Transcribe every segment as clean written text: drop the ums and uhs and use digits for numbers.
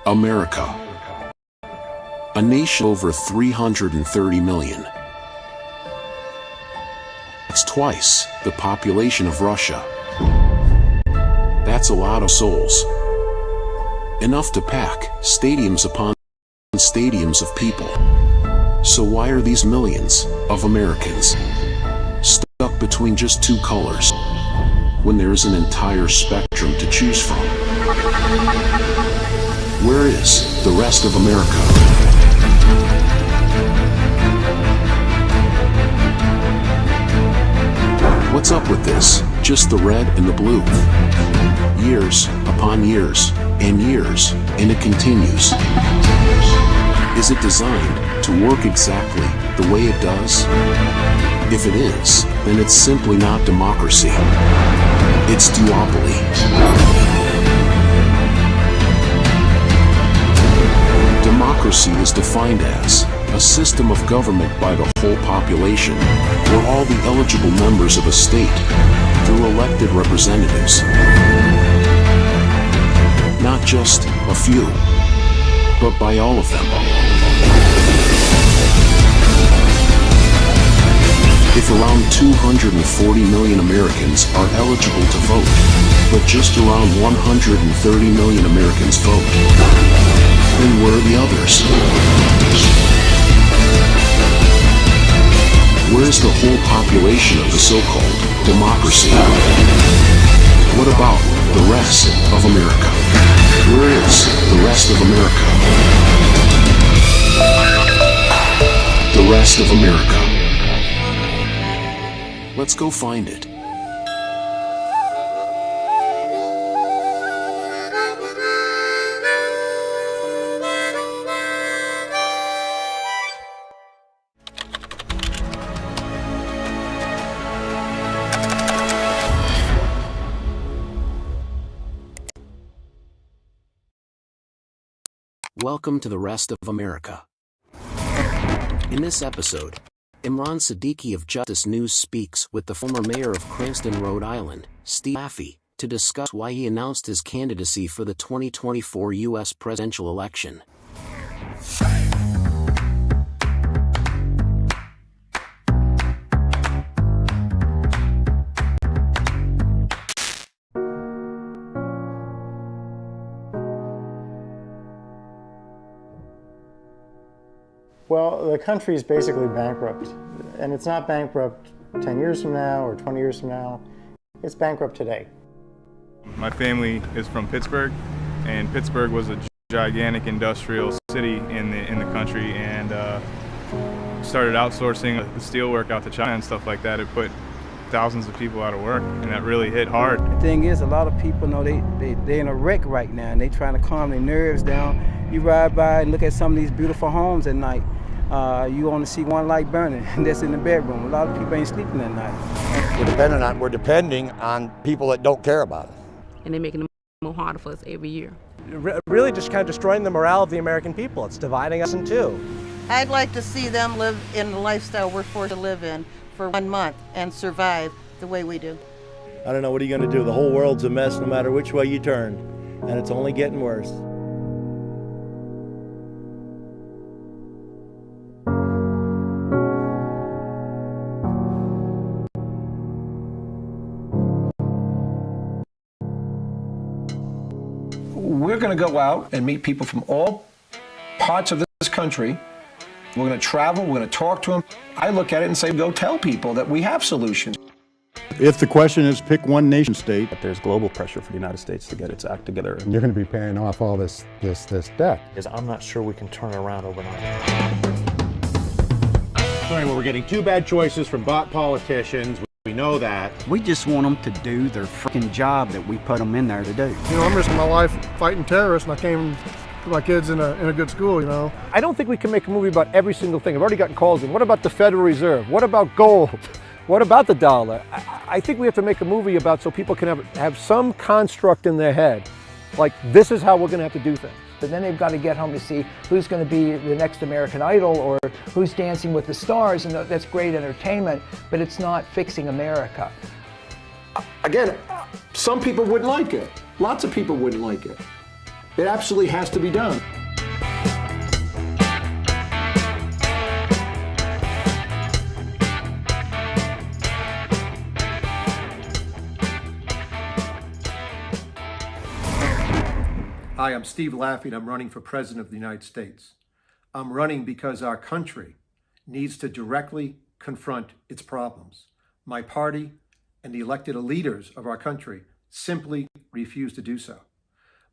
America, a nation over 330 million. That's twice the population of Russia. That's a lot of souls. Enough to pack stadiums upon stadiums of people. So why are these millions of Americans stuck between just two colors when there is an entire spectrum to choose from? Where is the rest of America? What's up with this? Just the red and the blue. Years upon years and years, and it continues. Is it designed to work exactly the way it does? If it is, then it's simply not democracy. It's duopoly. Democracy is defined as a system of government by the whole population, or all the eligible members of a state, through elected representatives. Not just a few, but by all of them. If around 240 million Americans are eligible to vote, but just around 130 million Americans vote, then where are the others? Where's the whole population of the so-called democracy? What about the rest of America? Where is the rest of America? The rest of America. Let's go find it. Welcome to the rest of America. In this episode, Imran Siddiqui of Justice News speaks with the former mayor of Cranston, Rhode Island, Steve Laffey, to discuss why he announced his candidacy for the 2024 U.S. presidential election. Well, the country is basically bankrupt, and it's not bankrupt 10 years from now or 20 years from now. It's bankrupt today. My family is from Pittsburgh, and Pittsburgh was a gigantic industrial city in the country, and started outsourcing the steel work out to China and stuff like that. It put thousands of people out of work, and that really hit hard. The thing is, a lot of people know they're in a wreck right now, and they're trying to calm their nerves down. You ride by and look at some of these beautiful homes at night. You only see one light burning, and that's in the bedroom. A lot of people ain't sleeping at night. We're depending on people that don't care about it. And they're making it more harder for us every year. Really just kind of destroying the morale of the American people. It's dividing us in two. I'd like to see them live in the lifestyle we're forced to live in for 1 month and survive the way we do. I don't know, what are you going to do? The whole world's a mess no matter which way you turn, and it's only getting worse. We're going to go out and meet people from all parts of this country. We're going to travel, we're going to talk to them. I look at it and say, go tell people that we have solutions. If the question is pick one nation state, there's global pressure for the United States to get its act together. You're going to be paying off all this debt. Because I'm not sure we can turn it around overnight. Well, we're getting two bad choices from bot politicians. We know that. We just want them to do their freaking job that we put them in there to do. You know, I'm risking my life fighting terrorists, and I came to my kids in a good school, you know. I don't think we can make a movie about every single thing. I've already gotten calls in. What about the Federal Reserve? What about gold? What about the dollar? I think we have to make a movie about so people can have some construct in their head, like this is how we're going to have to do things. but then they've got to get home to see who's going to be the next American Idol or who's Dancing with the Stars, and that's great entertainment, but it's not fixing America. Again, some people wouldn't like it. Lots of people wouldn't like it. It absolutely has to be done. Hi, I'm Steve Laffey, and I'm running for President of the United States. I'm running because our country needs to directly confront its problems. My party and the elected leaders of our country simply refuse to do so.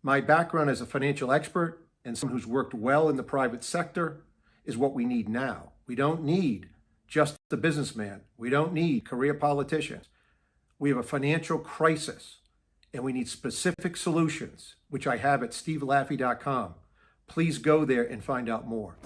My background as a financial expert and someone who's worked well in the private sector is what we need now. We don't need just the businessman. We don't need career politicians. We have a financial crisis, and we need specific solutions, which I have at stevelaffey.com. Please go there and find out more.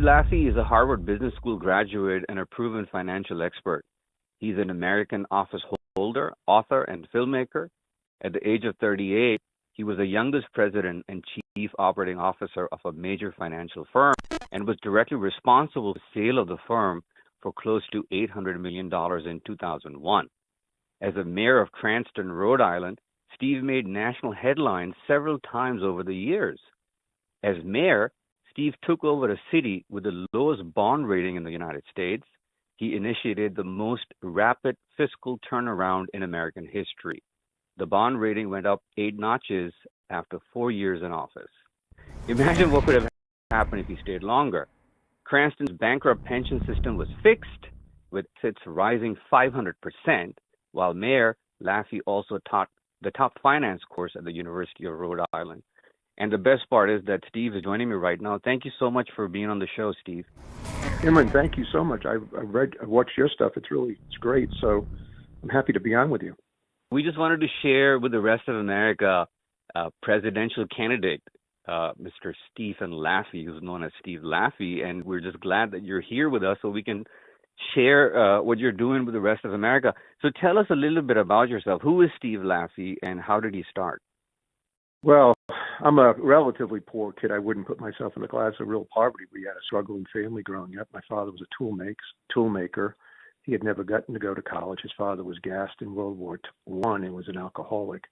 Laffey is a Harvard Business School graduate and a proven financial expert. He's an American office holder, author, and filmmaker. At the age of 38, he was the youngest president and chief operating officer of a major financial firm and was directly responsible for the sale of the firm for close to $800 million in 2001. As a mayor of Cranston, Rhode Island, Steve made national headlines several times over the years. As mayor, Steve took over a city with the lowest bond rating in the United States. He initiated the most rapid fiscal turnaround in American history. The bond rating went up 8 notches after 4 years in office. Imagine what could have happened if he stayed longer. Cranston's bankrupt pension system was fixed, with assets rising 500%, while Mayor Laffey also taught the top finance course at the University of Rhode Island. And the best part is that Steve is joining me right now. Thank you so much for being on the show, Steve. Imran, thank you so much. I've watched your stuff. It's great. So I'm happy to be on with you. We just wanted to share with the rest of America presidential candidate, Mr. Stephen Laffey, who's known as Steve Laffey, and we're just glad that you're here with us so we can share what you're doing with the rest of America. So tell us a little bit about yourself. Who is Steve Laffey, and how did he start? Well, I'm a relatively poor kid. I wouldn't put myself in the class of real poverty. We had a struggling family growing up. My father was a tool maker. He had never gotten to go to college. His father was gassed in World War I and was an alcoholic.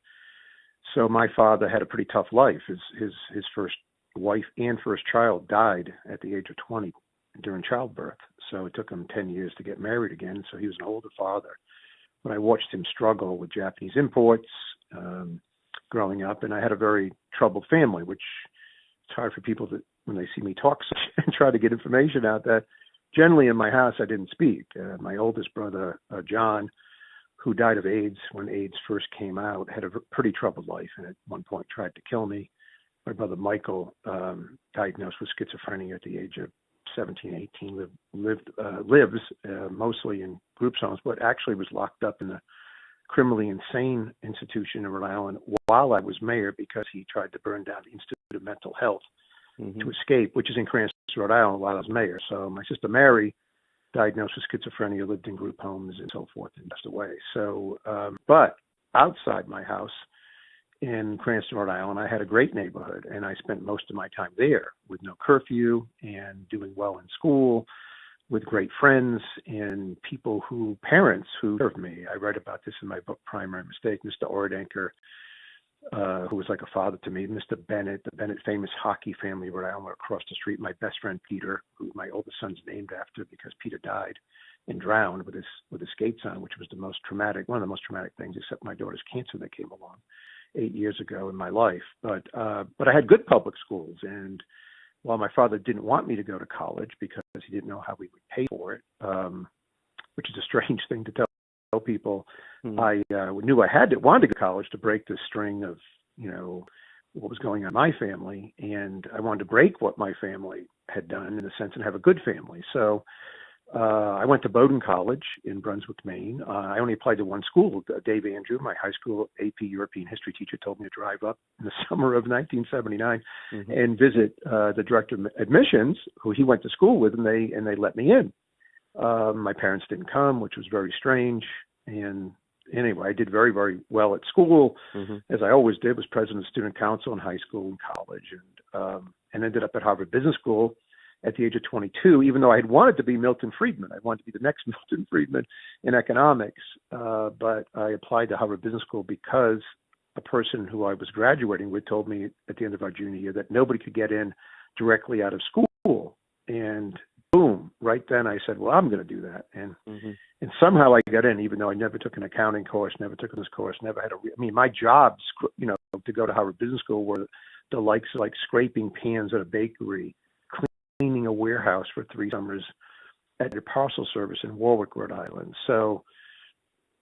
So my father had a pretty tough life. His first wife and first child died at the age of 20 during childbirth. So it took him 10 years to get married again. So he was an older father. But I watched him struggle with Japanese imports, growing up, and I had a very troubled family, which it's hard for people to, when they see me talk and try to get information out, that generally in my house I didn't speak. My oldest brother, John, who died of AIDS when AIDS first came out, had a pretty troubled life and at one point tried to kill me. My brother Michael, diagnosed with schizophrenia at the age of 17, 18, lives mostly in group homes, but actually was locked up in the criminally insane institution in Rhode Island while I was mayor because he tried to burn down the Institute of Mental Health to escape, which is in Cranston, Rhode Island, while I was mayor. So my sister Mary, diagnosed with schizophrenia, lived in group homes and so forth and passed away. So, but outside my house in Cranston, Rhode Island, I had a great neighborhood, and I spent most of my time there with no curfew and doing well in school, with great friends and parents who served me. I write about this in my book, Primary Mistake. Mr. Ordanker who was like a father to me, Mr. Bennett, the Bennett famous hockey family of Rhode Island across the street, my best friend Peter, who my oldest son's named after because Peter died and drowned with his skates on, which was one of the most traumatic things, except my daughter's cancer that came along 8 years ago in my life. But I had good public schools, and while my father didn't want me to go to college because he didn't know how we would pay for it, which is a strange thing to tell people, I knew I wanted to go to college to break the string of, what was going on in my family, and I wanted to break what my family had done in a sense and have a good family. So I went to Bowdoin College in Brunswick, Maine. I only applied to one school. Dave Andrew, my high school AP European history teacher, told me to drive up in the summer of 1979 and visit the director of admissions, who he went to school with, and they let me in. My parents didn't come, which was very strange. And anyway, I did very, very well at school, as I always did. Was president of student council in high school and college, and ended up at Harvard Business School at the age of 22, even though I had wanted to be Milton Friedman. I wanted to be the next Milton Friedman in economics, but I applied to Harvard Business School because a person who I was graduating with told me at the end of our junior year that nobody could get in directly out of school. And boom, right then I said, well, I'm going to do that. And somehow I got in, even though I never took an accounting course, never took this course, never had my jobs, to go to Harvard Business School were the likes of like scraping pans at a bakery, cleaning a warehouse for 3 summers at a parcel service in Warwick, Rhode Island. So,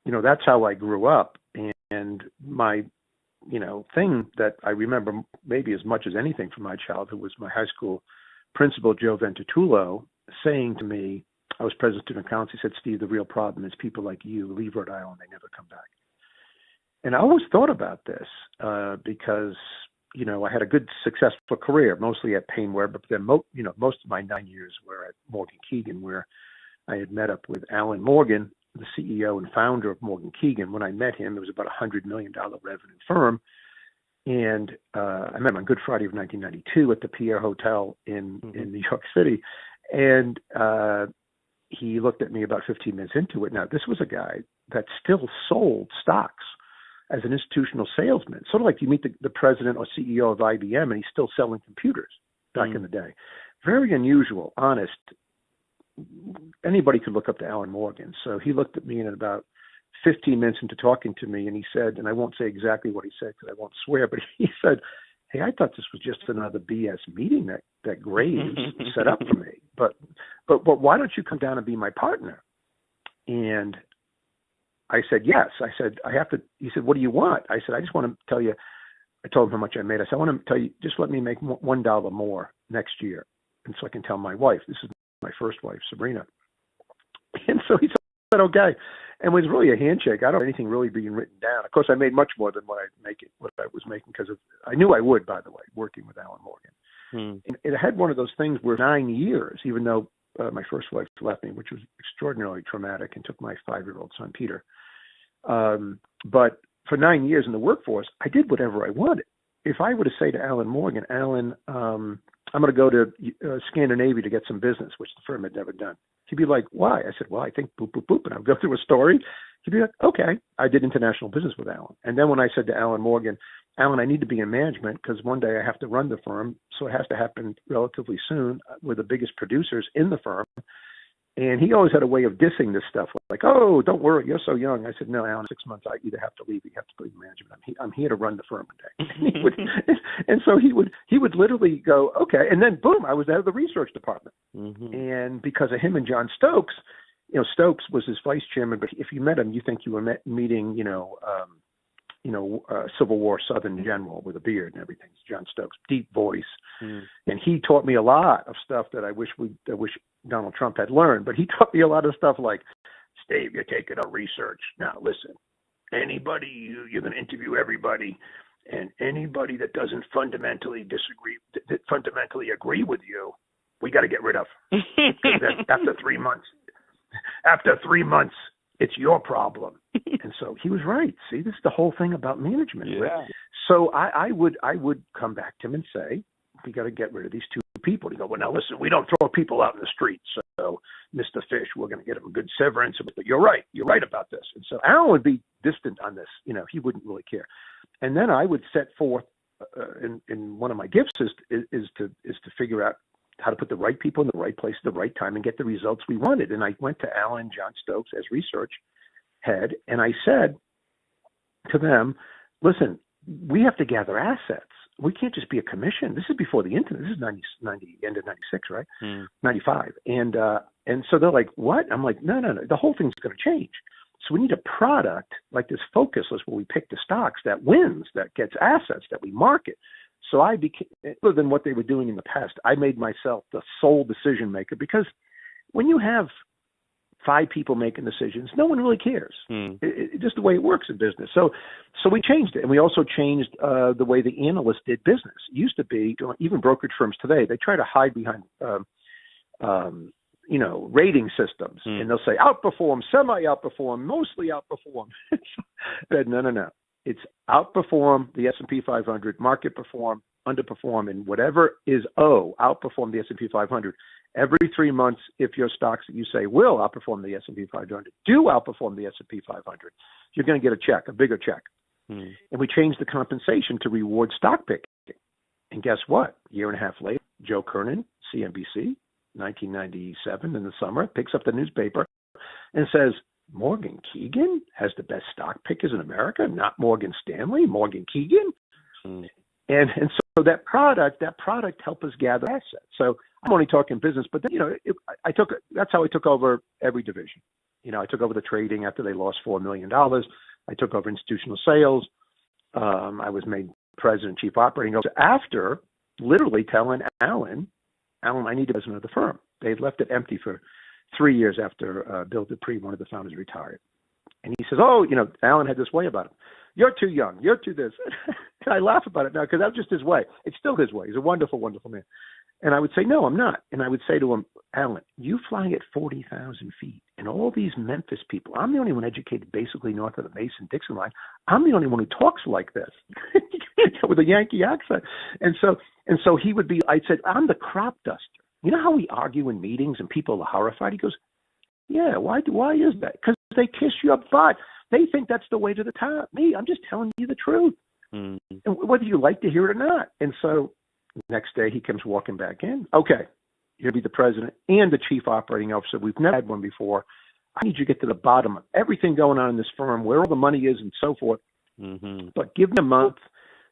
that's how I grew up. And my, thing that I remember maybe as much as anything from my childhood was my high school principal, Joe Ventitulo, saying to me, I was president of student council, he said, Steve, the real problem is people like you leave Rhode Island, they never come back. And I always thought about this because, I had a good, successful career, mostly at Payne Webb, but then, most of my 9 years were at Morgan Keegan, where I had met up with Alan Morgan, the CEO and founder of Morgan Keegan. When I met him, it was about a $100 million revenue firm. And I met him on Good Friday of 1992 at the Pierre Hotel in New York City. And he looked at me about 15 minutes into it. Now, this was a guy that still sold stocks as an institutional salesman, sort of like you meet the president or CEO of IBM and he's still selling computers back in the day. Very unusual, honest. Anybody could look up to Alan Morgan. So he looked at me and about 15 minutes into talking to me, and he said, and I won't say exactly what he said because I won't swear, but he said, hey, I thought this was just another BS meeting that Graves set up for me. But why don't you come down and be my partner? And I said, yes. I said, I have to. He said, what do you want? I said, I just want to tell you. I told him how much I made. I said, I want to tell you, just let me make $1 more next year. And so I can tell my wife, this is my first wife, Sabrina. And so he said, okay. And it was really a handshake. I don't have anything really being written down. Of course, I made much more than what I was making because I knew I would, by the way, working with Alan Morgan. And it had one of those things where 9 years, even though my first wife left me, which was extraordinarily traumatic and took my 5-year-old son, Peter. But for 9 years in the workforce, I did whatever I wanted. If I were to say to Alan Morgan, Alan, I'm going to go to Scandinavia to get some business, which the firm had never done. He'd be like, why? I said, well, I think boop, boop, boop. And I'd go through a story. He'd be like, okay. I did international business with Alan. And then when I said to Alan Morgan, Alan, I need to be in management because one day I have to run the firm. So it has to happen relatively soon. We're the biggest producers in the firm. And he always had a way of dissing this stuff, like, oh, don't worry, you're so young. I said, no, Alan, 6 months, I either have to leave, you have to leave management. I'm here to run the firm one day. And so he would literally go, okay. And then, boom, I was out of the research department. And because of him and John Stokes, Stokes was his vice chairman, but if you met him, you think you were meeting, Civil War Southern general with a beard and everything. John Stokes, deep voice. And he taught me a lot of stuff that I wish Donald Trump had learned, but he taught me a lot of stuff like, Steve, you're taking a research. Now, listen, you're going to interview everybody, and anybody that doesn't fundamentally agree with you, we got to get rid of. After 3 months, it's your problem. And so he was right. See, this is the whole thing about management. Yeah. So I would come back to him and say, we got to get rid of these 2 people. He go, well, now listen, we don't throw people out in the streets. So, Mr. Fish, we're going to get him a good severance. But you're right about this. And so Alan would be distant on this. He wouldn't really care. And then I would set forth, in one of my gifts is to figure out how to put the right people in the right place at the right time and get the results we wanted. And I went to Alan John Stokes as research head, and I said to them, listen, we have to gather assets. We can't just be a commission. This is before the internet. This is 90 end of 96, right? 95. And so they're like, what? I'm like, no. The whole thing's going to change. So we need a product like this focus list where we pick the stocks that wins, that gets assets, that we market. So I became, other than what they were doing in the past, I made myself the sole decision maker, because when you have 5 people making decisions, no one really cares. Just the way it works in business. So we changed it. And we also changed the way the analysts did business. It used to be, even brokerage firms today, they try to hide behind, rating systems. And they'll say outperform, semi-outperform, mostly outperform. No. It's outperform the S&P 500, market perform, underperform, and whatever is outperform the S&P 500. Every 3 months, if your stocks that you say will outperform the S&P 500 do outperform the S&P 500, you're going to get a check, a bigger check. And we changed the compensation to reward stock picking. And guess what? A year and a half later, Joe Kernan, CNBC, 1997 in the summer, picks up the newspaper and says, Morgan Keegan has the best stock pickers in America, not Morgan Stanley, Morgan Keegan. And so that product helped us gather assets. So I'm only talking business, but then, that's how I took over every division. I took over the trading after they lost $4 million. I took over institutional sales. I was made president, chief operating officer after literally telling Alan, I need the president of the firm. They had left it empty for 3 years after Bill Dupree, one of the founders, retired. And he says, Alan had this way about him. You're too young. You're too this. I laugh about it now because that's just his way. It's still his way. He's a wonderful, wonderful man. And I would say, no, I'm not. And I would say to him, Alan, you fly at 40,000 feet and all these Memphis people, I'm the only one educated basically north of the Mason-Dixon line. I'm the only one who talks like this with a Yankee accent. And so he would be, I said, I'm the crop duster. You know how we argue in meetings and people are horrified? He goes, yeah, why is that? Because they kiss your butt. They think that's the way to the top. Me, I'm just telling you the truth. And whether you like to hear it or not. And so next day he comes walking back in. Okay, you'll be the president and the chief operating officer. We've never had one before. I need you to get to the bottom of everything going on in this firm, where all the money is and so forth. But give me a month.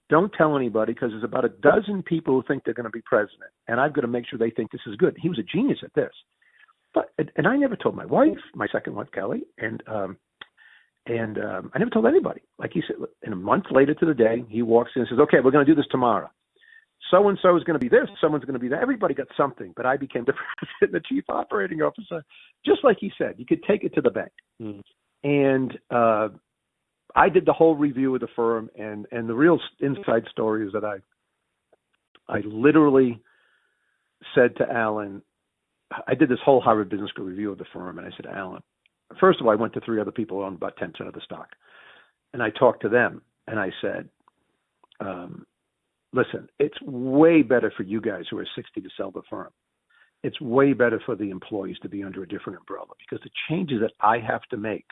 Don't tell anybody, because there's about a dozen people who think they're going to be president. And I've got to make sure they think this is good. He was a genius at this. And I never told my wife, my second wife, Kelly, and I never told anybody. Like he said, and a month later to the day, he walks in and says, okay, we're going to do this tomorrow. So-and-so is going to be this, someone's going to be that. Everybody got something, but I became the president, the chief operating officer. Just like he said, you could take it to the bank. And I did the whole review of the firm, and the real inside story is that I literally said to Alan, I did this whole Harvard Business School review of the firm, and I said to Alan, first of all, I went to 3 other people who owned about 10% of the stock. And I talked to them, and I said, listen, it's way better for you guys who are 60 to sell the firm. It's way better for the employees to be under a different umbrella, because the changes that I have to make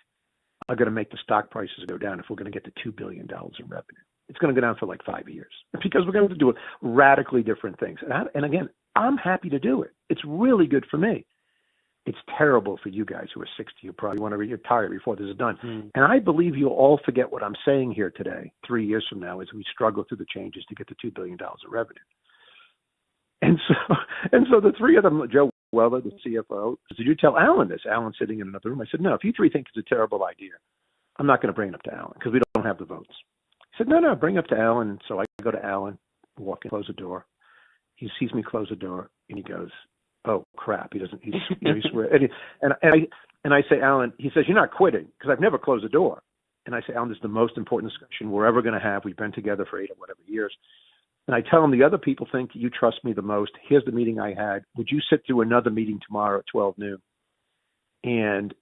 are going to make the stock prices go down if we're going to get to $2 billion in revenue. It's going to go down for like 5 years because we're going to do radically different things. And again, I'm happy to do it. It's really good for me. It's terrible for you guys who are 60 who probably want to retire before this is done. And I believe you'll all forget what I'm saying here today, 3 years from now, as we struggle through the changes to get to $2 billion of revenue. And so the 3 of them, Joe Weller, the CFO, said, did you tell Alan this? Alan sitting in another room. I said, no, if you 3 think it's a terrible idea, I'm not going to bring it up to Alan because we don't have the votes. He said, no, bring it up to Alan. And so I go to Alan, walk in, close the door. He sees me close the door, and he goes, oh, crap. He doesn't, he swears. And I say, Alan, he says, you're not quitting, because I've never closed the door. And I say, Alan, this is the most important discussion we're ever going to have. We've been together for 8 or whatever years. And I tell him, the other people think you trust me the most. Here's the meeting I had. Would you sit through another meeting tomorrow at 12 noon and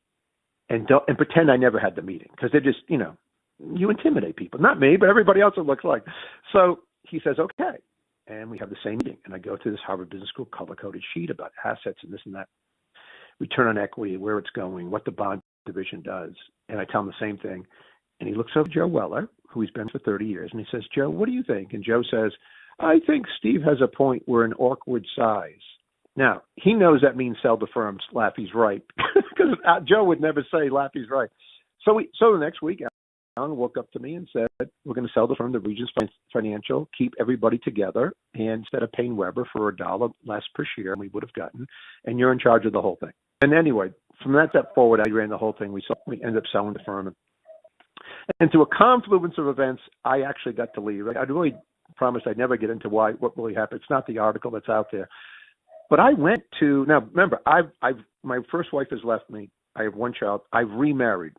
pretend I never had the meeting? Because they're just, you intimidate people. Not me, but everybody else it looks like. So he says, okay. And we have the same meeting. And I go through this Harvard Business School color-coded sheet about assets and this and that, return on equity, where it's going, what the bond division does. And I tell him the same thing. And he looks over at Joe Weller, who he's been for 30 years, and he says, Joe, what do you think? And Joe says, I think Steve has a point. We're an awkward size. Now, he knows that means sell the firm. Laffey's right. Because Joe would never say Laffey's right. So the next week, Alan woke up to me and said, we're going to sell the firm to Regions Financial, keep everybody together, and instead of paying Weber for $1 less per share we would have gotten, and you're in charge of the whole thing. And anyway, from that step forward, I ran the whole thing. We ended up selling the firm. And through a confluence of events, I actually got to leave. I really promised I'd never get into what really happened. It's not the article that's out there. But I went to, now remember, my first wife has left me. I have one child. I've remarried.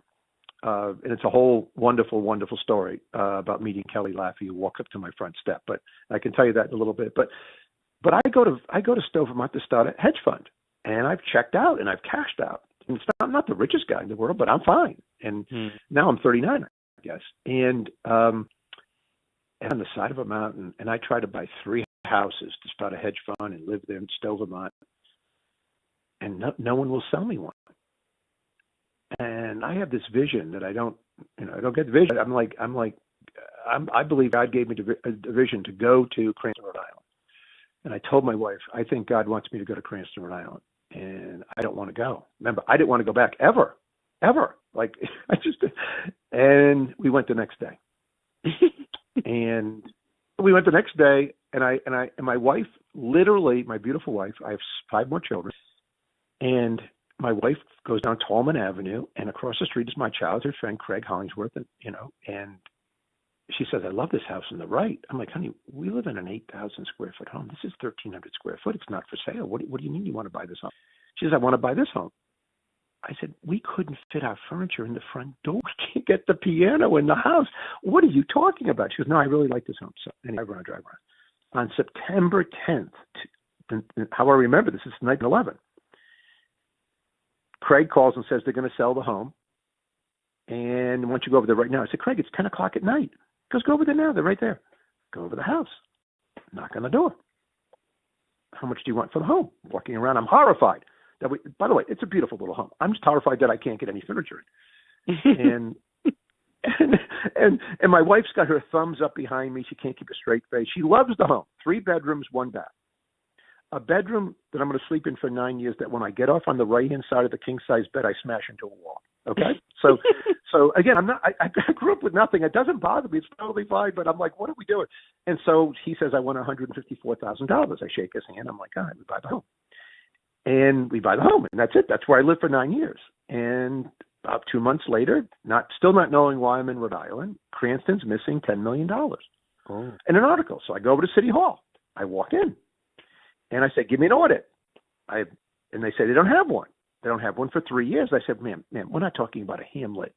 And it's a whole wonderful, wonderful story about meeting Kelly Laffey, who walks up to my front step. But I can tell you that in a little bit. But I go to Stowe, Vermont to start a hedge fund, and I've checked out and I've cashed out. And I'm not the richest guy in the world, but I'm fine. And now I'm 39, I guess. And on the side of a mountain, and I tried to buy 3 houses to start a hedge fund and live there in Stowe, Vermont, and no one will sell me one. And I have this vision that I don't get vision. I believe God gave me a vision to go to Cranston, Rhode Island. And I told my wife, I think God wants me to go to Cranston, Rhode Island. And I don't want to go. Remember, I didn't want to go back ever. And we went the next day. And we went the next day, and my wife, literally, my beautiful wife, I have 5 more children, and my wife goes down Tallman Avenue, and across the street is my childhood friend, Craig Hollingsworth, and she says, I love this house on the right. I'm like, honey, we live in an 8,000 square foot home. This is 1,300 square foot. It's not for sale. What do you mean you want to buy this home? She says, I want to buy this home. I said, we couldn't fit our furniture in the front door. We can't get the piano in the house. What are you talking about? She goes, no, I really like this home. So anyway, I drive around. On September 10th, how I remember this, is 9/11. Craig calls and says they're going to sell the home. And once you go over there right now, I said, Craig, it's 10 o'clock at night. He goes, go over there now. They're right there. Go over to the house. Knock on the door. How much do you want for the home? Walking around, I'm horrified. By the way, it's a beautiful little home. I'm just horrified that I can't get any furniture in. and my wife's got her thumbs up behind me. She can't keep a straight face. She loves the home. 3 bedrooms, 1 bath. A bedroom that I'm going to sleep in for 9 years, that when I get off on the right-hand side of the king-size bed, I smash into a wall. Okay? So again, I grew up with nothing. It doesn't bother me. It's totally fine, but I'm like, what are we doing? And so he says, I want $154,000. I shake his hand. I'm like, all right, we buy the home. And we buy the home, and that's it. That's where I lived for 9 years. And about 2 months later, still not knowing why I'm in Rhode Island, Cranston's missing $10 million in an article. So I go over to City Hall. I walk in. And I said, give me an audit. And they say they don't have one. They don't have one for 3 years. I said, ma'am, we're not talking about a hamlet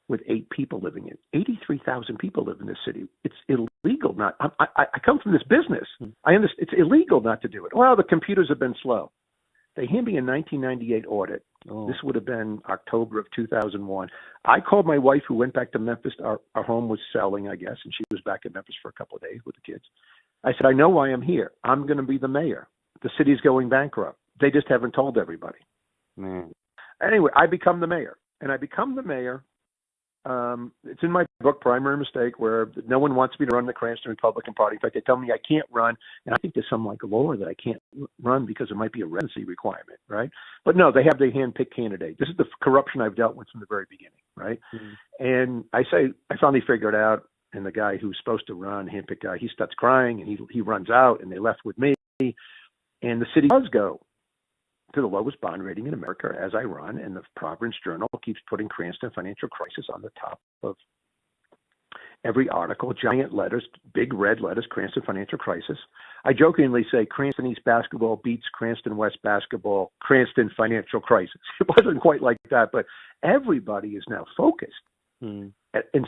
with 8 people living in it. 83,000 people live in this city. It's illegal not. I come from this business. I understand it's illegal not to do it. Well, the computers have been slow. They hand me a 1998 audit. This would have been October of 2001. I called my wife, who went back to Memphis. Our home was selling, I guess, and she was back in Memphis for a couple of days with the kids. I said, I know why I'm here. I'm going to be the mayor. The city's going bankrupt. They just haven't told everybody. Man. Anyway, I become the mayor. And I become the mayor. It's in my book, Primary Mistake, where no one wants me to run the Cranston Republican Party. In fact, they tell me I can't run. And I think there's some law that I can't run because there might be a residency requirement, right? But no, they have their hand-picked candidate. This is the corruption I've dealt with from the very beginning, right? And I finally figured out, and the guy who's supposed to run, hand-picked guy, he starts crying, and he runs out, and they left with me. And the city does go to the lowest bond rating in America as I run, and the Providence Journal keeps putting Cranston Financial Crisis on the top of every article, giant letters, big red letters, Cranston Financial Crisis. I jokingly say Cranston East basketball beats Cranston West basketball, Cranston Financial Crisis. It wasn't quite like that, but everybody is now focused in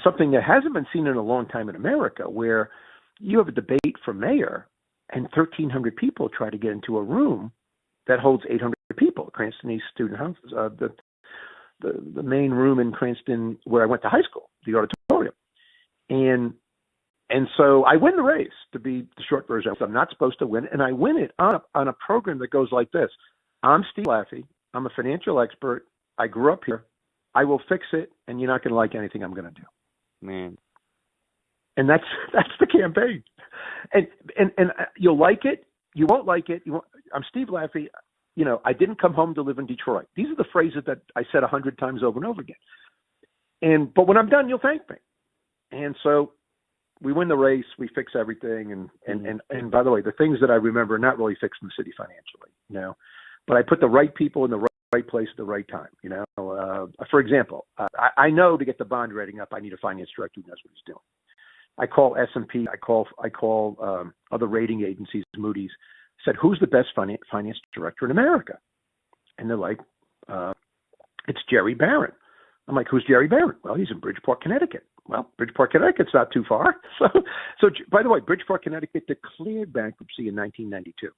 something that hasn't been seen in a long time in America, where you have a debate for mayor and 1,300 people try to get into a room that holds 800 people. Cranston East Student House, the main room in Cranston where I went to high school, the auditorium. And so I win the race, to be the short version. I'm not supposed to win, and I win it on a program that goes like this. I'm Steve Laffey. I'm a financial expert. I grew up here. I will fix it, and you're not going to like anything I'm going to do. Man. And that's the campaign. And you'll like it. You won't like it. I'm Steve Laffey. You know, I didn't come home to live in Detroit. These are the phrases that I said 100 times over and over again. But when I'm done, you'll thank me. And so we win the race. We fix everything. And by the way, the things that I remember are not really fixing the city financially, you know. But I put the right people in the right place at the right time, you know. For example, I know to get the bond rating up, I need a finance director who knows what he's doing. I call S&P, I call other rating agencies, Moody's, said, who's the best finance director in America? And they're like, it's Jerry Barron. I'm like, who's Jerry Barron? Well, he's in Bridgeport, Connecticut. Well, Bridgeport, Connecticut's not too far. So by the way, Bridgeport, Connecticut declared bankruptcy in 1992.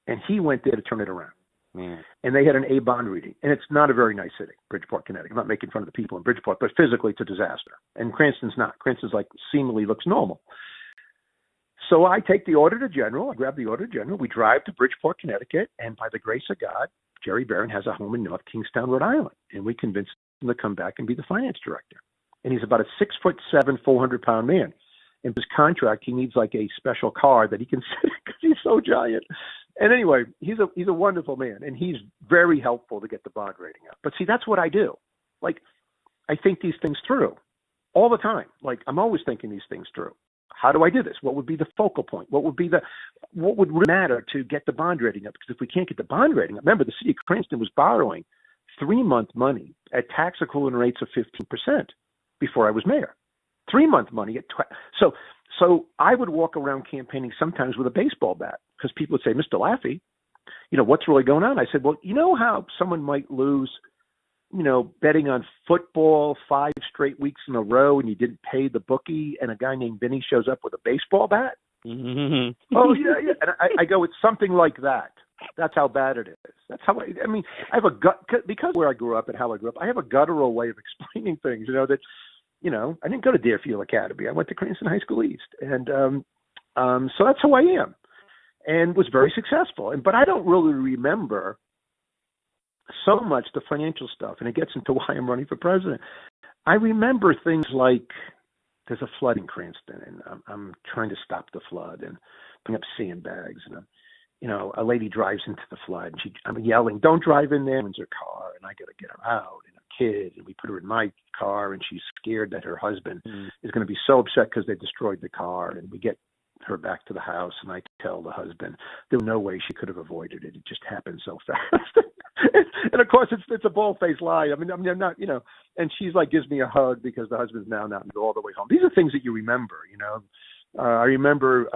And he went there to turn it around. Man. And they had an A bond reading. And it's not a very nice city, Bridgeport, Connecticut. I'm not making fun of the people in Bridgeport, but physically it's a disaster. And Cranston's not. Cranston's like seemingly looks normal. So I take the Auditor General. I grab the Auditor General. We drive to Bridgeport, Connecticut. And by the grace of God, Jerry Barron has a home in North Kingstown, Rhode Island. And we convinced him to come back and be the finance director. And he's about a 6'7", 400-pound man. In his contract, he needs like a special car that he can sit because he's so giant. And anyway, he's a wonderful man, and he's very helpful to get the bond rating up. But see, that's what I do. Like, I think these things through all the time. Like, I'm always thinking these things through. How do I do this? What would be the focal point? What would really matter to get the bond rating up? Because if we can't get the bond rating up, remember, the city of Cranston was borrowing 3-month money at tax equivalent rates of 15% before I was mayor. 3-month money at so I would walk around campaigning sometimes with a baseball bat because people would say, Mr. Laffey, you know, what's really going on? I said, well, you know how someone might lose, you know, betting on football 5 straight weeks in a row and you didn't pay the bookie and a guy named Vinny shows up with a baseball bat? Mm-hmm. Oh, yeah. And I go, it's something like that. That's how bad it is. That's how I mean, I have a gut, because where I grew up and how I grew up, I have a guttural way of explaining things, you know, that, you know, I didn't go to Deerfield Academy. I went to Cranston High School East. And so that's who I am, and was very successful. But I don't really remember so much the financial stuff, and it gets into why I'm running for president. I remember things like there's a flood in Cranston, and I'm trying to stop the flood and bring up sandbags. And, you know, a lady drives into the flood, and I'm yelling, don't drive in there. It's her car, and I got to get her out. And kid, and we put her in my car, and she's scared that her husband is going to be so upset because they destroyed the car. And we get her back to the house, and I tell the husband there was no way she could have avoided it. It just happened so fast. And of course, it's a bald-faced lie. I mean, I'm not, you know. And she's like gives me a hug because the husband's now not all the way home. These are things that you remember, you know. I remember.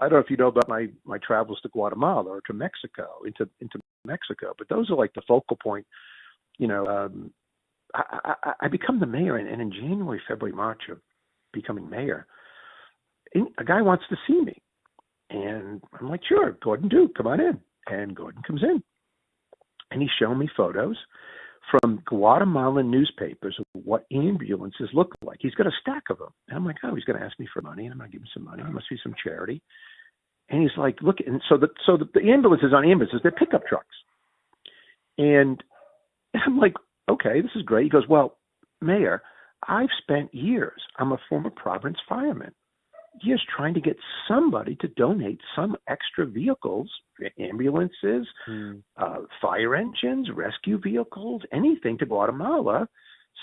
I don't know if you know about my travels to Guatemala or to Mexico, into Mexico, but those are like the focal point, you know. I become the mayor, and in January, February, March of becoming mayor, a guy wants to see me. And I'm like, sure, Gordon Duke, come on in. And Gordon comes in. And he's showing me photos from Guatemalan newspapers of what ambulances look like. He's got a stack of them. And I'm like, oh, he's going to ask me for money, and I'm going to give him some money. It must be some charity. And he's like, look, and so the ambulances aren't ambulances, they're pickup trucks. And I'm like, okay, this is great. He goes, well, Mayor, I've spent years, I'm a former Providence fireman, years trying to get somebody to donate some extra vehicles, ambulances, fire engines, rescue vehicles, anything to Guatemala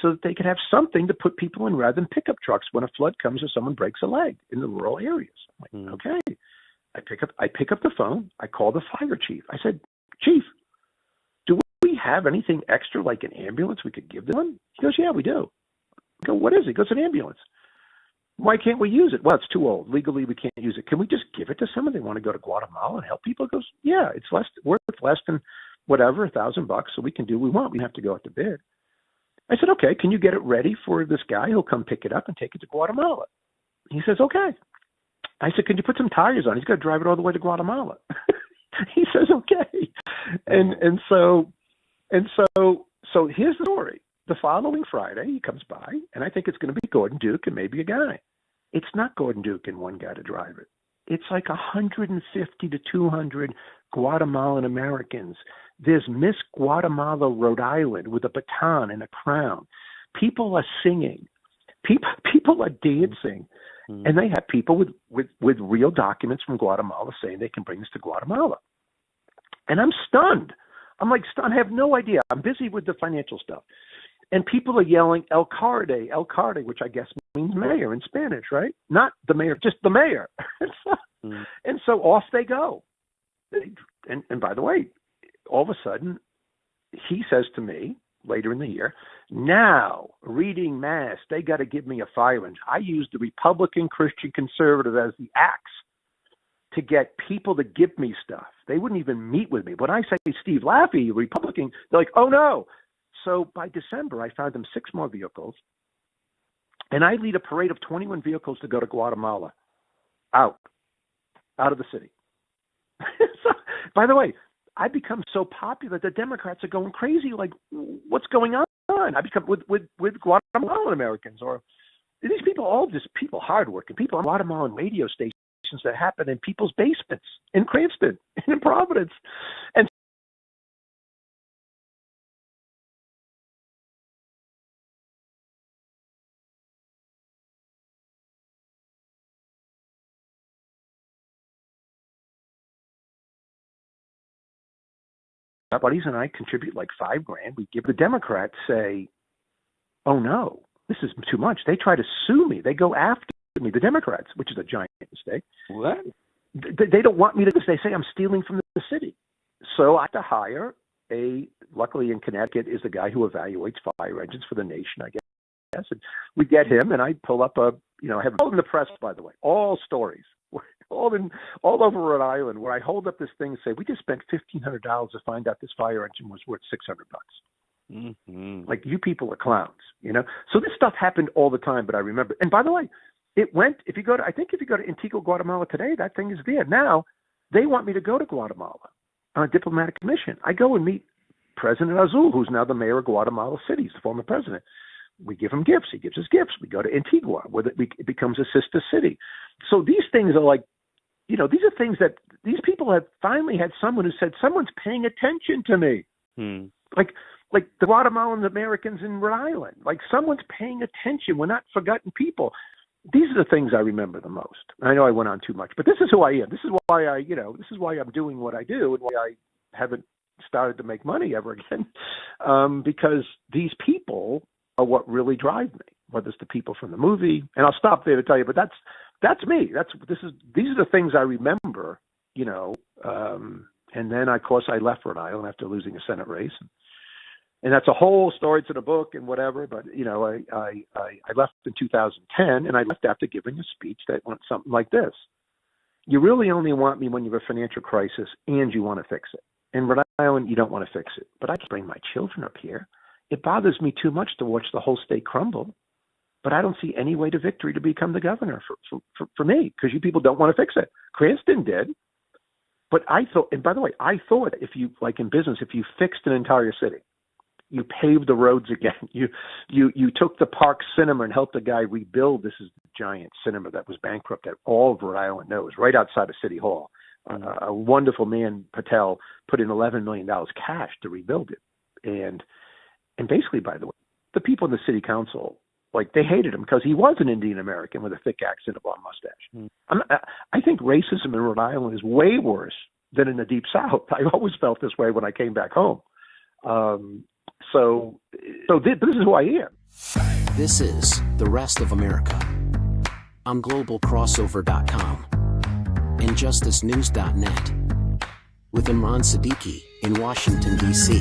so that they could have something to put people in rather than pickup trucks when a flood comes or someone breaks a leg in the rural areas. I'm like, okay. I pick up the phone. I call the fire chief. I said, Chief, do we have anything extra like an ambulance we could give them? He goes, yeah, we do. I go, what is it? He goes, an ambulance. Why can't we use it? Well, it's too old. Legally, we can't use it. Can we just give it to someone? They want to go to Guatemala and help people? He goes, yeah, it's worth less than whatever, $1,000, so we can do what we want. We have to go out to bid. I said, okay, can you get it ready for this guy? He'll come pick it up and take it to Guatemala. He says, okay. I said, can you put some tires on? He's got to drive it all the way to Guatemala. He says, okay. And so here's the story. The following Friday, he comes by, and I think it's going to be Gordon Duke and maybe a guy. It's not Gordon Duke and one guy to drive it. It's like 150 to 200 Guatemalan Americans. There's Miss Guatemala, Rhode Island, with a baton and a crown. People are singing. People are dancing, and they have people with real documents from Guatemala saying they can bring this to Guatemala. And I'm stunned. I'm like stunned. I have no idea. I'm busy with the financial stuff. And people are yelling alcalde, which I guess means mayor in Spanish, right? Not the mayor, just the mayor. And so off they go. And by the way, all of a sudden, he says to me later in the year, now, reading Mass, they got to give me a fire engine. I used the Republican Christian conservative as the axe to get people to give me stuff. They wouldn't even meet with me. When I say Steve Laffey, Republican, they're like, oh no. So by December, I found them 6 more vehicles, and I lead a parade of 21 vehicles to go to Guatemala, out of the city. So, by the way, I become so popular that Democrats are going crazy. Like, what's going on? I become with Guatemalan Americans, or these people, all just people, hardworking people on Guatemalan radio stations that happen in people's basements in Cranston and in Providence, and my buddies and I contribute like $5,000. We give the Democrats, say, oh no, this is too much. They try to sue me. They go after me, the Democrats, which is a giant mistake. What? They don't want me to do this. They say I'm stealing from the city. So I have to hire luckily in Connecticut is the guy who evaluates fire engines for the nation, I guess. And we get him, and I pull up I have all in the press, by the way, all stories. All over Rhode Island, where I hold up this thing and say, we just spent $1,500 to find out this fire engine was worth $600. Mm-hmm. Like, you people are clowns, So this stuff happened all the time, but I remember. And by the way, it went. If you go to Antigua, Guatemala today, that thing is there. Now they want me to go to Guatemala on a diplomatic mission. I go and meet President Azul, who's now the mayor of Guatemala City. He's the former president. We give him gifts. He gives us gifts. We go to Antigua, where it becomes a sister city. So these things are like, these are things that these people have finally had someone who said, someone's paying attention to me. Like the Guatemalan Americans in Rhode Island. Like, someone's paying attention. We're not forgotten people. These are the things I remember the most. I know I went on too much, but this is who I am. This is why I'm doing what I do, and why I haven't started to make money ever again. Because these people are what really drive me, whether it's the people from the movie. And I'll stop there to tell you, but that's me. These are the things I remember, and then of course I left Rhode Island after losing a Senate race. And that's a whole story to the book and whatever. But, I left in 2010, and I left after giving a speech that went something like this. You really only want me when you have a financial crisis and you want to fix it. In Rhode Island, you don't want to fix it. But I can bring my children up here. It bothers me too much to watch the whole state crumble. But I don't see any way to victory to become the governor for me, because you people don't want to fix it. Cranston did. But I thought, and by the way, I thought if you, like in business, if you fixed an entire city, you paved the roads again. You took the Park Cinema and helped the guy rebuild. This is the giant cinema that was bankrupt that all of Rhode Island knows, right outside of City Hall. A wonderful man, Patel, put in $11 million cash to rebuild it. And basically, by the way, the people in the city council, like, they hated him because he was an Indian American with a thick accent, a blonde mustache. I think racism in Rhode Island is way worse than in the Deep South. I always felt this way when I came back home. So this is who I am. This is The Rest of America on globalcrossover.com and justicenews.net with Imran Siddiqui in Washington, D.C.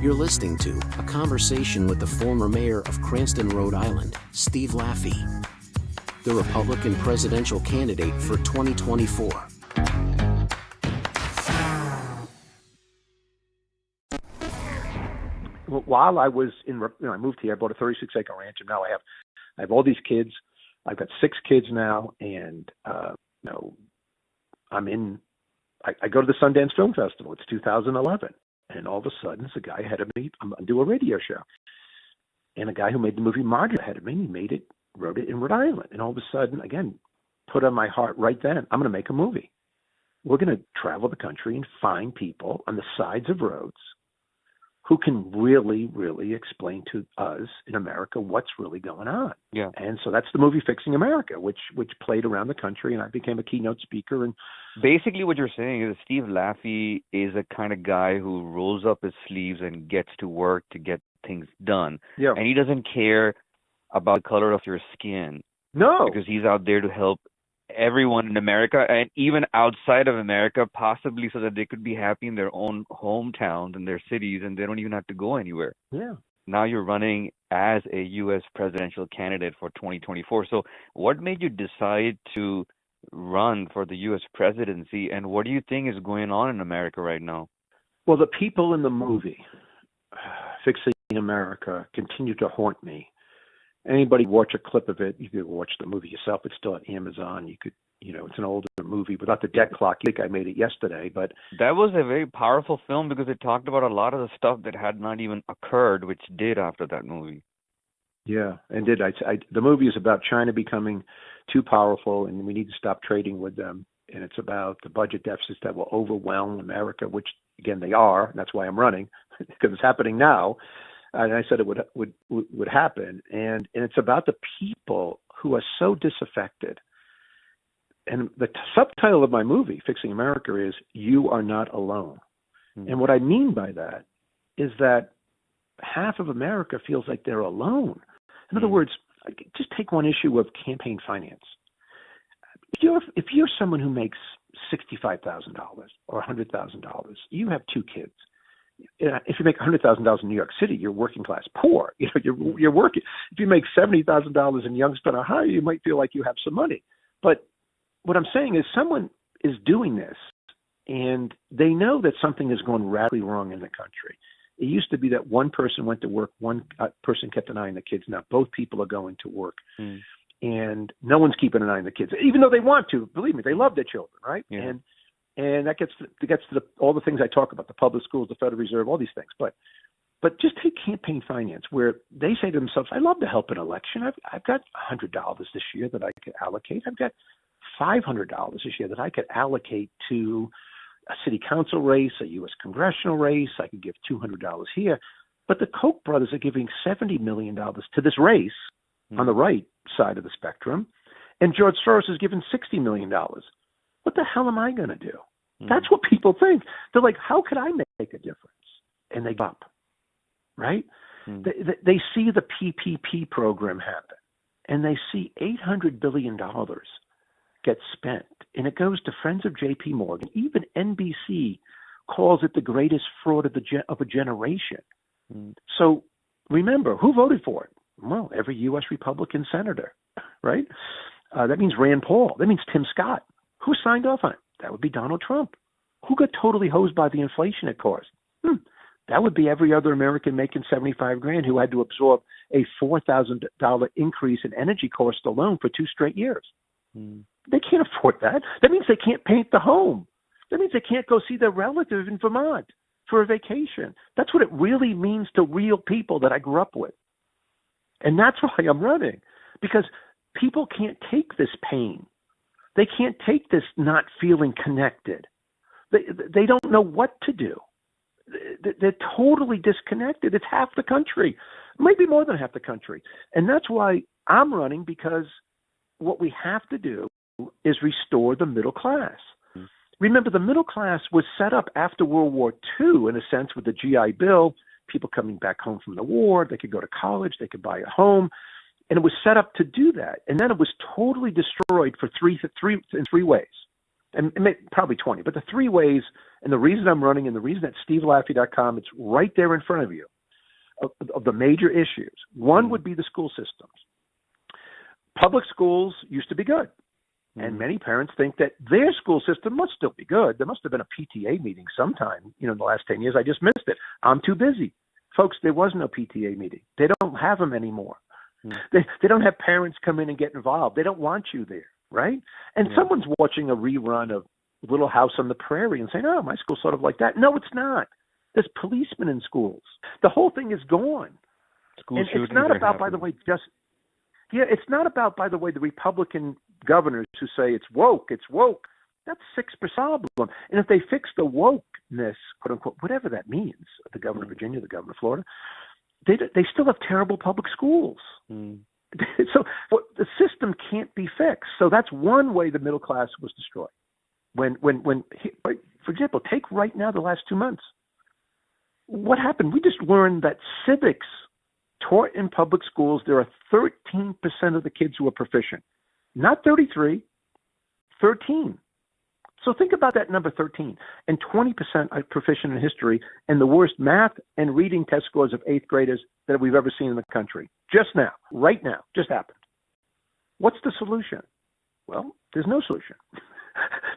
You're listening to a conversation with the former mayor of Cranston, Rhode Island, Steve Laffey, the Republican presidential candidate for 2024. While I was I moved here. I bought a 36-acre ranch, and now I have all these kids. I've got 6 kids now, and I go to the Sundance Film Festival. It's 2011, and all of a sudden, there's a guy ahead of me. I'm going to do a radio show, and a guy who made the movie Margaret ahead of me. He wrote it in Rhode Island, and all of a sudden, again, put on my heart right then, I'm going to make a movie. We're going to travel the country and find people on the sides of roads who can really, really explain to us in America what's really going on. Yeah. And so that's the movie Fixing America, which played around the country, and I became a keynote speaker. And basically what you're saying is Steve Laffey is a kind of guy who rolls up his sleeves and gets to work to get things done. Yeah. And he doesn't care about the color of your skin. No. Because he's out there to help everyone in America and even outside of America, possibly so that they could be happy in their own hometowns and their cities, and they don't even have to go anywhere. Yeah. Now you're running as a U.S. presidential candidate for 2024. So what made you decide to run for the U.S. presidency, and what do you think is going on in America right now? Well, the people in the movie, Fixing America, continue to haunt me. Anybody watch a clip of it, you could watch the movie yourself. It's still at Amazon. You could, it's an older movie without the debt clock. I think I made it yesterday, but that was a very powerful film because it talked about a lot of the stuff that had not even occurred, which did after that movie. Yeah, and did. The movie is about China becoming too powerful, and we need to stop trading with them. And it's about the budget deficits that will overwhelm America, which, again, they are. And that's why I'm running, because it's happening now. And I said it would happen, and it's about the people who are so disaffected. And the subtitle of my movie, Fixing America, is "You Are Not Alone." Mm-hmm. And what I mean by that is that half of America feels like they're alone. In other words, just take one issue of campaign finance. If you're someone who makes $65,000 or $100,000, you have two kids. If you make $100,000 in New York City, you're working class poor. You're working. If you make $70,000 in Youngstown, Ohio, you might feel like you have some money. But what I'm saying is, someone is doing this, and they know that something has gone radically wrong in the country. It used to be that one person went to work, one person kept an eye on the kids. Now both people are going to work, and no one's keeping an eye on the kids, even though they want to. Believe me, they love their children, right? Yeah. And that gets to all the things I talk about, the public schools, the Federal Reserve, all these things. But just take campaign finance, where they say to themselves, I love to help an election. I've got $100 this year that I could allocate. I've got $500 this year that I could allocate to a city council race, a U.S. congressional race. I could give $200 here. But the Koch brothers are giving $70 million to this race on the right side of the spectrum. And George Soros is giving $60 million. What the hell am I going to do? That's what people think. They're like, how could I make a difference? And they give up, right? They see the PPP program happen, and they see $800 billion get spent, and it goes to friends of J.P. Morgan. Even NBC calls it the greatest fraud of a generation. So remember, who voted for it? Well, every U.S. Republican senator, right? That means Rand Paul. That means Tim Scott. Who signed off on it? That would be Donald Trump. Who got totally hosed by the inflation it caused? That would be every other American making $75,000 who had to absorb a $4,000 increase in energy costs alone for 2 straight years. They can't afford that. That means they can't paint the home. That means they can't go see their relative in Vermont for a vacation. That's what it really means to real people that I grew up with. And that's why I'm running, because people can't take this pain. They can't take this not feeling connected. They don't know what to do. They're totally disconnected. It's half the country, maybe more than half the country. And that's why I'm running, because what we have to do is restore the middle class. Remember, the middle class was set up after World War II, in a sense, with the GI Bill, people coming back home from the war. They could go to college. They could buy a home. And it was set up to do that. And then it was totally destroyed in three ways. And probably 20, but the 3 ways, and the reason I'm running, and the reason at SteveLaffey.com, it's right there in front of you, of the major issues. One would be the school systems. Public schools used to be good. And many parents think that their school system must still be good. There must have been a PTA meeting sometime, in the last 10 years. I just missed it. I'm too busy. Folks, there was no PTA meeting. They don't have them anymore. They don't have parents come in and get involved. They don't want you there, right? And someone's watching a rerun of Little House on the Prairie and saying, oh, my school's sort of like that. No, it's not. There's policemen in schools. The whole thing is gone. And it's not about, by the way, it's not about, by the way, the Republican governors who say it's woke. That's 6% problem. And if they fix the wokeness, quote unquote, whatever that means, the governor of Virginia, the governor of Florida, they still have terrible public schools. So the system can't be fixed. So that's one way the middle class was destroyed. For example, take right now the last 2 months. What happened? We just learned that civics taught in public schools, there are 13% of the kids who are proficient. Not 33, 13. So think about that number 13. And 20% are proficient in history, and the worst math and reading test scores of 8th graders that we've ever seen in the country. Just now, right now, just happened. What's the solution? Well, there's no solution.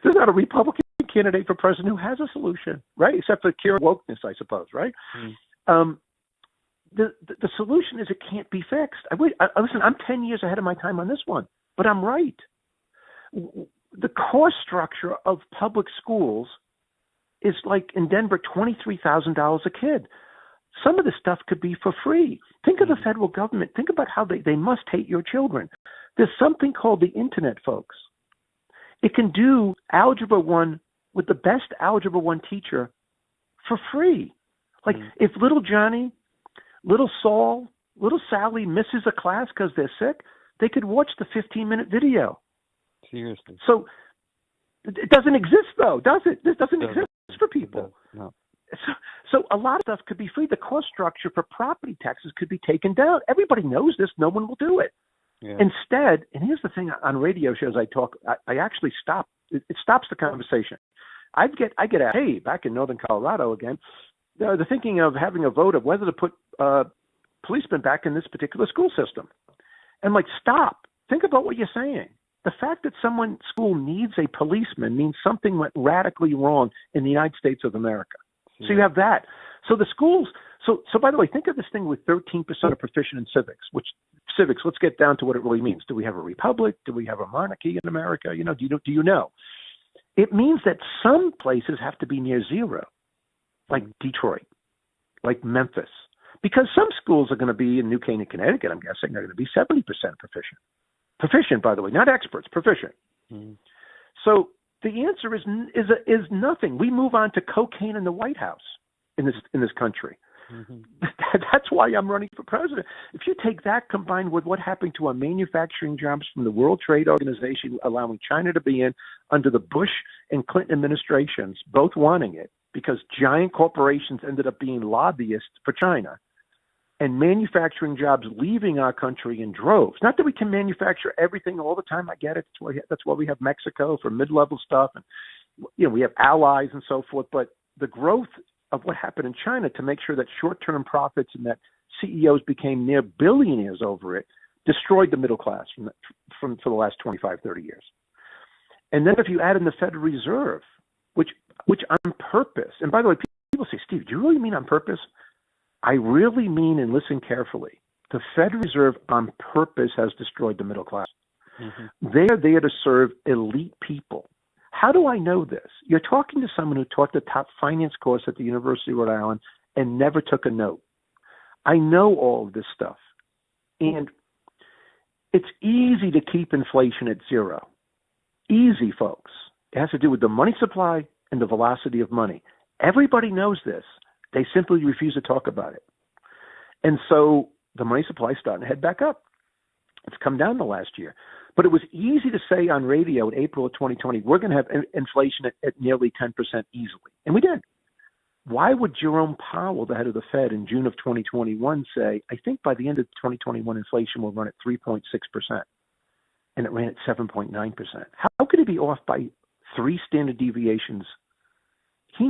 There's not a Republican candidate for president who has a solution, right? Except for cure wokeness, I suppose, right? The solution is it can't be fixed. Listen, I'm 10 years ahead of my time on this one, but I'm right. The cost structure of public schools is like in Denver, $23,000 a kid. Some of this stuff could be for free. Think of the federal government. Think about how they must hate your children. There's something called the internet, folks. It can do Algebra 1 with the best Algebra 1 teacher for free. Like if little Johnny, little Saul, little Sally misses a class because they're sick, they could watch the 15-minute video. Seriously. So it doesn't exist, though, does it? This doesn't exist for people. No. So a lot of stuff could be free. The cost structure for property taxes could be taken down. Everybody knows this. No one will do it. Yeah. Instead, and here's the thing, on radio shows I talk, I actually stop. It stops the conversation. I get asked, hey, back in northern Colorado again, they're thinking of having a vote of whether to put policemen back in this particular school system. And like, stop. Think about what you're saying. The fact that someone's school needs a policeman means something went radically wrong in the United States of America. So you have that. So the schools, so by the way, think of this thing with 13% are proficient in civics, let's get down to what it really means. Do we have a republic? Do we have a monarchy in America? Do you know? It means that some places have to be near zero, like Detroit, like Memphis, because some schools are going to be in New Canaan, Connecticut, I'm guessing, they're going to be 70% proficient. Proficient, by the way, not experts, proficient. So the answer is nothing. We move on to cocaine in the White House in this country. That's why I'm running for president. If you take that combined with what happened to our manufacturing jobs from the World Trade Organization, allowing China to be in under the Bush and Clinton administrations, both wanting it, because giant corporations ended up being lobbyists for China, and manufacturing jobs leaving our country in droves. Not that we can manufacture everything all the time. I get it. That's why we have Mexico for mid-level stuff, and we have allies and so forth. But the growth of what happened in China to make sure that short-term profits and that CEOs became near billionaires over it destroyed the middle class for the last 25, 30 years. And then if you add in the Federal Reserve, which on purpose, and by the way, people say, Steve, do you really mean on purpose? I really mean, and listen carefully, the Federal Reserve on purpose has destroyed the middle class. They're there to serve elite people. How do I know this? You're talking to someone who taught the top finance course at the University of Rhode Island and never took a note. I know all of this stuff. And it's easy to keep inflation at zero. Easy, folks. It has to do with the money supply and the velocity of money. Everybody knows this. They simply refuse to talk about it. And so the money supply is starting to head back up. It's come down the last year. But it was easy to say on radio in April of 2020, we're going to have inflation at nearly 10% easily. And we did. Why would Jerome Powell, the head of the Fed, in June of 2021 say, I think by the end of 2021, inflation will run at 3.6%. And it ran at 7.9%. How could it be off by 3 standard deviations? He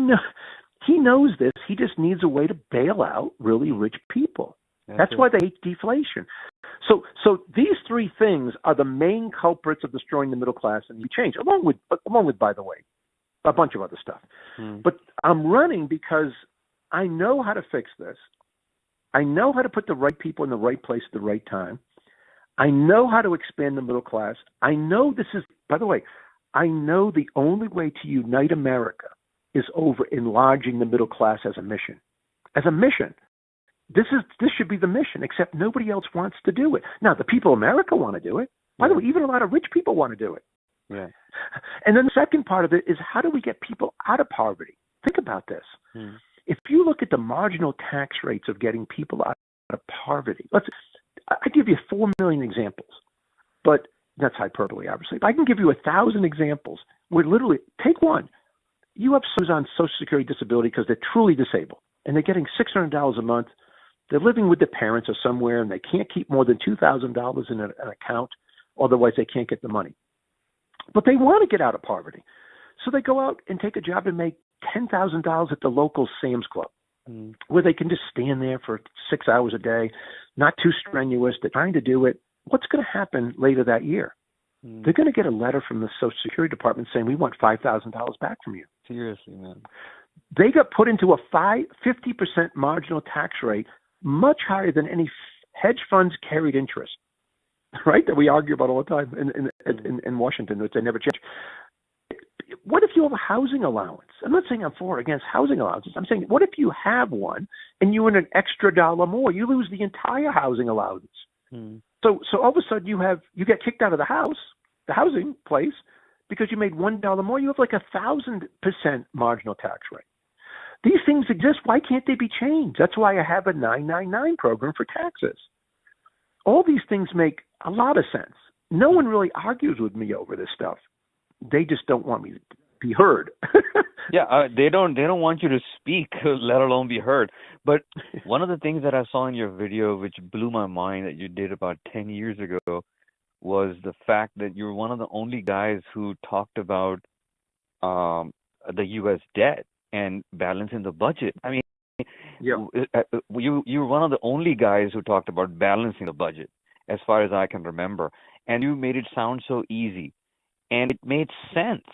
knows this. He just needs a way to bail out really rich people. That's why they hate deflation. So these 3 things are the main culprits of destroying the middle class and the change, along with, by the way, a bunch of other stuff. But I'm running because I know how to fix this. I know how to put the right people in the right place at the right time. I know how to expand the middle class. I know this is, by the way, I know the only way to unite America is over enlarging the middle class as a mission. As a mission. This should be the mission, except nobody else wants to do it. Now, the people of America want to do it. By the way, even a lot of rich people want to do it. Yeah. And then the second part of it is, how do we get people out of poverty? Think about this. Hmm. If you look at the marginal tax rates of getting people out of poverty, I give you 4 million examples, but that's hyperbole, obviously. But I can give you 1,000 examples where literally, take one. You have someone on Social Security disability because they're truly disabled, and they're getting $600 a month. They're living with their parents or somewhere, and they can't keep more than $2,000 in an account, otherwise they can't get the money. But they want to get out of poverty. So they go out and take a job and make $10,000 at the local Sam's Club, where they can just stand there for 6 hours a day, not too strenuous. They're trying to do it. What's going to happen later that year? They're going to get a letter from the Social Security Department saying, we want $5,000 back from you. Seriously, man. They got put into a 50% marginal tax rate, much higher than any hedge funds carried interest, right? That we argue about all the time in Washington, that they never change. What if you have a housing allowance? I'm not saying I'm for or against housing allowances. I'm saying, what if you have one and you earn an extra dollar more? You lose the entire housing allowance. So all of a sudden you get kicked out of the housing place, because you made $1 more. You have like 1,000% marginal tax rate. These things exist. Why can't they be changed? That's why I have a 999 program for taxes. All these things make a lot of sense. No one really argues with me over this stuff. They just don't want me to be heard. Yeah, they don't want you to speak, let alone be heard. But one of the things that I saw in your video, which blew my mind, that you did about 10 years ago, was the fact that you're one of the only guys who talked about the U.S. debt and balancing the budget. I mean, you're one of the only guys who talked about balancing the budget, as far as I can remember. And you made it sound so easy. And it made sense.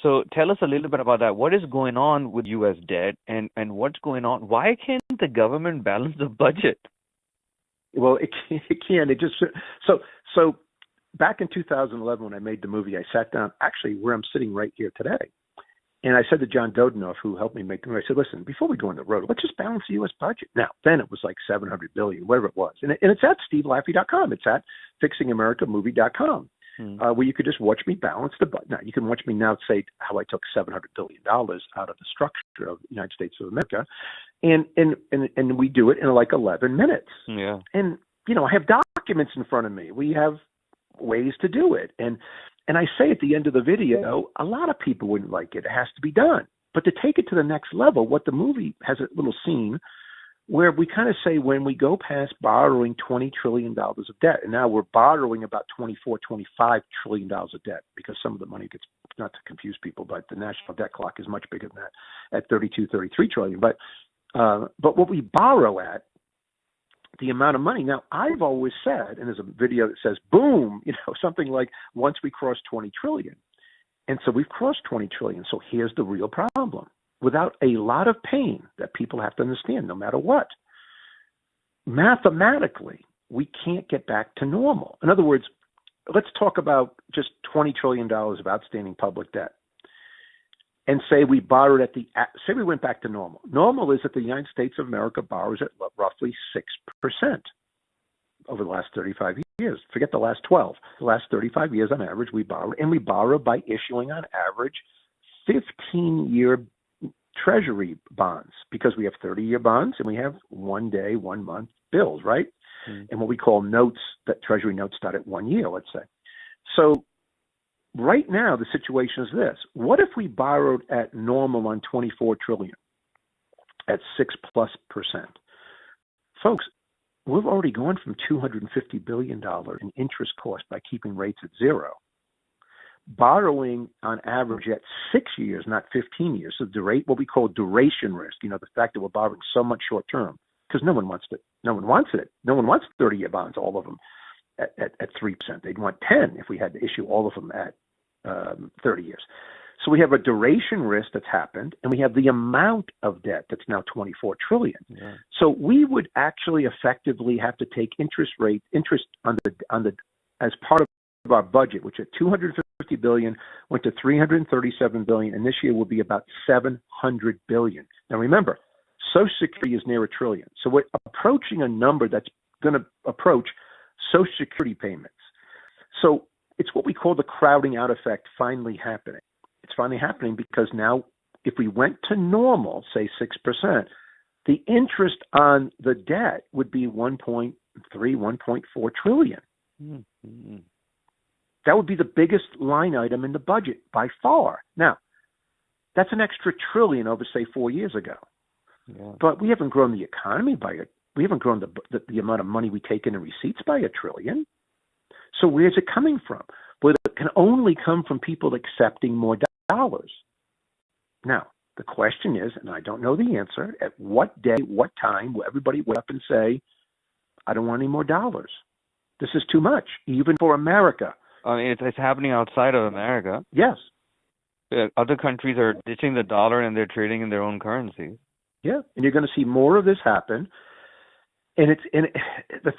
So tell us a little bit about that. What is going on with U.S. debt, and what's going on? Why can't the government balance the budget? Well, it can. It just so back in 2011 when I made the movie, I sat down actually where I'm sitting right here today, and I said to John Dodenoff, who helped me make the movie, I said, listen, before we go on the road, let's just balance the U.S. budget. Now, then it was like $700 billion, whatever it was, and it's at SteveLaffey.com. It's at FixingAmericaMovie.com. Where you could just watch me balance the budget. Now, you can watch me now say how I took $700 billion out of the structure of the United States of America, and we do it in like 11 minutes. Yeah. And, I have documents in front of me. We have ways to do it. And I say at the end of the video, a lot of people wouldn't like it. It has to be done. But to take it to the next level, what the movie has a little scene where we kind of say when we go past borrowing $20 trillion of debt, and now we're borrowing about $25 trillion of debt, because some of the money gets, not to confuse people, but the national debt clock is much bigger than that at 33 trillion. But what we borrow at, the amount of money. Now, I've always said, and there's a video that says, boom, something like once we cross 20 trillion. And so we've crossed 20 trillion. So here's the real problem. Without a lot of pain that people have to understand, no matter what, mathematically, we can't get back to normal. In other words, let's talk about just $20 trillion of outstanding public debt. And say we borrowed say we went back to normal. Normal is that the United States of America borrows at roughly 6% over the last 35 years. Forget the last 12. The last 35 years on average we borrowed, and we borrow by issuing on average 15-year Treasury bonds, because we have 30-year bonds and we have 1 day, 1 month bills, right? And what we call notes, that Treasury notes start at 1 year, let's say. So right now the situation is this. What if we borrowed at normal on 24 trillion at 6+%? Folks, we've already gone from $250 billion in interest cost by keeping rates at zero. Borrowing on average at 6 years, not 15 years. So what we call duration risk, the fact that we're borrowing so much short term, because no one wants it. No one wants 30-year bonds, all of them at 3%. They'd want 10 if we had to issue all of them at 30 years. So we have a duration risk that's happened, and we have the amount of debt that's now 24 trillion. Yeah. So we would actually effectively have to take interest on the as part of our budget, which at $250 billion went to $337 billion, and this year will be about $700 billion. Now remember, Social Security is near $1 trillion, so we're approaching a number that's going to approach Social Security payments. So It's what we call the crowding out effect finally happening. It's finally happening because now if we went to normal, say 6%, the interest on the debt would be 1.3, 1.4 trillion. Mm-hmm. That would be the biggest line item in the budget by far. Now, that's an extra trillion over, say, 4 years ago. Yeah. But we haven't grown the economy we haven't grown the amount of money we take in receipts by $1 trillion. So where's it coming from? Well, it can only come from people accepting more dollars. Now, the question is, and I don't know the answer, at what day, what time will everybody wake up and say, I don't want any more dollars? This is too much, even for America. I mean, it's happening outside of America. Yes. Other countries are ditching the dollar and they're trading in their own currency. Yeah, and you're going to see more of this happen. And the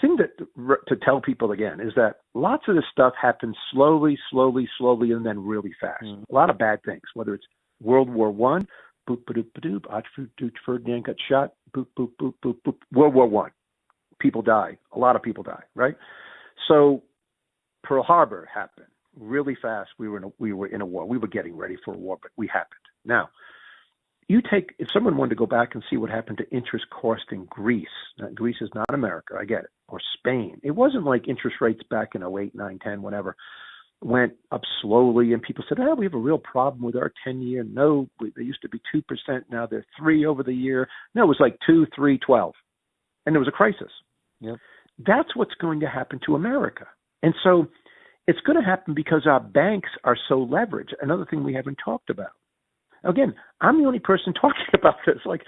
thing to tell people again is that lots of this stuff happens slowly, and then really fast. A lot of bad things, whether it's World War I, boop, ba-doop, ba-doop, Ferdinand got shot, boop, boop, boop, boop, boop. World War I, people die. A lot of people die, right? So Pearl Harbor happened really fast. We were in a war. We were getting ready for a war, but we happened. Now, if someone wanted to go back and see what happened to interest cost in Greece. Now, Greece is not America, I get it, or Spain. It wasn't like interest rates back in 08, 9, 10, whatever, went up slowly, and people said, we have a real problem with our 10-year. No, they used to be 2%, now they're 3% over the year. No, it was like 2, 3, 12. And there was a crisis. Yep. That's what's going to happen to America. And so it's going to happen because our banks are so leveraged. Another thing we haven't talked about. Again, I'm the only person talking about this. Like,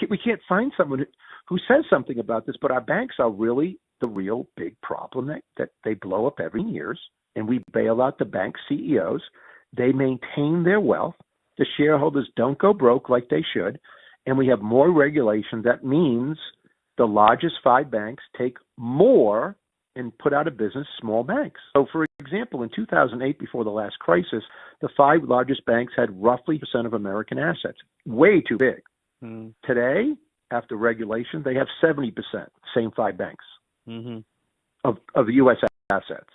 we can't find someone who says something about this, but our banks are really the real big problem that they blow up every years, and we bail out the bank CEOs. They maintain their wealth. The shareholders don't go broke like they should, and we have more regulation. That means the largest 5 banks take more and put out of business small banks. So, for example, in 2008, before the last crisis, the 5 largest banks had roughly % of American assets, way too big. Today, after regulation, they have 70%, same 5 banks, of the U.S. assets.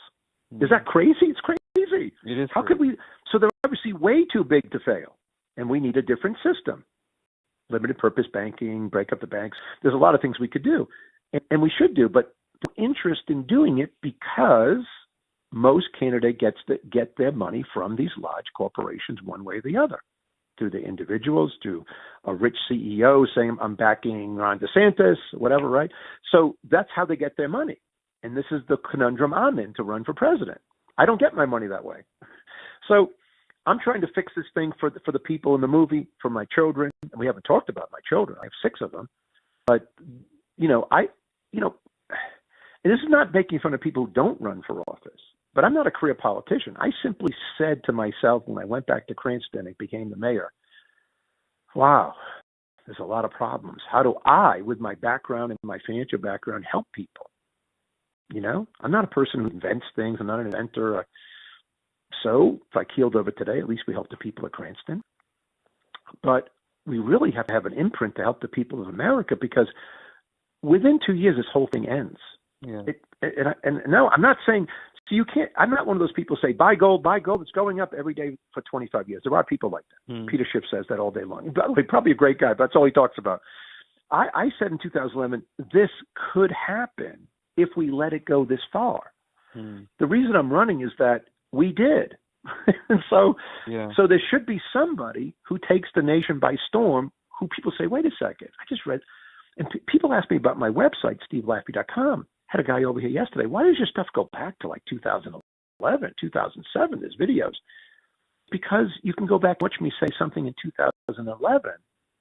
Is that crazy? It's crazy. It is. How could we? So they're obviously way too big to fail, and we need a different system. Limited purpose banking, break up the banks. There's a lot of things we could do, and we should do, but interest in doing it because most candidates get their money from these large corporations one way or the other, through the individuals, through a rich CEO saying, I'm backing Ron DeSantis, whatever, right? So that's how they get their money. And this is the conundrum I'm in to run for president. I don't get my money that way. So I'm trying to fix this thing for the people in the movie, for my children. And we haven't talked about my children. I have 6 of them. But, and this is not making fun of people who don't run for office, but I'm not a career politician. I simply said to myself when I went back to Cranston and became the mayor, wow, there's a lot of problems. How do I, with my background and my financial background, help people? I'm not a person who invents things. I'm not an inventor. So if I keeled over today, at least we help the people of Cranston. But we really have to have an imprint to help the people of America, because within 2 years, this whole thing ends. Yeah. And no, I'm not saying, so you can't, I'm not one of those people who say, buy gold, it's going up every day for 25 years. There are people like that. Peter Schiff says that all day long. By the way, probably a great guy, but that's all he talks about. I said in 2011, this could happen if we let it go this far. The reason I'm running is that we did. And so there should be somebody who takes the nation by storm, who people say, wait a second, I just read, and people ask me about my website, SteveLaffey.com. Had a guy over here yesterday. Why does your stuff go back to like 2011, 2007? There's videos. Because you can go back and watch me say something in 2011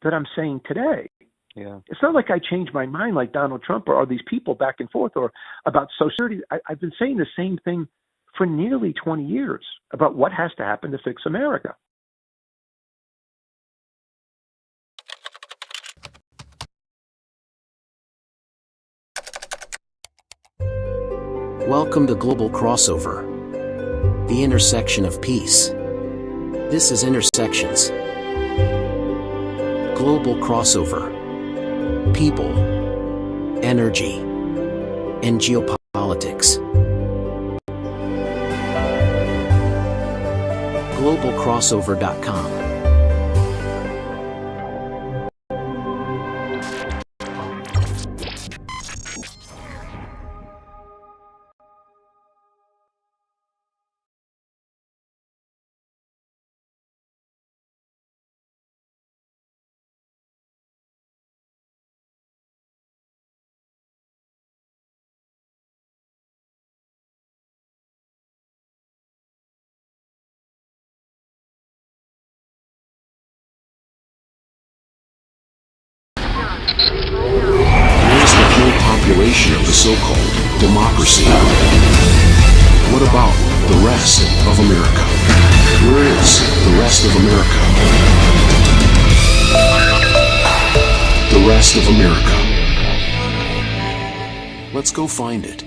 that I'm saying today. Yeah. It's not like I changed my mind like Donald Trump or these people back and forth or about Social Security. I've been saying the same thing for nearly 20 years about what has to happen to fix America. Welcome to Global Crossover, the intersection of peace. This is Intersections. Global Crossover. People, energy, and geopolitics. globalcrossover.com. Where's the whole population of the so-called democracy? What about the rest of America? Where is the rest of America? The rest of America. Let's go find it.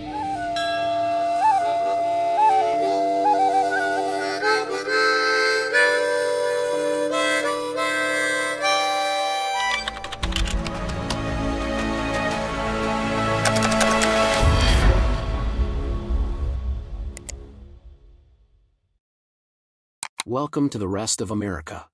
Welcome to the rest of America.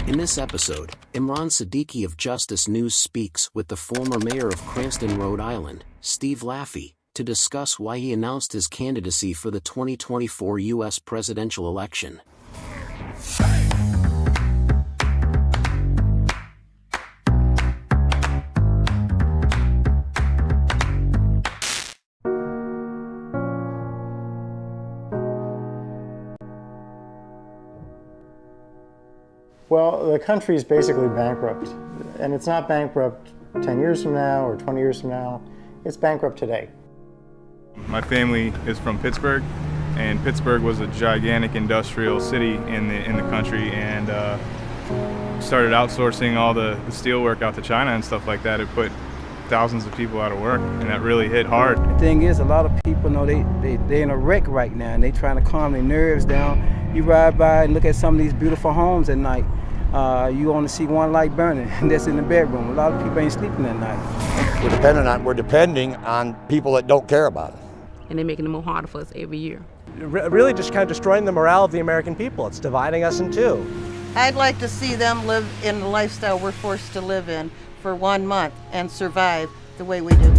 In this episode, Imran Siddiqui of Justice News speaks with the former mayor of Cranston, Rhode Island, Steve Laffey, to discuss why he announced his candidacy for the 2024 U.S. presidential election. Well, the country is basically bankrupt, and it's not bankrupt 10 years from now or 20 years from now. It's bankrupt today. My family is from Pittsburgh, and Pittsburgh was a gigantic industrial city in the country, and started outsourcing all the steel work out to China and stuff like that. It put thousands of people out of work, and that really hit hard. The thing is, a lot of people know they're in a wreck right now, and they're trying to calm their nerves down. You ride by and look at some of these beautiful homes at night. You only see one light burning, and that's in the bedroom. A lot of people ain't sleeping at night. We're depending on people that don't care about it. And they're making it more harder for us every year. Really just kind of destroying the morale of the American people. It's dividing us in two. I'd like to see them live in the lifestyle we're forced to live in for 1 month and survive the way we do.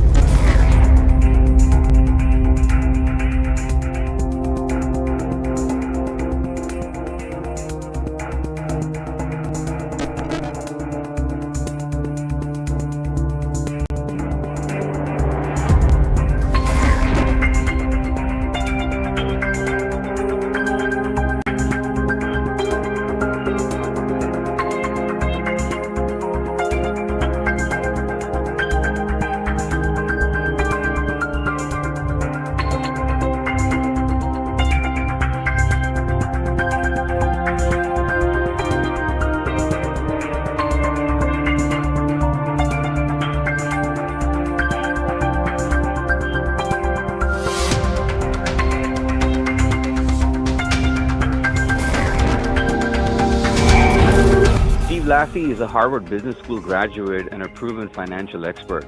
Laffey is a Harvard Business School graduate and a proven financial expert.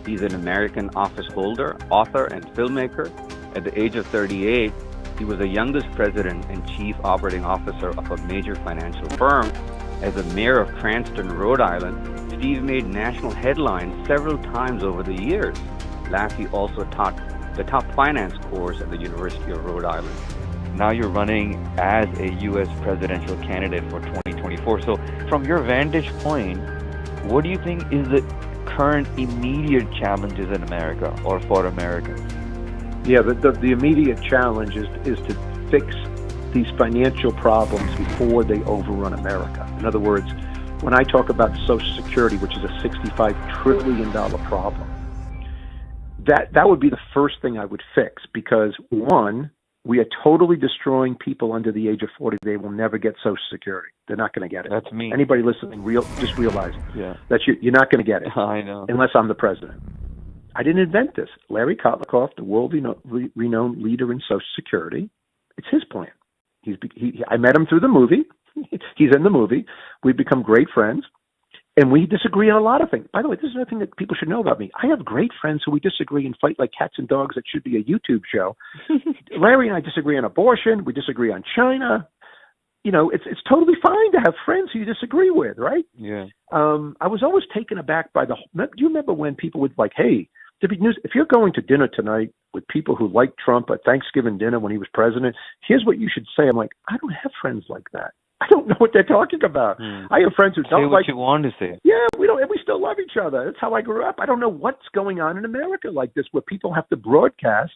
He's an American office holder, author, and filmmaker. At the age of 38, he was the youngest president and chief operating officer of a major financial firm. As the mayor of Cranston, Rhode Island, Steve made national headlines several times over the years. Laffey also taught the top finance course at the University of Rhode Island. Now you're running as a U.S. presidential candidate for 2024. So from your vantage point, what do you think is the current immediate challenges in America or for Americans? Yeah, the immediate challenge is to fix these financial problems before they overrun America. In other words, when I talk about Social Security, which is a $65 trillion problem, that would be the first thing I would fix, because one, we are totally destroying people under the age of 40. They will never get Social Security. They're not going to get it. That's me. Anybody listening, just realize Yeah. that you're not going to get it. I know. Unless I'm the president. I didn't invent this. Larry Kotlikoff, the world-renowned leader in Social Security, it's his plan. I met him through the movie. He's in the movie. We've become great friends. And we disagree on a lot of things. By the way, this is another thing that people should know about me. I have great friends who we disagree and fight like cats and dogs. That should be a YouTube show. Larry and I disagree on abortion. We disagree on China. it's totally fine to have friends who you disagree with, right? Yeah. I was always taken aback by do you remember when people would like, hey, if you're going to dinner tonight with people who like Trump at Thanksgiving dinner when he was president, here's what you should say. I'm like, I don't have friends like that. I don't know what they're talking about. I have friends who don't say what like. You want to say. Yeah, we don't, and we still love each other. That's how I grew up. I don't know what's going on in America like this, where people have to broadcast,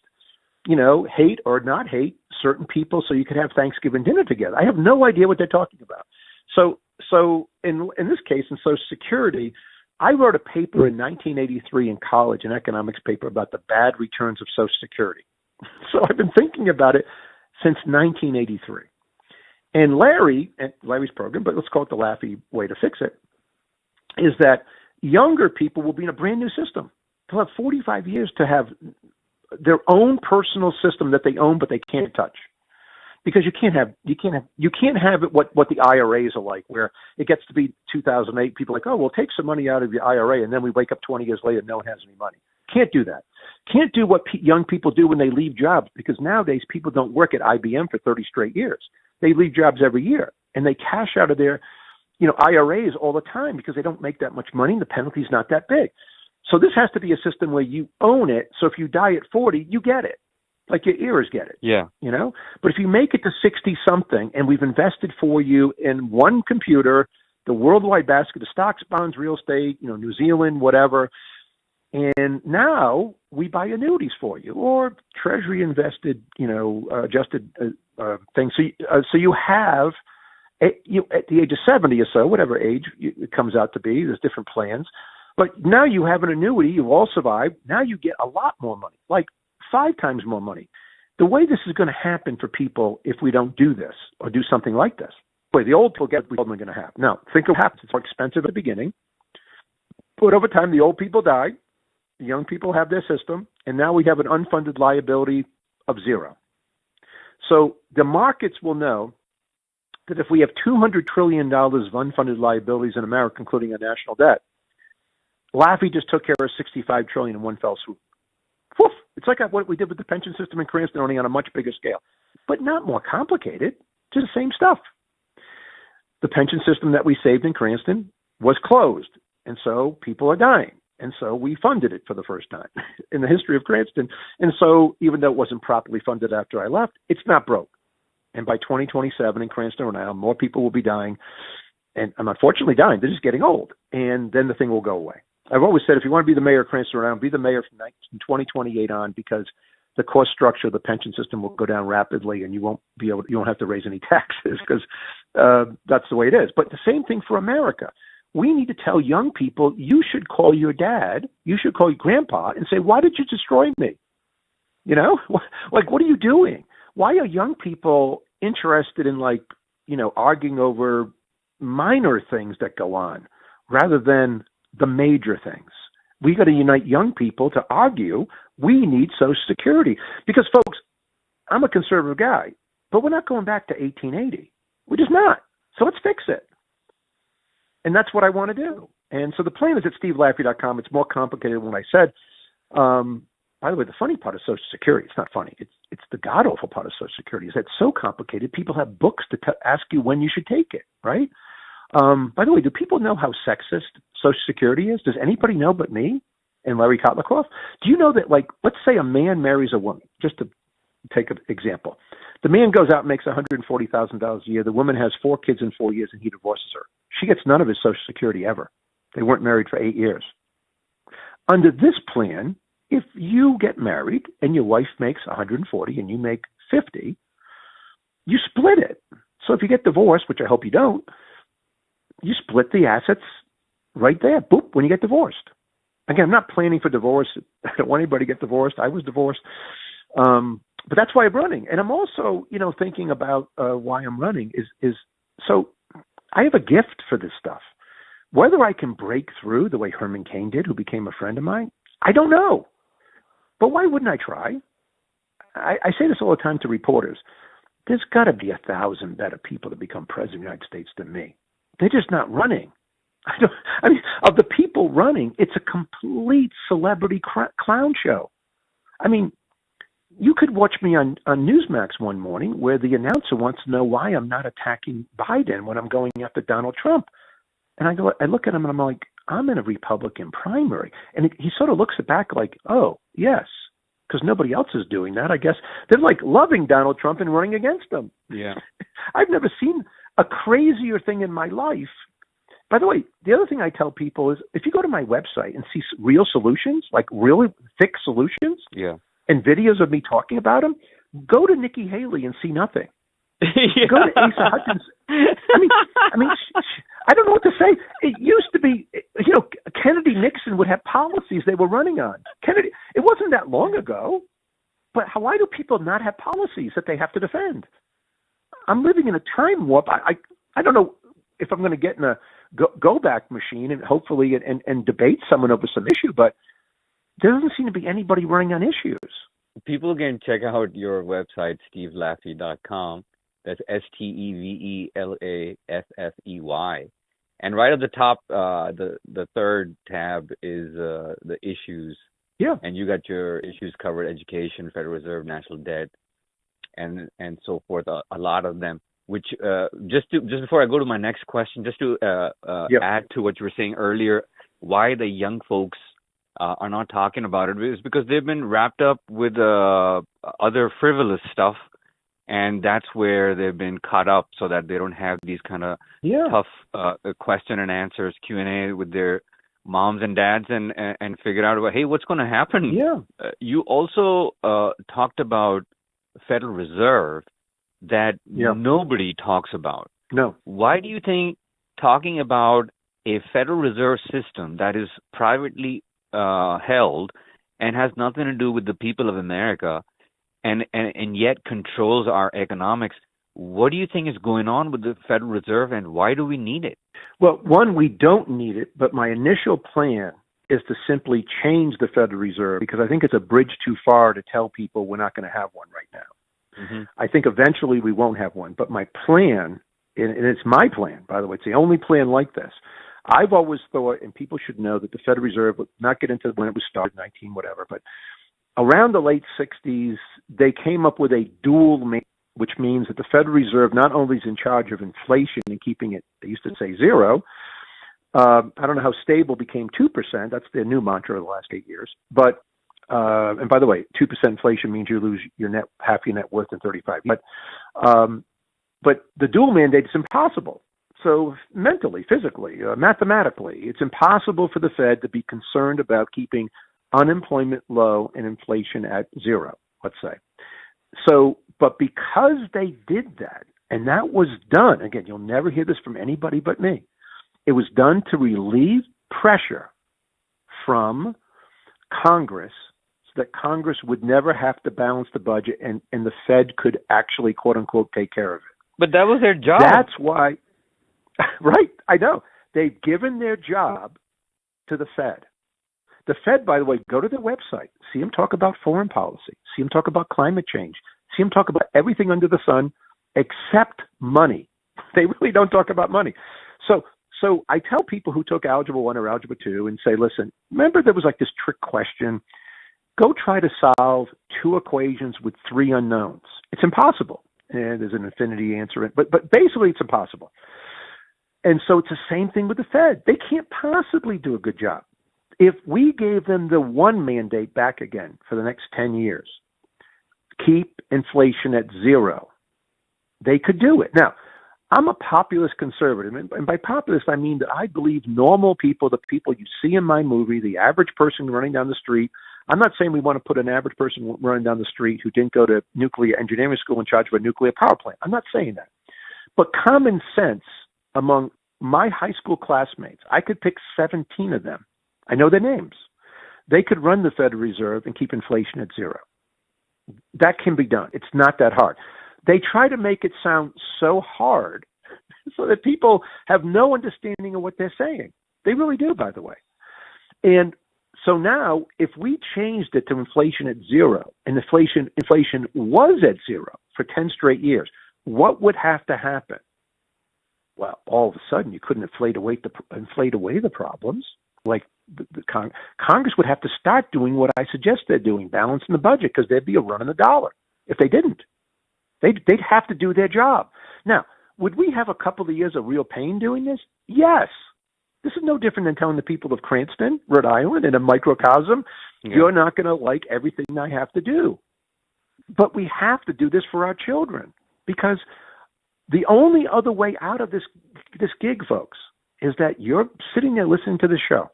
hate or not hate certain people so you could have Thanksgiving dinner together. I have no idea what they're talking about. So in this case, in Social Security, I wrote a paper in 1983 in college, an economics paper about the bad returns of Social Security. So I've been thinking about it since 1983. And Larry's program, but let's call it the Laffey way to fix it, is that younger people will be in a brand new system. They'll have 45 years to have their own personal system that they own, but they can't touch. Because you can't have it what the IRAs are like, where it gets to be 2008. People are like, oh, we'll take some money out of the IRA, and then we wake up 20 years later and no one has any money. Can't do that. Can't do what young people do when they leave jobs, because nowadays people don't work at IBM for 30 straight years. They leave jobs every year, and they cash out of their IRAs all the time because they don't make that much money, and the penalty's not that big. So this has to be a system where you own it. So if you die at 40, you get it. Like your ears get it. Yeah. But if you make it to 60-something and we've invested for you in one computer, the worldwide basket of stocks, bonds, real estate, New Zealand, whatever, and now we buy annuities for you or treasury invested, adjusted things. So you have, at the age of 70 or so, whatever age it comes out to be, there's different plans. But now you have an annuity, you've all survived. Now you get a lot more money, like 5 times more money. The way this is going to happen for people if we don't do this or do something like this, the old people get what we're going to have. Now, think of what happens. It's more expensive at the beginning, but over time, the old people die, the young people have their system, and now we have an unfunded liability of 0. So the markets will know that if we have $200 trillion of unfunded liabilities in America, including our national debt, Laffey just took care of $65 trillion in one fell swoop. Woof. It's like what we did with the pension system in Cranston, only on a much bigger scale, but not more complicated, just the same stuff. The pension system that we saved in Cranston was closed, and so people are dying. And so we funded it for the first time in the history of Cranston. And so even though it wasn't properly funded after I left, it's not broke. And by 2027 in Cranston, Rhode Island, more people will be dying. And I'm unfortunately dying. They're just getting old. And then the thing will go away. I've always said, if you want to be the mayor of Cranston, Rhode Island, be the mayor from 2028 on, because the cost structure of the pension system will go down rapidly, and you won't have to raise any taxes, because that's the way it is. But the same thing for America. We need to tell young people, you should call your dad, you should call your grandpa and say, why did you destroy me? Like, what are you doing? Why are young people interested in arguing over minor things that go on rather than the major things? We got to unite young people to argue we need Social Security. Because, folks, I'm a conservative guy, but we're not going back to 1880. We're just not. So let's fix it. And that's what I want to do. And so the plan is at stevelaffey.com. It's more complicated than what I said. By the way, the funny part of Social Security, it's not funny. It's the god-awful part of Social Security, is that it's so complicated, people have books to ask you when you should take it, right? By the way, do people know how sexist Social Security is? Does anybody know but me and Larry Kotlakoff? Do you know that, let's say a man marries a woman, just to take an example. The man goes out and makes $140,000 a year. The woman has 4 kids in 4 years, and he divorces her. She gets none of his Social Security ever. They weren't married for 8 years. Under this plan, if you get married and your wife makes 140 and you make 50, you split it. So if you get divorced, which I hope you don't, you split the assets right there, boop, when you get divorced. Again, I'm not planning for divorce. I don't want anybody to get divorced. I was divorced. But that's why I'm running. And I'm also, thinking about why I'm running is so I have a gift for this stuff. Whether I can break through the way Herman Cain did, who became a friend of mine, I don't know. But why wouldn't I try? I say this all the time to reporters. There's got to be 1,000 better people to become president of the United States than me. They're just not running. Of the people running, it's a complete celebrity clown show. you could watch me on Newsmax one morning where the announcer wants to know why I'm not attacking Biden when I'm going after Donald Trump. And I look at him and I'm like, I'm in a Republican primary. And he sort of looks back like, oh, yes, because nobody else is doing that. I guess they're like loving Donald Trump and running against him. Yeah. I've never seen a crazier thing in my life. By the way, the other thing I tell people is if you go to my website and see real solutions, like really thick solutions, Yeah. and videos of me talking about them, go to Nikki Haley and see nothing. Yeah. Go to Asa Hutchins. I mean, I don't know what to say. It used to be, Kennedy Nixon would have policies they were running on. Kennedy, it wasn't that long ago. But why do people not have policies that they have to defend? I'm living in a time warp. I don't know if I'm going to get in a go back machine and hopefully and debate someone over some issue, but there doesn't seem to be anybody running on issues. People can check out your website, stevelaffey.com. That's STEVELAFFEY. And right at the top, the third tab is the issues. Yeah. And you got your issues covered: education, Federal Reserve, national debt, and so forth. A lot of them. Which just before I go to my next question, just to add to what you were saying earlier, why the young folks are not talking about it is because they've been wrapped up with other frivolous stuff, and that's where they've been caught up, so that they don't have these kind of tough question and answers Q&A with their moms and dads and figure out, hey, what's going to happen? Yeah. You also talked about Federal Reserve that nobody talks about. No. Why do you think talking about a Federal Reserve system that is privately held and has nothing to do with the people of America and yet controls our economics, what do you think is going on with the Federal Reserve and why do we need it? Well, one, we don't need it, but my initial plan is to simply change the Federal Reserve because I think it's a bridge too far to tell people we're not going to have one right now. Mm-hmm. I think eventually we won't have one, but my plan, and it's my plan, by the way, it's the only plan like this. I've always thought, and people should know, that the Federal Reserve would not get into when it was started, 19 whatever, but around the late 60s, they came up with a dual mandate, which means that the Federal Reserve not only is in charge of inflation and keeping it, they used to say zero. I don't know how stable became 2%. That's their new mantra of the last 8 years. But and by the way, 2% inflation means you lose half your net worth in 35 years. But the dual mandate is impossible. So mentally, physically, mathematically, it's impossible for the Fed to be concerned about keeping unemployment low and inflation at zero, let's say. So, but because they did that, and that was done, again, you'll never hear this from anybody but me, it was done to relieve pressure from Congress so that Congress would never have to balance the budget and the Fed could actually, quote unquote, take care of it. But that was their job. That's why, right, I know. They've given their job to the Fed. The Fed, by the way, go to their website, see them talk about foreign policy, see them talk about climate change, see them talk about everything under the sun except money. They really don't talk about money. So I tell people who took Algebra 1 or Algebra 2 and say, listen, remember there was like this trick question? Go try to solve two equations with three unknowns. It's impossible. And there's an infinity answer, but basically it's impossible. And so it's the same thing with the Fed. They can't possibly do a good job. If we gave them the one mandate back again for the next 10 years, keep inflation at zero, they could do it. Now, I'm a populist conservative, and by populist, I mean that I believe normal people, the people you see in my movie, the average person running down the street. I'm not saying we want to put an average person running down the street who didn't go to nuclear engineering school in charge of a nuclear power plant. I'm not saying that. But common sense among my high school classmates, I could pick 17 of them. I know their names. They could run the Federal Reserve and keep inflation at zero. That can be done. It's not that hard. They try to make it sound so hard so that people have no understanding of what they're saying. They really do, by the way. And so now, if we changed it to inflation at zero, and inflation was at zero for 10 straight years, what would have to happen? Well, all of a sudden, you couldn't inflate away the problems. like Congress would have to start doing what I suggest they're doing, balancing the budget, because there'd be a run on the dollar if they didn't. They'd have to do their job. Now, would we have a couple of years of real pain doing this? Yes. This is no different than telling the people of Cranston, Rhode Island, in a microcosm, you're not going to like everything I have to do. But we have to do this for our children, because the only other way out of this gig, folks, is that you're sitting there listening to the show.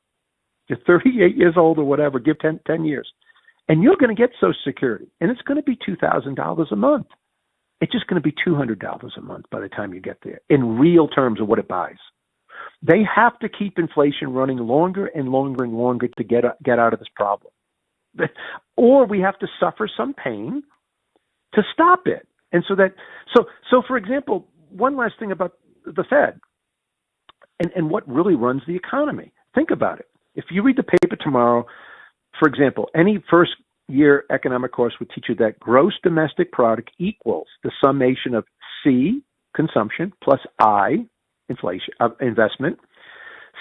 You're 38 years old or whatever, give 10 years, and you're going to get Social Security, and it's going to be $2,000 a month. It's just going to be $200 a month by the time you get there, in real terms of what it buys. They have to keep inflation running longer and longer and longer to get out of this problem. Or we have to suffer some pain to stop it. And so for example, one last thing about the Fed and what really runs the economy. Think about it. If you read the paper tomorrow, for example, any first year economic course would teach you that gross domestic product equals the summation of C, consumption, plus I, inflation, investment.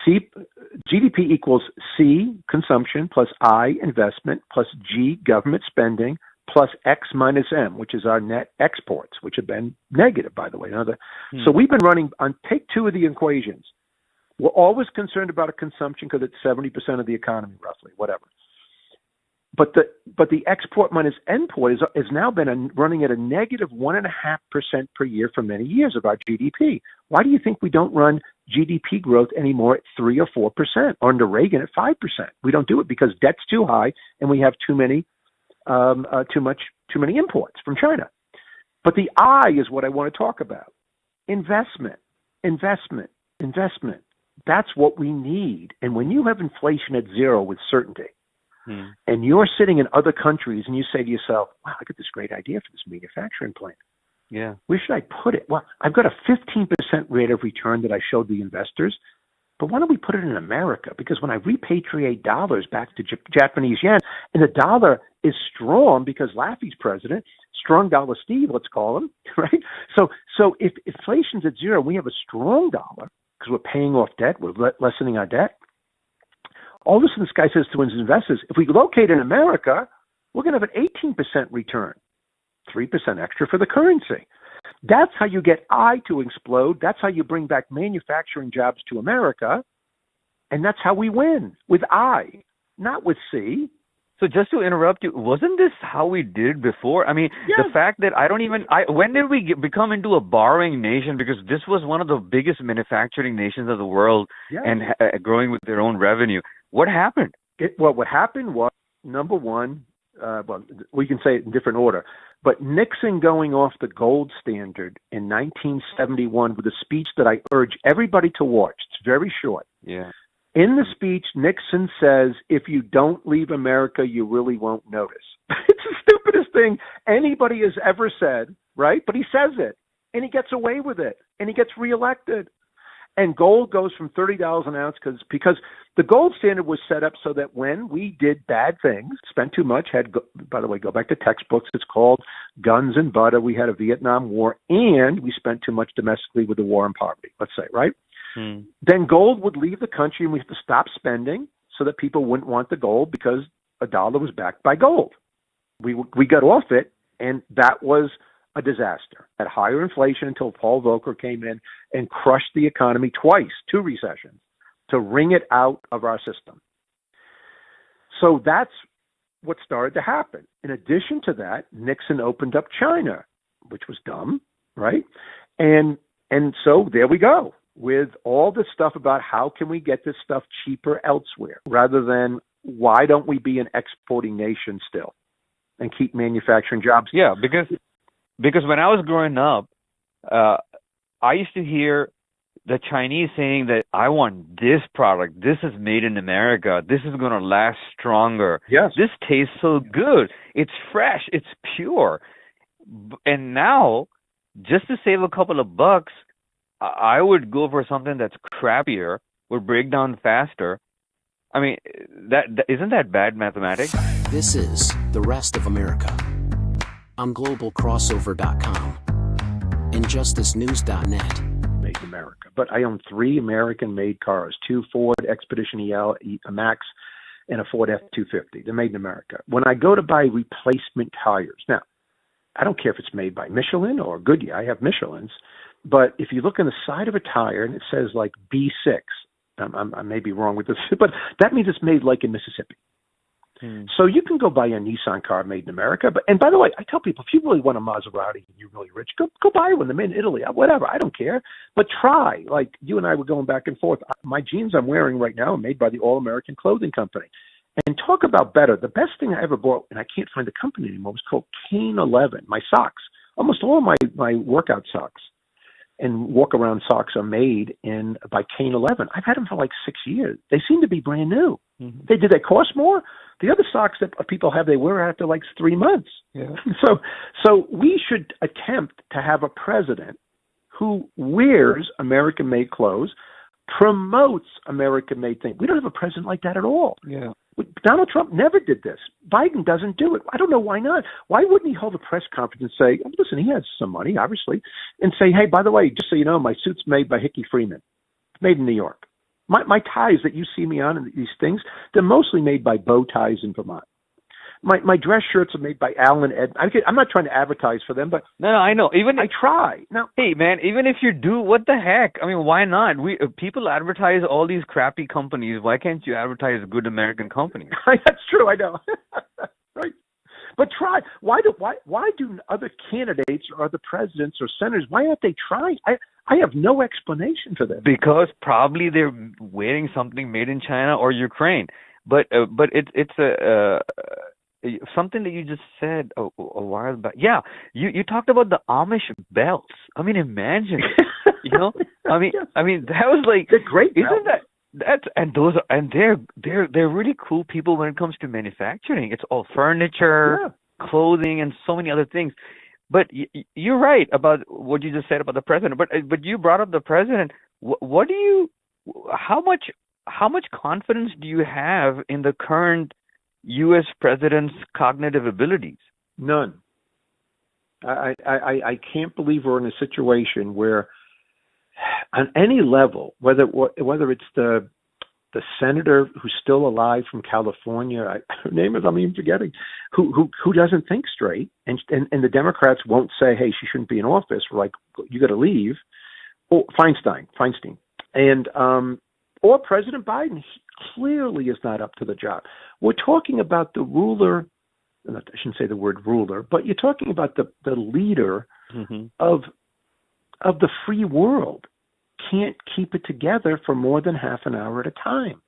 GDP equals C, consumption, plus I, investment, plus G, government spending, plus X minus M, which is our net exports, which have been negative, by the way. So we've been running on, take two of the equations. We're always concerned about a consumption because it's 70% of the economy, roughly, whatever. But the export minus import has now been running at a negative 1.5% per year for many years of our GDP. Why do you think we don't run GDP growth anymore at 3 or 4%, or under Reagan at 5%? We don't do it because debt's too high and we have too many imports from China. But the I is what I want to talk about. Investment. That's what we need. And when you have inflation at zero with certainty, and you're sitting in other countries and you say to yourself, wow, I got this great idea for this manufacturing plant. Yeah. Where should I put it? Well, I've got a 15% rate of return that I showed the investors, but why don't we put it in America? Because when I repatriate dollars back to Japanese yen, and the dollar is strong because Laffey's president, strong dollar Steve, let's call him, right? So if inflation's at zero, we have a strong dollar because we're paying off debt, we're lessening our debt. All of a sudden, this guy says to his investors, if we locate in America, we're going to have an 18% return, 3% extra for the currency. That's how you get I to explode. That's how you bring back manufacturing jobs to America. And that's how we win, with I, not with C. So just to interrupt you, wasn't this how we did before? I mean, the fact that when did we become into a borrowing nation? Because this was one of the biggest manufacturing nations of the world and growing with their own revenue. What happened? What happened was, number one, we can say it in different order, but Nixon going off the gold standard in 1971 with a speech that I urge everybody to watch. It's very short. Yeah. In the speech, Nixon says, if you don't leave America, you really won't notice. It's the stupidest thing anybody has ever said, right? But he says it, and he gets away with it, and he gets reelected. And gold goes from $30 an ounce because the gold standard was set up so that when we did bad things, spent too much, by the way, go back to textbooks, it's called Guns and Butter. We had a Vietnam War, and we spent too much domestically with the war on poverty, let's say, right? Then gold would leave the country and we have to stop spending so that people wouldn't want the gold because a dollar was backed by gold. We got off it, and that was a disaster. At higher inflation until Paul Volcker came in and crushed the economy twice, 2 recessions, to wring it out of our system. So that's what started to happen. In addition to that, Nixon opened up China, which was dumb, right? And so there we go, with all this stuff about how can we get this stuff cheaper elsewhere, rather than why don't we be an exporting nation still and keep manufacturing jobs? Yeah, because when I was growing up, I used to hear the Chinese saying that I want this product. This is made in America. This is going to last stronger. Yes. This tastes so good. It's fresh. It's pure. And now, just to save a couple of bucks, I would go for something that's crappier, would break down faster. I mean, isn't that bad mathematics? This is The Rest of America on globalcrossover.com and justicenews.net. America, but I own 3 American-made cars, 2 Ford Expedition EL Max and a Ford F-250. They're made in America. When I go to buy replacement tires, now, I don't care if it's made by Michelin or Goodyear. I have Michelins. But if you look on the side of a tire and it says like B6, I may be wrong with this, but that means it's made like in Mississippi. So you can go buy a Nissan car made in America. And by the way, I tell people, if you really want a Maserati and you're really rich, go buy one. They're made in Italy, whatever. I don't care. But try. Like you and I were going back and forth. My jeans I'm wearing right now are made by the All-American Clothing Company. And talk about better. The best thing I ever bought, and I can't find the company anymore, was called Kane 11. My socks, almost all my workout socks and walk-around socks are made by Kane 11. I've had them for like 6 years. They seem to be brand new. Did they cost more? The other socks that people have, they wear after like 3 months. Yeah. So we should attempt to have a president who wears American-made clothes, promotes American-made things. We don't have a president like that at all. Yeah. Donald Trump never did this. Biden doesn't do it. I don't know why not. Why wouldn't he hold a press conference and say, listen, he has some money, obviously, and say, hey, by the way, just so you know, my suit's made by Hickey Freeman. It's made in New York. My ties that you see me on and these things, they're mostly made by Bow Ties in Vermont. My dress shirts are made by Allen Ed. I'm not trying to advertise for them, but no, I know. I try. No, hey man, even if you do, what the heck? I mean, why not? People advertise all these crappy companies. Why can't you advertise good American companies? That's true. I know. Right. But try. Why do other candidates or other presidents or senators? Why aren't they trying? I have no explanation for this. Because probably they're wearing something made in China or Ukraine. But it's something that you just said a while back. Yeah, you talked about the Amish belts. I mean, imagine, I mean, that was like, they're great. Isn't they're really cool people when it comes to manufacturing. It's all furniture, clothing, and so many other things. But you're right about what you just said about the president. But you brought up the president. How much confidence do you have in the current U.S. president's cognitive abilities? None. I can't believe we're in a situation where, on any level, whether it's the senator who's still alive from California, her name is I'm even forgetting, who doesn't think straight, and the Democrats won't say, hey, she shouldn't be in office. We're like, you got to leave. Or Feinstein, and or President Biden. He clearly is not up to the job. We're talking about the ruler. I shouldn't say the word ruler, but you're talking about the leader of the free world. Can't keep it together for more than half an hour at a time.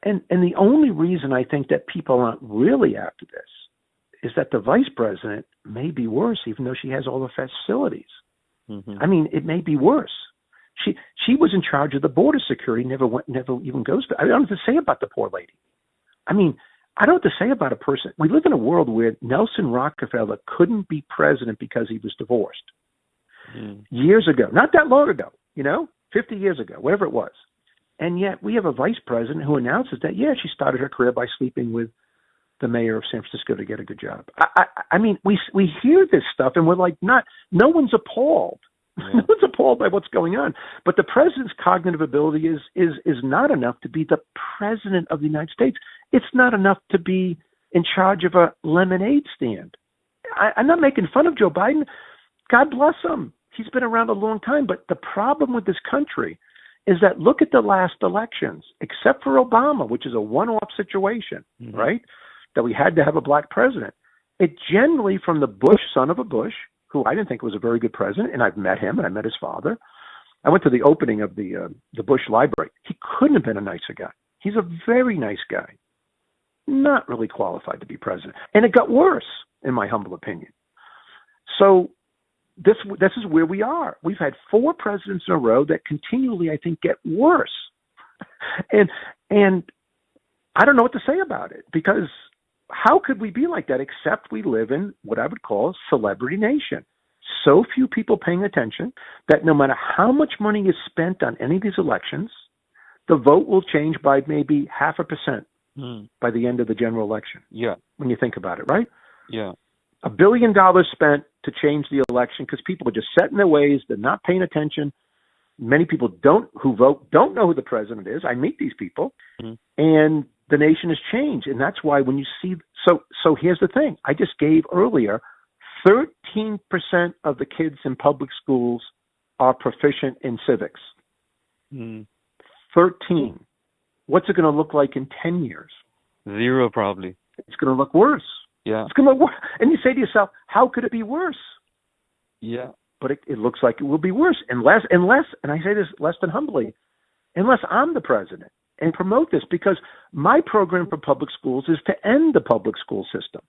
And the only reason I think that people aren't really after this is that the vice president may be worse, even though she has all the facilities. I mean, it may be worse. She was in charge of the border security, never even goes to. I don't know what to say about the poor lady. I mean, I don't know what to say about a person. We live in a world where Nelson Rockefeller couldn't be president because he was divorced. Years ago, not that long ago, 50 years ago, whatever it was. And yet we have a vice president who announces that, she started her career by sleeping with the mayor of San Francisco to get a good job. I mean, we hear this stuff and we're like, no one's appalled. No one's appalled by what's going on. But the president's cognitive ability is not enough to be the president of the United States. It's not enough to be in charge of a lemonade stand. I'm not making fun of Joe Biden. God bless him. He's been around a long time. But the problem with this country is that look at the last elections, except for Obama, which is a one-off situation, right, that we had to have a black president. It generally, from the Bush, son of a Bush, who I didn't think was a very good president, and I've met him, and I met his father. I went to the opening of the Bush Library. He couldn't have been a nicer guy. He's a very nice guy. Not really qualified to be president. And it got worse, in my humble opinion. So this is where we are. We've had 4 presidents in a row that continually, I think, get worse. And I don't know what to say about it, because how could we be like that except we live in what I would call a celebrity nation? So few people paying attention that no matter how much money is spent on any of these elections, the vote will change by maybe 0.5% by the end of the general election. Yeah. When you think about it, right? Yeah. $1 billion spent to change the election because people are just set in their ways. They're not paying attention. Many people who vote don't know who the president is. I meet these people, and the nation has changed. And that's why when you see, so here's the thing. I just gave earlier, 13% of the kids in public schools are proficient in civics. 13. What's it going to look like in 10 years? 0 probably. It's going to look worse. Yeah. It's going to look worse. And you say to yourself, how could it be worse? Yeah. But it looks like it will be worse unless, and I say this less than humbly, unless I'm the president and promote this, because my program for public schools is to end the public school system.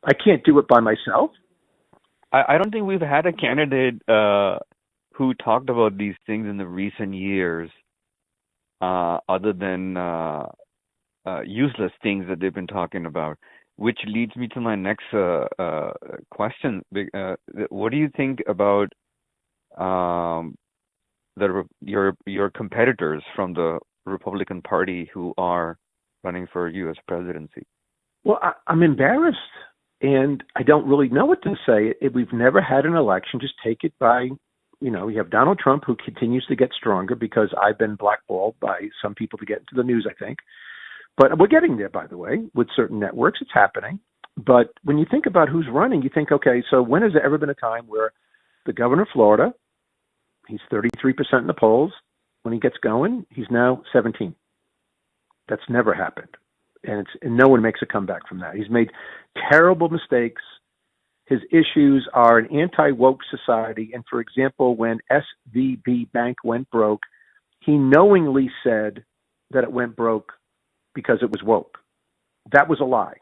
I can't do it by myself. I don't think we've had a candidate who talked about these things in the recent years, other than useless things that they've been talking about. Which leads me to my next question. What do you think about your competitors from the Republican Party who are running for U.S. presidency? Well, I'm embarrassed, and I don't really know what to say. We've never had an election. Just take it by, you have Donald Trump, who continues to get stronger because I've been blackballed by some people to get into the news, I think. But we're getting there, by the way, with certain networks. It's happening. But when you think about who's running, you think, okay, so when has there ever been a time where the governor of Florida, he's 33% in the polls. When he gets going, he's now 17. That's never happened. And no one makes a comeback from that. He's made terrible mistakes. His issues are an anti-woke society. And, for example, when SVB Bank went broke, he knowingly said that it went broke because it was woke. That was a lie.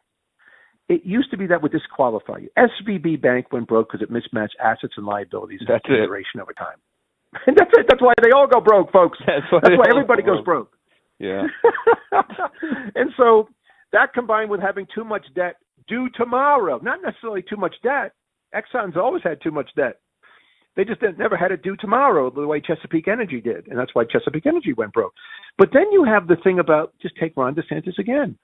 It used to be that would disqualify you. SVB Bank went broke because it mismatched assets and liabilities in duration over time. And that's it. That's why they all go broke, folks. That's why everybody goes broke. Yeah. And so that combined with having too much debt due tomorrow, not necessarily too much debt. Exxon's always had too much debt. They just never had it due tomorrow the way Chesapeake Energy did. And that's why Chesapeake Energy went broke. But then you have the thing about, just take Ron DeSantis again.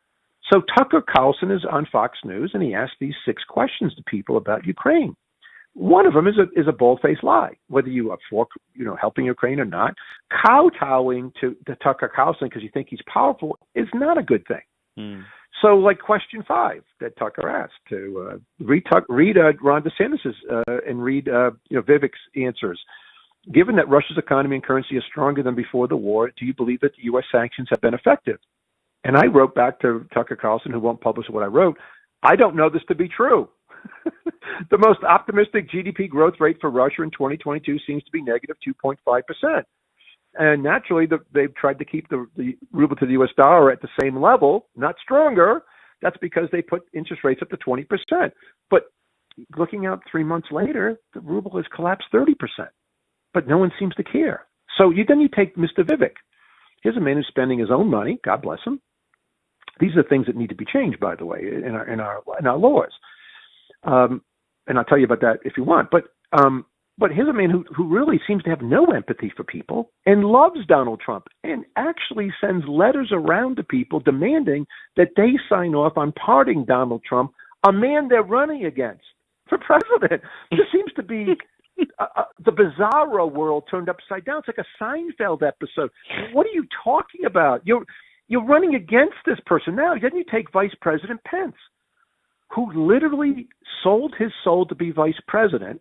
So Tucker Carlson is on Fox News, and he asked these 6 questions to people about Ukraine. One of them is a bald-faced lie, whether you are for helping Ukraine or not. Kowtowing to Tucker Carlson because you think he's powerful is not a good thing. So, like question 5 that Tucker asked to read Ron DeSantis's and read Vivek's answers. Given that Russia's economy and currency is stronger than before the war, do you believe that the U.S. sanctions have been effective? And I wrote back to Tucker Carlson, who won't publish what I wrote. I don't know this to be true. The most optimistic GDP growth rate for Russia in 2022 seems to be negative 2.5%. And naturally, they've tried to keep the ruble to the U.S. dollar at the same level, not stronger. That's because they put interest rates up to 20%. But looking out 3 months later, the ruble has collapsed 30%. But no one seems to care. So then you take Mr. Vivek. Here's a man who's spending his own money. God bless him. These are things that need to be changed, by the way, in our laws. And I'll tell you about that if you want. But here's a man who really seems to have no empathy for people and loves Donald Trump and actually sends letters around to people demanding that they sign off on pardoning Donald Trump, a man they're running against for president. This seems to be the bizarro world turned upside down. It's like a Seinfeld episode. What are you talking about? You're running against this person now. Then you take Vice President Pence, who literally sold his soul to be vice president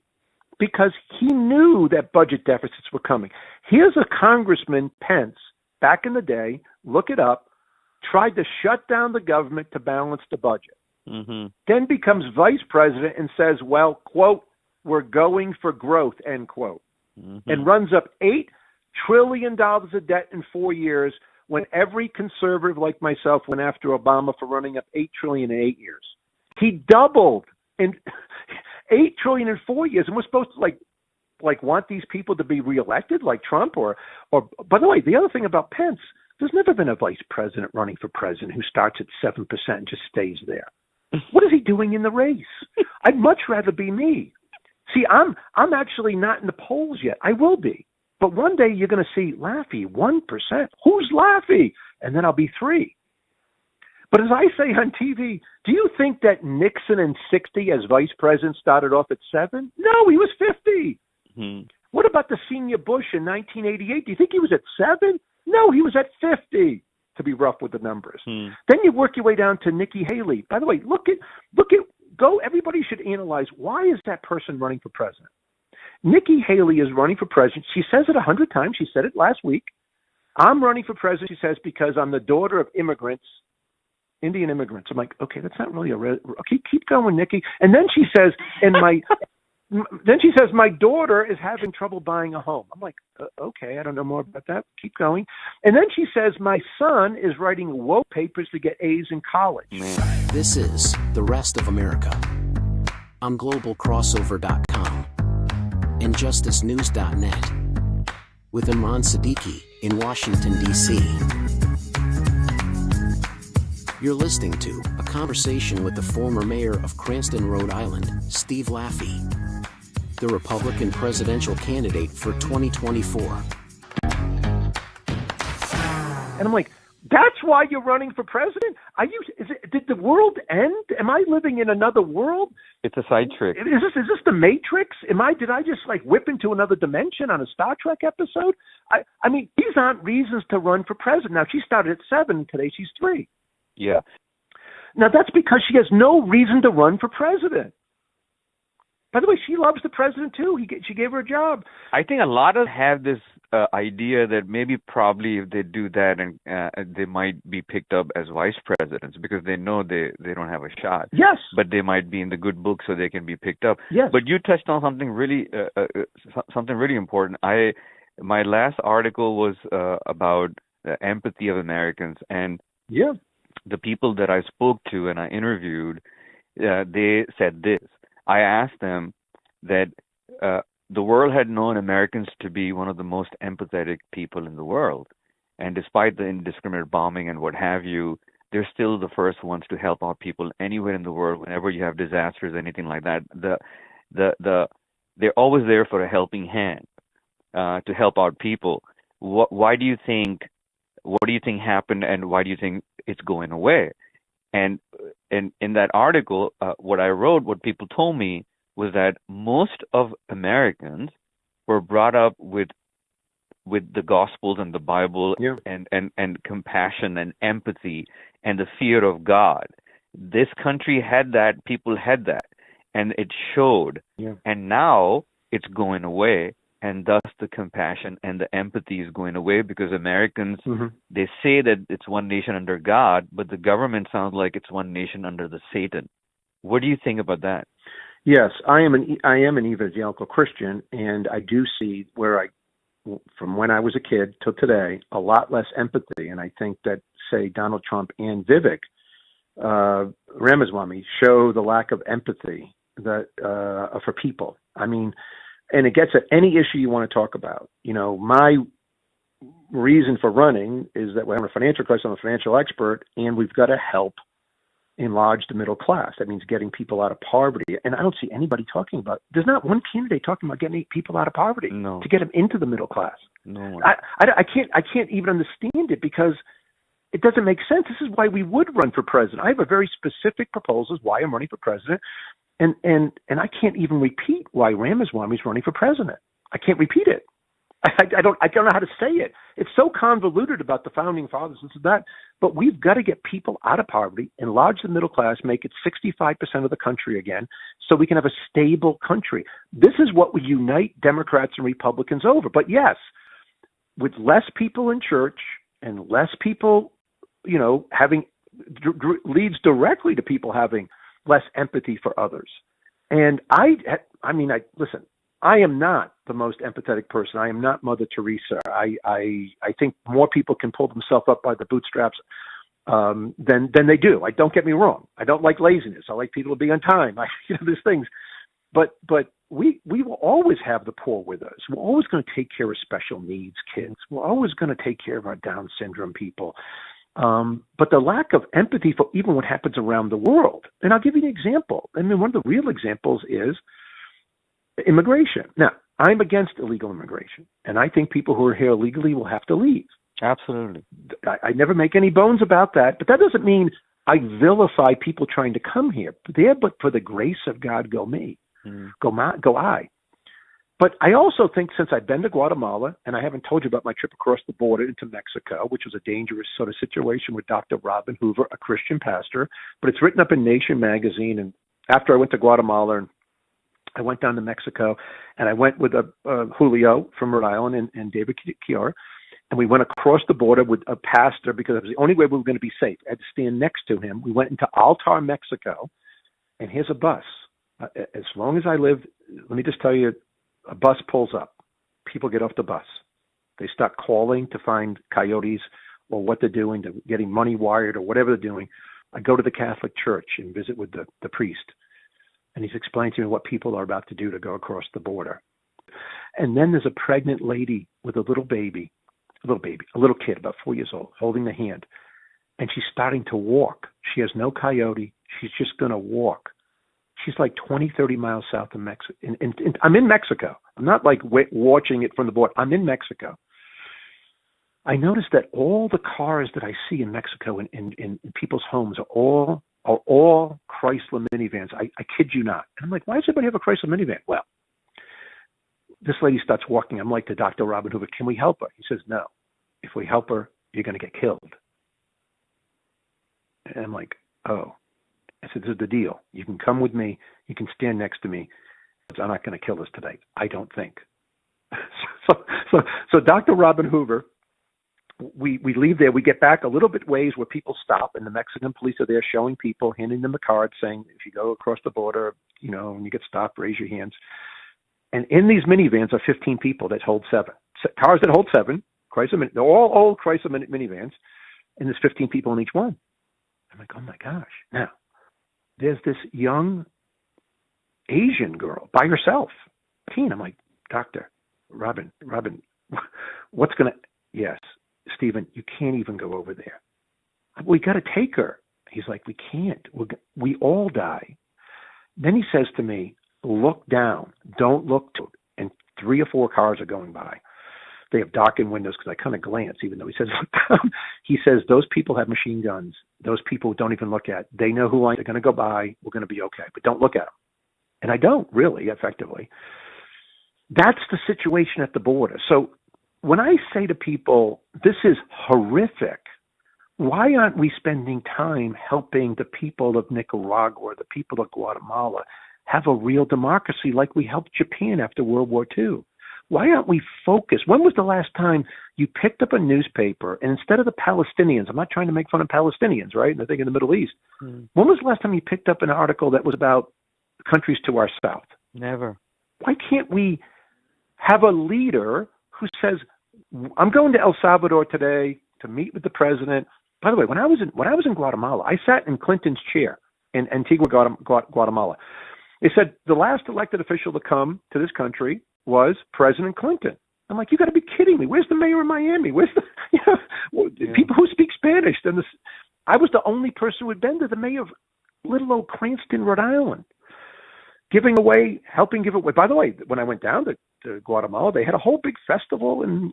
because he knew that budget deficits were coming. Here's a Congressman, Pence, back in the day, look it up, tried to shut down the government to balance the budget. Then becomes vice president and says, well, quote, we're going for growth, end quote. And runs up $8 trillion of debt in 4 years when every conservative like myself went after Obama for running up $8 trillion in 8 years. He doubled in $8 trillion in 4 years, and we're supposed to like want these people to be reelected like Trump or. By the way, the other thing about Pence, there's never been a vice president running for president who starts at 7% and just stays there. What is he doing in the race? I'd much rather be me. See, I'm actually not in the polls yet. I will be, but one day you're going to see Laffey 1%. Who's Laffey? And then I'll be 3%. But as I say on TV, do you think that Nixon in 60 as vice president started off at 7? No, he was 50. What about the senior Bush in 1988? Do you think he was at 7? No, he was at 50, to be rough with the numbers. Then you work your way down to Nikki Haley. By the way, everybody should analyze, why is that person running for president? Nikki Haley is running for president. She says it 100 times. She said it last week. I'm running for president, she says, because I'm the daughter of immigrants, Indian immigrants. I'm like, okay, that's not really okay, keep going, Nikki. And then she says, my daughter is having trouble buying a home. I'm like, okay, I don't know more about that. Keep going. And then she says, my son is writing woke papers to get A's in college. This is The Rest of America on globalcrossover.com and justicenews.net with Imran Siddiqui in Washington, D.C. You're listening to a conversation with the former mayor of Cranston, Rhode Island, Steve Laffey, the Republican presidential candidate for 2024. And I'm like, that's why you're running for president? Did the world end? Am I living in another world? It's a side trick. Is this the Matrix? Did I just whip into another dimension on a Star Trek episode? I mean, these aren't reasons to run for president. Now, she started at 7, today she's 3. Yeah. Now, that's because she has no reason to run for president. By the way, she loves the president too. She gave her a job. I think a lot of have this idea that probably if they do that, and they might be picked up as vice presidents because they know they don't have a shot. Yes. But they might be in the good book so they can be picked up. Yes. But you touched on something really important. My last article was about the empathy of Americans, and the people that I spoke to and I interviewed, they said this. I asked them that the world had known Americans to be one of the most empathetic people in the world. And despite the indiscriminate bombing and what have you, they're still the first ones to help out people anywhere in the world. Whenever you have disasters, anything like that, they're always there for a helping hand to help out people. What do you think happened, and why do you think it's going away? And in that article, what I wrote, what people told me was that most of Americans were brought up with the Gospels and the Bible and compassion and empathy and the fear of God. This country had that, people had that, and it showed. And now it's going away, and thus the compassion and the empathy is going away because Americans, they say that it's one nation under God, but the government sounds like it's one nation under the Satan. What do you think about that? Yes, I am an evangelical Christian, and I do see from when I was a kid till today, a lot less empathy. And I think that, say, Donald Trump and Vivek Ramaswamy show the lack of empathy that for people. I mean, and it gets at any issue you want to talk about. My reason for running is that we're having a financial crisis. I'm a financial expert, and we've got to help enlarge the middle class. That means getting people out of poverty. And I don't see anybody talking about, there's not one candidate talking about getting people out of poverty to get them into the middle class. No. I can't even understand it because it doesn't make sense. This is why we would run for president. I have a very specific proposal why I'm running for president. And I can't even repeat why Ramaswamy's running for president. I can't repeat it. I don't know how to say it. It's so convoluted about the founding fathers and that. But we've got to get people out of poverty, enlarge the middle class, make it 65% of the country again, so we can have a stable country. This is what we unite Democrats and Republicans over. But yes, with less people in church and less people, having leads directly to people having less empathy for others. And listen, I am not the most empathetic person. I am not Mother Teresa. I think more people can pull themselves up by the bootstraps than they do. Don't get me wrong. I don't like laziness. I like people to be on time. There's things, but we will always have the poor with us. We're always going to take care of special needs kids. We're always going to take care of our Down syndrome people. But the lack of empathy for even what happens around the world. And I'll give you an example. I mean, one of the real examples is immigration. Now, I'm against illegal immigration, and I think people who are here illegally will have to leave. Absolutely. I never make any bones about that, but that doesn't mean I vilify people trying to come here. But for the grace of God, go me. Go I. But I also think since I've been to Guatemala, and I haven't told you about my trip across the border into Mexico, which was a dangerous sort of situation with Dr. Robin Hoover, a Christian pastor, but it's written up in Nation magazine. And after I went to Guatemala, and I went down to Mexico, and I went with Julio from Rhode Island and David Chiara, and we went across the border with a pastor because it was the only way we were going to be safe. I had to stand next to him. We went into Altar, Mexico, and here's a bus. As long as I lived, let me just tell you, a bus pulls up. People get off the bus. They start calling to find coyotes or what they're doing, to getting money wired or whatever they're doing. I go to the Catholic Church and visit with the priest, and he's explaining to me what people are about to do to go across the border. And then there's a pregnant lady with a little kid, about 4 years old, holding the hand, and she's starting to walk. She has no coyote. She's just going to walk. She's like 20, 30 miles south of Mexico. I'm in Mexico. I'm not like watching it from the border. I'm in Mexico. I noticed that all the cars that I see in Mexico in people's homes are all Chrysler minivans. I kid you not. And I'm like, why does everybody have a Chrysler minivan? Well, this lady starts walking. I'm like to Dr. Robin Hoover, can we help her? He says, no. If we help her, you're going to get killed. And I'm like, oh. I said, this is the deal. You can come with me. You can stand next to me. I'm not going to kill us today. I don't think. So Dr. Robin Hoover, we leave there. We get back a little bit ways where people stop, and the Mexican police are there showing people, handing them a card saying, if you go across the border, and you get stopped, raise your hands. And in these minivans are 15 people that hold 7. Cars that hold 7, they're all old Chrysler minivans, and there's 15 people in each one. I'm like, oh my gosh. Now, there's this young Asian girl by herself, teen. I'm like, Doctor, Robin, what's going to, yes, Stephen, you can't even go over there. We got to take her. He's like, we can't. We all die. Then he says to me, look down. Don't look to it. And 3 or 4 cars are going by. They have darkened windows because I kind of glance, even though he says look down. He says, those people have machine guns. Those people don't even look at. They know who they're going to go by. We're going to be okay. But don't look at them. And I don't really, effectively. That's the situation at the border. So when I say to people, this is horrific, why aren't we spending time helping the people of Nicaragua, the people of Guatemala, have a real democracy like we helped Japan after World War II? Why aren't we focused? When was the last time you picked up a newspaper and instead of the Palestinians, I'm not trying to make fun of Palestinians, right? I think in the Middle East. When was the last time you picked up an article that was about countries to our south? Never. Why Why can't we have a leader who says, I'm going to El Salvador today to meet with the president. By the way, when I was in Guatemala, I sat in Clinton's chair in Antigua, Guatemala. They said the last elected official to come to this country was President Clinton. I'm like, you got to be kidding me. Where's the mayor of Miami? Where's the people who speak Spanish? I was the only person who had been to the mayor of little old Cranston, Rhode Island, helping give away. By the way, when I went down to Guatemala, they had a whole big festival, and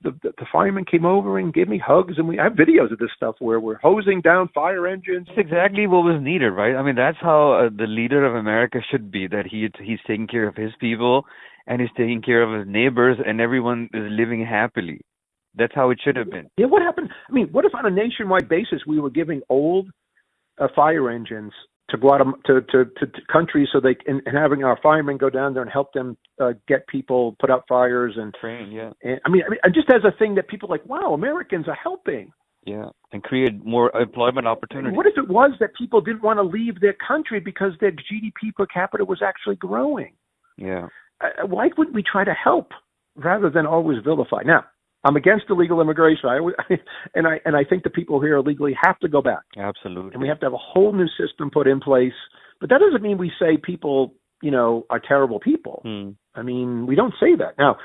the firemen came over and gave me hugs, and I have videos of this stuff where we're hosing down fire engines. That's exactly what was needed, right? I mean, that's how the leader of America should be, that he's taking care of his people and he's taking care of his neighbors, and everyone is living happily. That's how it should have been. Yeah, what happened? I mean, what if on a nationwide basis we were giving old fire engines to Guatemala, to countries, so and having our firemen go down there and help them get people, put out fires and train, yeah. And, I mean, just as a thing that people are like, wow, Americans are helping. Yeah, and create more employment opportunities. What if it was that people didn't want to leave their country because their GDP per capita was actually growing? Yeah. Why wouldn't we try to help rather than always vilify? Now, I'm against illegal immigration, and I think the people here illegally have to go back. Absolutely. And we have to have a whole new system put in place. But that doesn't mean we say people, are terrible people. I mean, we don't say that. Now,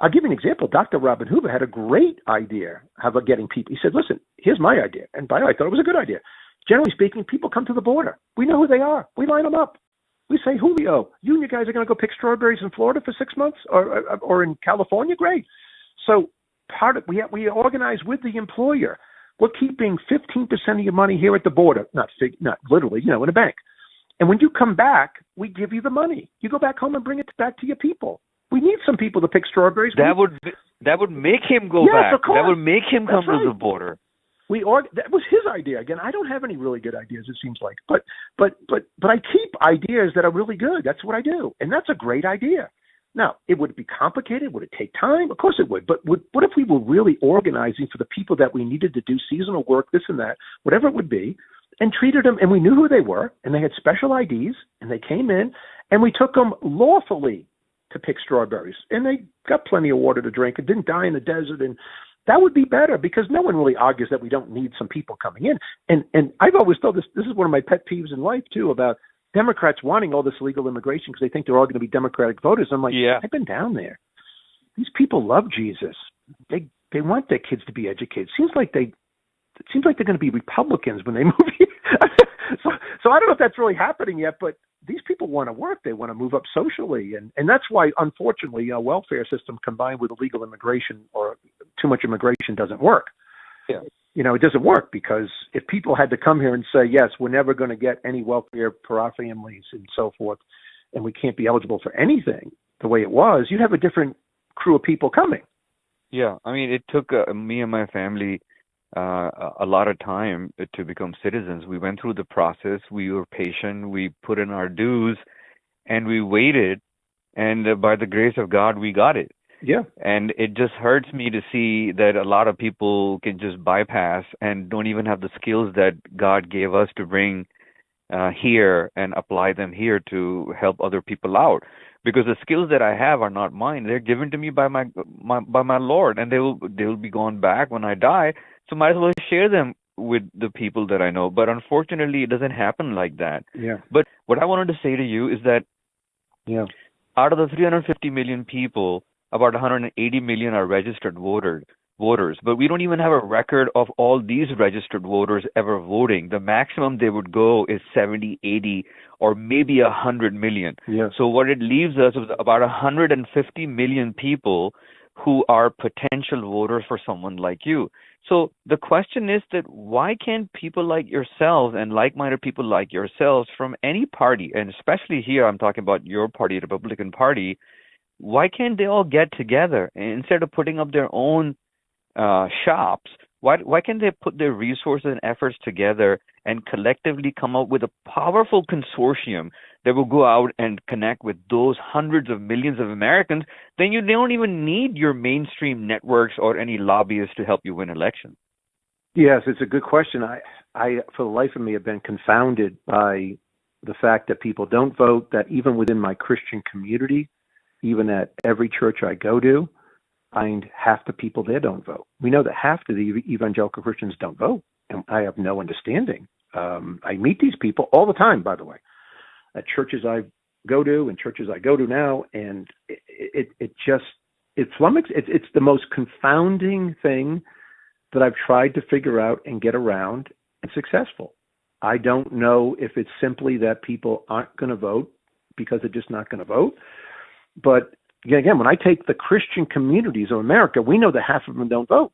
I'll give you an example. Dr. Robin Hoover had a great idea about getting people. He said, listen, here's my idea. And by the way, I thought it was a good idea. Generally speaking, people come to the border. We know who they are. We line them up. We say, Julio, you and your guys are going to go pick strawberries in Florida for 6 months or in California? Great. So we organize with the employer. We're keeping 15% of your money here at the border, not literally, in a bank. And when you come back, we give you the money. You go back home and bring it back to your people. We need some people to pick strawberries. That would make him go Yes, back. of course. That would make him come That's right. to the border. That was his idea. Again, I don't have any really good ideas, it seems like. But I keep ideas that are really good. That's what I do. And that's a great idea. Now, it would be complicated. Would it take time? Of course it would. But what if we were really organizing for the people that we needed to do seasonal work, this and that, whatever it would be, and treated them, and we knew who they were, and they had special IDs, and they came in, and we took them lawfully to pick strawberries. And they got plenty of water to drink and didn't die in the desert. And that would be better, because no one really argues that we don't need some people coming in. And I've always thought this is one of my pet peeves in life, too, about Democrats wanting all this illegal immigration because they think they're all going to be Democratic voters. I'm like, yeah. I've been down there. These people love Jesus. They want their kids to be educated. It seems like they're going to be Republicans when they move here. So I don't know if that's really happening yet, but these people want to work. They want to move up socially. And that's why, unfortunately, a welfare system combined with illegal immigration or too much immigration doesn't work. Yeah. It doesn't work, because if people had to come here and say, yes, we're never going to get any welfare for our families and so forth, and we can't be eligible for anything the way it was, you'd have a different crew of people coming. Yeah, I mean, it took me and my family a lot of time to become citizens. We went through the process. We were patient. We put in our dues, and we waited. And by the grace of God, we got it. Yeah. And it just hurts me to see that a lot of people can just bypass and don't even have the skills that God gave us to bring here and apply them here to help other people out. Because the skills that I have are not mine; they're given to me by my Lord, and they will be gone back when I die. So might as well share them with the people that I know. But unfortunately, it doesn't happen like that. Yeah. But what I wanted to say to you is that, out of the 350 million people, about 180 million are registered voters. But we don't even have a record of all these registered voters ever voting. The maximum they would go is 70, 80, or maybe 100 million. Yeah. So what it leaves us is about 150 million people who are potential voters for someone like you. So the question is that why can't people like yourselves and like-minded people like yourselves from any party, and especially here I'm talking about your party, the Republican Party, why can't they all get together instead of putting up their own shops? Why can't they put their resources and efforts together and collectively come up with a powerful consortium that will go out and connect with those hundreds of millions of Americans? Then they don't even need your mainstream networks or any lobbyists to help you win elections. Yes, it's a good question. I for the life of me, have been confounded by the fact that people don't vote, that even within my Christian community, even at every church I go to, find half the people there don't vote. We know that half of the evangelical Christians don't vote, and I have no understanding. I meet these people all the time, by the way, at churches I go to and churches I go to now, and it's the most confounding thing that I've tried to figure out and get around and successful. I don't know if it's simply that people aren't going to vote because they're just not going to vote. But again, when I take the Christian communities of America, we know that half of them don't vote.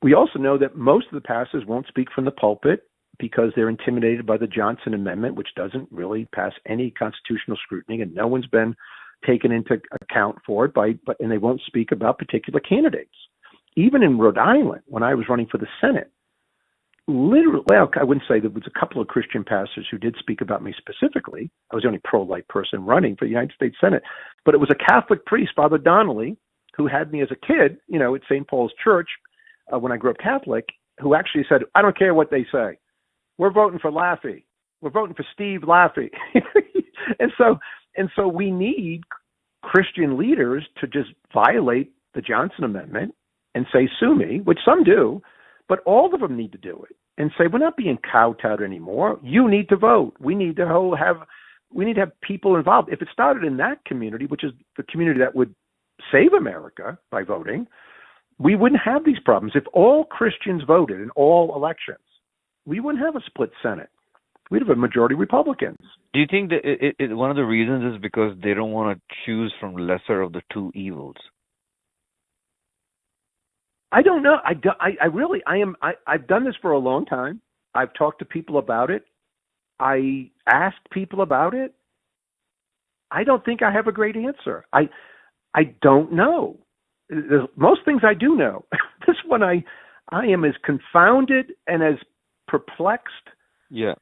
We also know that most of the pastors won't speak from the pulpit because they're intimidated by the Johnson Amendment, which doesn't really pass any constitutional scrutiny, and no one's been taken into account for it. And they won't speak about particular candidates. Even in Rhode Island, when I was running for the Senate, literally, well, I wouldn't say there was a couple of Christian pastors who did speak about me specifically. I was the only pro-life person running for the United States Senate. But it was a Catholic priest, Father Donnelly, who had me as a kid, at St. Paul's Church when I grew up Catholic, who actually said, I don't care what they say. We're voting for Laffey. We're voting for Steve Laffey. And so we need Christian leaders to just violate the Johnson Amendment and say, sue me, which some do. But all of them need to do it and say, we're not being kowtowed anymore. You need to vote. We need to have people involved. If it started in that community, which is the community that would save America by voting, we wouldn't have these problems. If all Christians voted in all elections, we wouldn't have a split Senate. We'd have a majority Republicans. Do you think that one of the reasons is because they don't want to choose from lesser of the two evils? I don't know. I've done this for a long time. I've talked to people about it. I asked people about it. I don't think I have a great answer. I don't know. Most things I do know. This one, I am as confounded and as perplexed Yeah.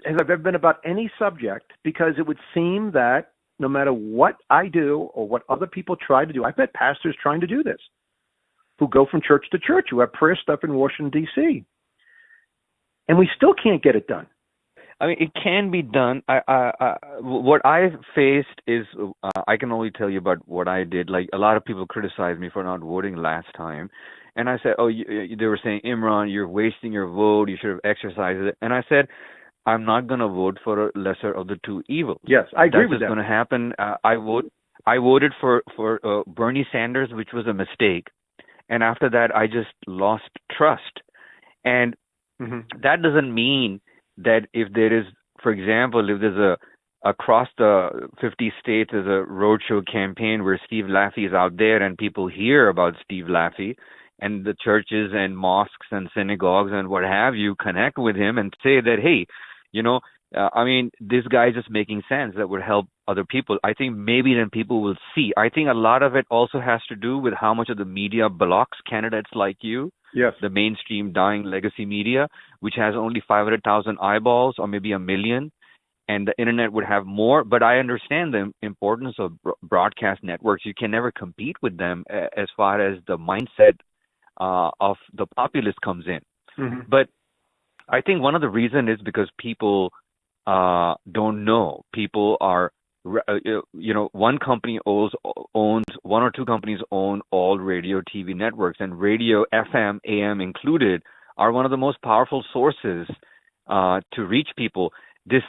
as I've ever been about any subject, because it would seem that no matter what I do or what other people try to do, I've met pastors trying to do this, who go from church to church, who have prayer stuff in Washington, D.C., and we still can't get it done. I mean, it can be done. What I faced is, I can only tell you about what I did. Like, a lot of people criticized me for not voting last time. And I said, they were saying, Imran, you're wasting your vote. You should have exercised it. And I said, I'm not going to vote for a lesser of the two evils. Yes, I agree with that. That's going to happen. I voted for Bernie Sanders, which was a mistake. And after that, I just lost trust. And that doesn't mean that if there is, for example, if there's across the 50 states, there's a roadshow campaign where Steve Laffey is out there and people hear about Steve Laffey, and the churches and mosques and synagogues and what have you connect with him and say that, hey, this guy is just making sense, that would help other people. I think maybe then people will see. I think a lot of it also has to do with how much of the media blocks candidates like you. Yes. The mainstream dying legacy media, which has only 500,000 eyeballs or maybe 1 million, and the internet would have more. But I understand the importance of broadcast networks. You can never compete with them as far as the mindset of the populace comes in. But I think one of the reasons is because people don't know. People are, one company owns one or two companies own all radio, TV networks, and radio, FM, AM included, are one of the most powerful sources to reach people. This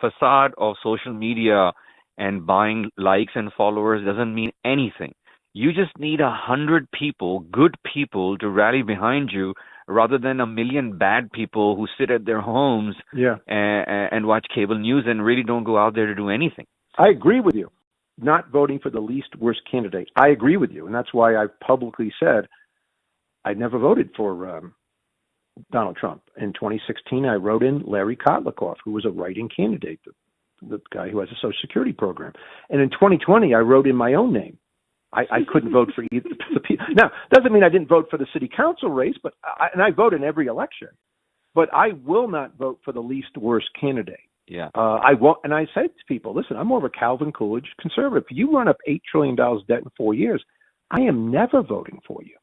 facade of social media and buying likes and followers doesn't mean anything. You just need 100 people, good people, to rally behind you, rather than 1 million bad people who sit at their homes and watch cable news and really don't go out there to do anything. I agree with you. Not voting for the least worst candidate. I agree with you. And that's why I've publicly said I never voted for Donald Trump. In 2016, I wrote in Larry Kotlikoff, who was a write-in candidate, the guy who has a Social Security program. And in 2020, I wrote in my own name. I couldn't vote for either. Now, doesn't mean I didn't vote for the city council race, but I vote in every election. But I will not vote for the least worst candidate. Yeah. I won't, and I said to people, listen, I'm more of a Calvin Coolidge conservative. If you run up $8 trillion debt in 4 years, I am never voting for you.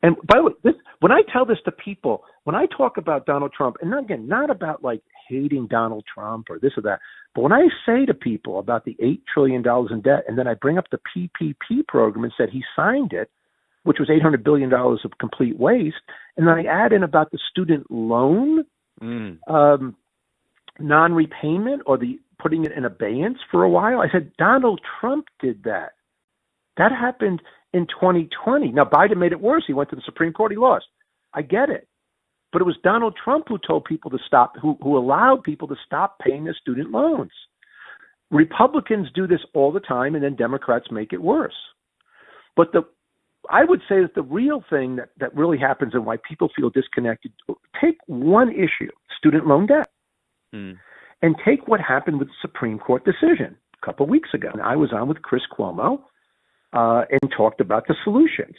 And by the way, when I tell this to people, when I talk about Donald Trump, and again, not about like hating Donald Trump or this or that, but when I say to people about the $8 trillion in debt, and then I bring up the PPP program and said he signed it, which was $800 billion of complete waste, and then I add in about the student loan non-repayment or the putting it in abeyance for a while, I said Donald Trump did that. That happened in 2020. Now, Biden made it worse. He went to the Supreme Court. He lost. I get it. But it was Donald Trump who told people to stop, who allowed people to stop paying their student loans. Republicans do this all the time, and then Democrats make it worse. But I would say that the real thing that really happens and why people feel disconnected, take one issue, student loan debt, and take what happened with the Supreme Court decision a couple of weeks ago. And I was on with Chris Cuomo and talked about the solutions.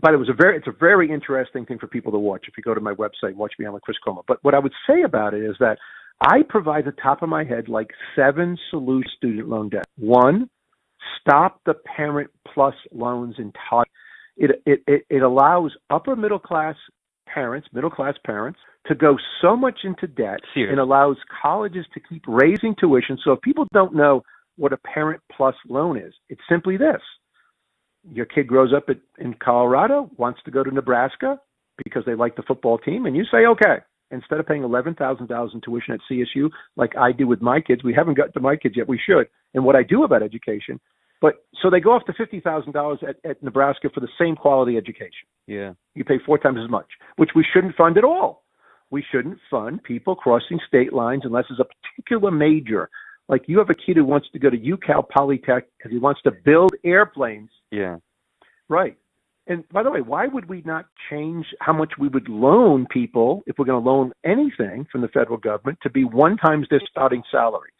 But it's a very interesting thing for people to watch. If you go to my website, watch me on with Chris Cuomo. But what I would say about it is that I provide the top of my head like 7 solutions to student loan debt. 1, stop the Parent Plus loans entirely. It allows upper middle class parents to go so much into debt and allows colleges to keep raising tuition. So if people don't know what a Parent Plus loan is, it's simply this. Your kid grows up in Colorado, wants to go to Nebraska because they like the football team, and you say, okay, instead of paying $11,000 in tuition at CSU like I do with my kids, we haven't got to my kids yet, we should, and what I do about education, but so they go off to $50,000 at Nebraska for the same quality education. Yeah. You pay 4 times as much, which we shouldn't fund at all. We shouldn't fund people crossing state lines unless it's a particular major. Like you have a kid who wants to go to UCal Polytech because he wants to build airplanes. Yeah. Right. And by the way, why would we not change how much we would loan people if we're going to loan anything from the federal government to be 1 times their starting salary?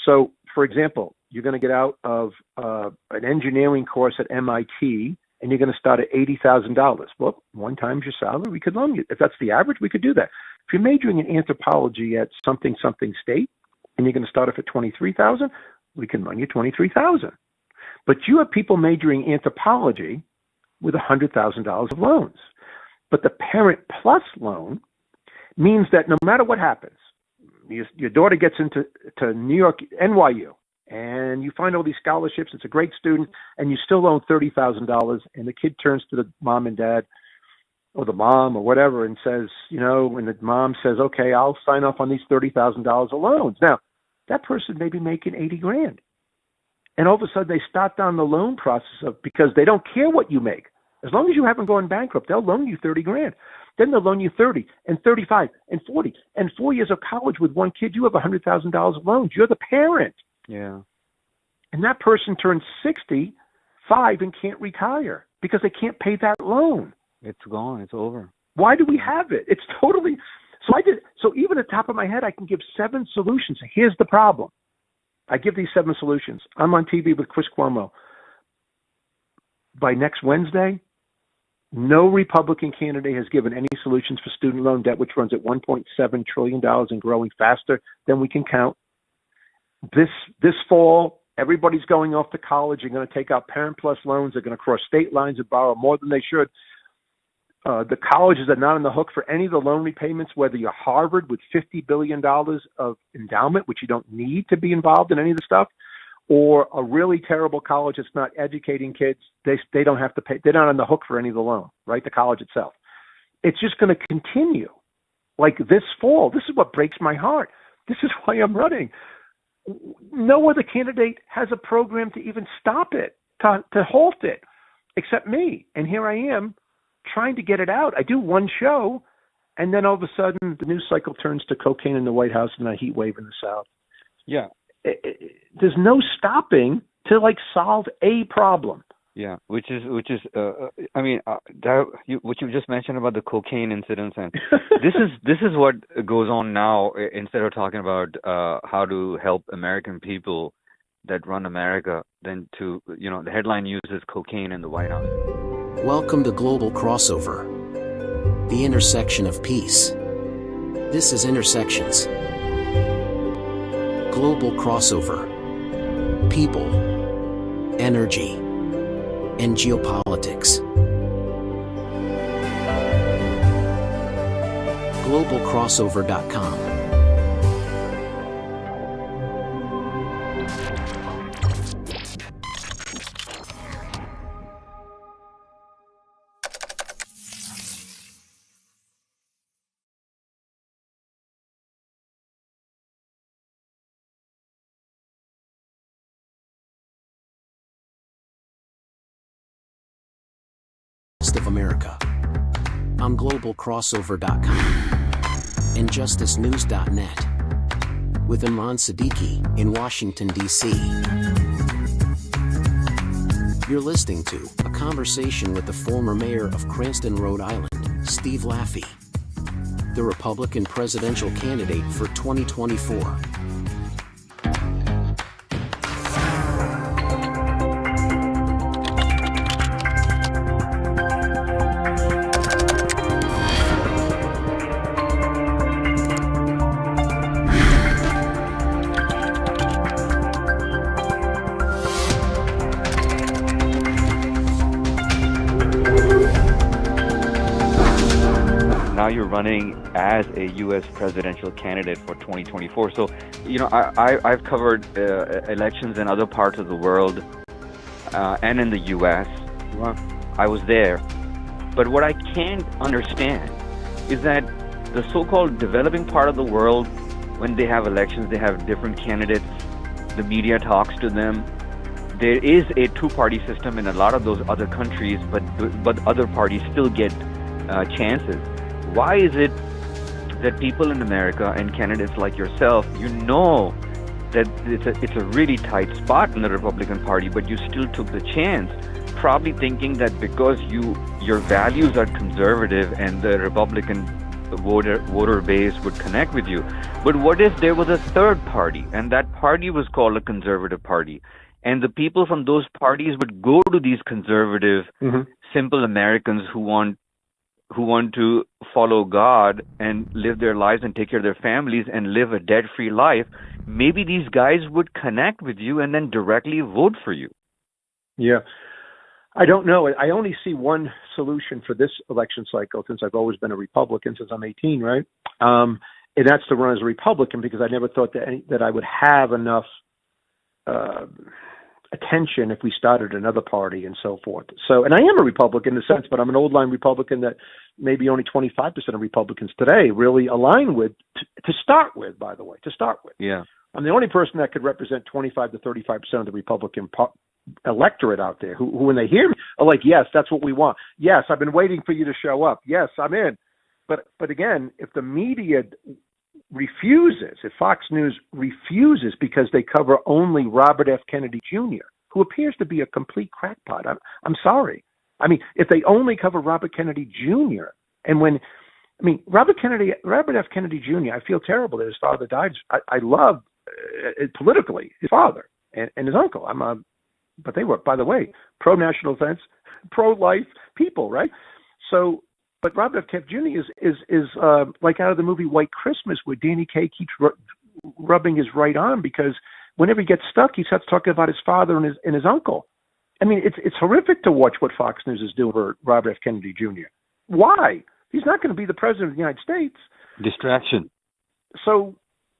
So, for example, you're going to get out of an engineering course at MIT and you're going to start at $80,000. Well, 1 times your salary, we could loan you. If that's the average, we could do that. If you're majoring in anthropology at something state and you're going to start off at $23,000, we can loan you $23,000. But you have people majoring in anthropology with $100,000 of loans. But the Parent Plus loan means that no matter what happens, your daughter gets into New York, NYU, and you find all these scholarships, it's a great student, and you still loan $30,000, and the kid turns to the mom and dad, or the mom or whatever, and says, and the mom says, okay, I'll sign off on these $30,000 of loans. Now, that person may be making $80,000. And all of a sudden they start down the loan process because they don't care what you make. As long as you haven't gone bankrupt, they'll loan you $30,000. Then they'll loan you 30 and 35 and 40 and 4 years of college with one kid. You have $100,000 of loans. You're the parent. Yeah. And that person turns 65 and can't retire because they can't pay that loan. It's gone. It's over. Why do we have it? It's totally. So even at the top of my head, I can give 7 solutions. Here's the problem. I give these 7 solutions. I'm on TV with Chris Cuomo. By next Wednesday, no Republican candidate has given any solutions for student loan debt, which runs at $1.7 trillion and growing faster than we can count. This fall, everybody's going off to college. They're going to take out Parent Plus loans. They're going to cross state lines and borrow more than they should. The colleges are not on the hook for any of the loan repayments, whether you're Harvard with $50 billion of endowment, which you don't need to be involved in any of the stuff, or a really terrible college that's not educating kids. They don't have to pay. They're not on the hook for any of the loan, right? The college itself. It's just going to continue like this fall. This is what breaks my heart. This is why I'm running. No other candidate has a program to even stop it, to halt it, except me. And here I am trying to get it out. I do one show, and then all of a sudden the news cycle turns to cocaine in the White House and a heat wave in the South. Yeah. There's no stopping to solve a problem. Yeah, which is what you just mentioned about the cocaine incidents, and this is what goes on now. Instead of talking about how to help American people that run America, then the headline uses cocaine in the White House. Welcome to Global Crossover, the intersection of peace. This is Intersections. Global crossover. People, energy, and geopolitics. GlobalCrossover.com. Of America. I'm GlobalCrossover.com and JusticeNews.net with Imran Siddiqui in Washington, D.C. You're listening to a conversation with the former mayor of Cranston, Rhode Island, Steve Laffey, the Republican presidential candidate for 2024. You're running as a U.S. presidential candidate for 2024. So, I've covered elections in other parts of the world and in the U.S. I was there. But what I can't understand is that the so-called developing part of the world, when they have elections, they have different candidates. The media talks to them. There is a two-party system in a lot of those other countries, but other parties still get chances. Why is it that people in America and candidates like yourself, that it's a really tight spot in the Republican Party, but you still took the chance, probably thinking that because your values are conservative and the Republican voter base would connect with you. But what if there was a third party, and that party was called a conservative party, and the people from those parties would go to these conservative, simple Americans who want to follow God and live their lives and take care of their families and live a debt-free life? Maybe these guys would connect with you and then directly vote for you. Yeah. I don't know. I only see one solution for this election cycle, since I've always been a Republican since I'm 18, right? And that's to run as a Republican, because I never thought that I would have enough attention if we started another party and so forth. So, and I am a Republican in a sense, but I'm an old line Republican that maybe only 25% of Republicans today really align with, to start with, by the way, to start with. Yeah. I'm the only person that could represent 25 to 35% of the Republican electorate out there who, when they hear me, are like, yes, that's what we want. Yes, I've been waiting for you to show up. Yes, I'm in. But again, if the media refuses, if Fox News refuses because they cover only Robert F. Kennedy Jr., who appears to be a complete crackpot, I'm sorry. I mean, if they only cover Robert Kennedy Jr., and when, I mean, Robert F. Kennedy Jr., I feel terrible that his father died. I love politically his father and his uncle. But they were, by the way, pro-national defense, pro-life people, right? So, but Robert F. Kennedy Jr. is like out of the movie White Christmas, where Danny Kaye keeps rubbing his right arm, because whenever he gets stuck, he starts talking about his father and his uncle. I mean, it's horrific to watch what Fox News is doing for Robert F. Kennedy Jr. Why? He's not going to be the president of the United States. Distraction. So,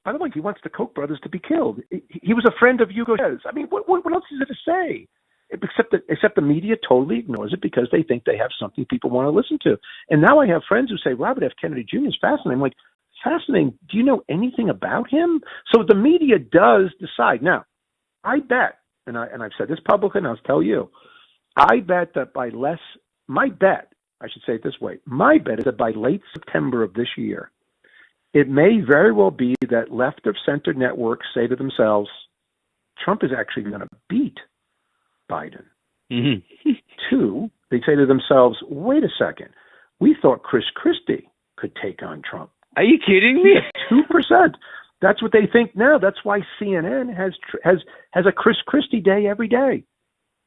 by the way, he wants the Koch brothers to be killed. He was a friend of Hugo Chavez. I mean, what else is there to say? Except the media totally ignores it because they think they have something people want to listen to. And now I have friends who say Robert F. Kennedy Jr. is fascinating. I'm like, fascinating? Do you know anything about him? So the media does decide. Now, I bet, and I've said this publicly, and I'll tell you, I bet that I should say it this way, my bet is that by late September of this year, it may very well be that left of center networks say to themselves, Trump is actually going to beat Biden. Mm-hmm. Two, they say to themselves, wait a second, we thought Chris Christie could take on Trump. Are you kidding me? 2%. That's what they think now. That's why CNN has a Chris Christie day every day.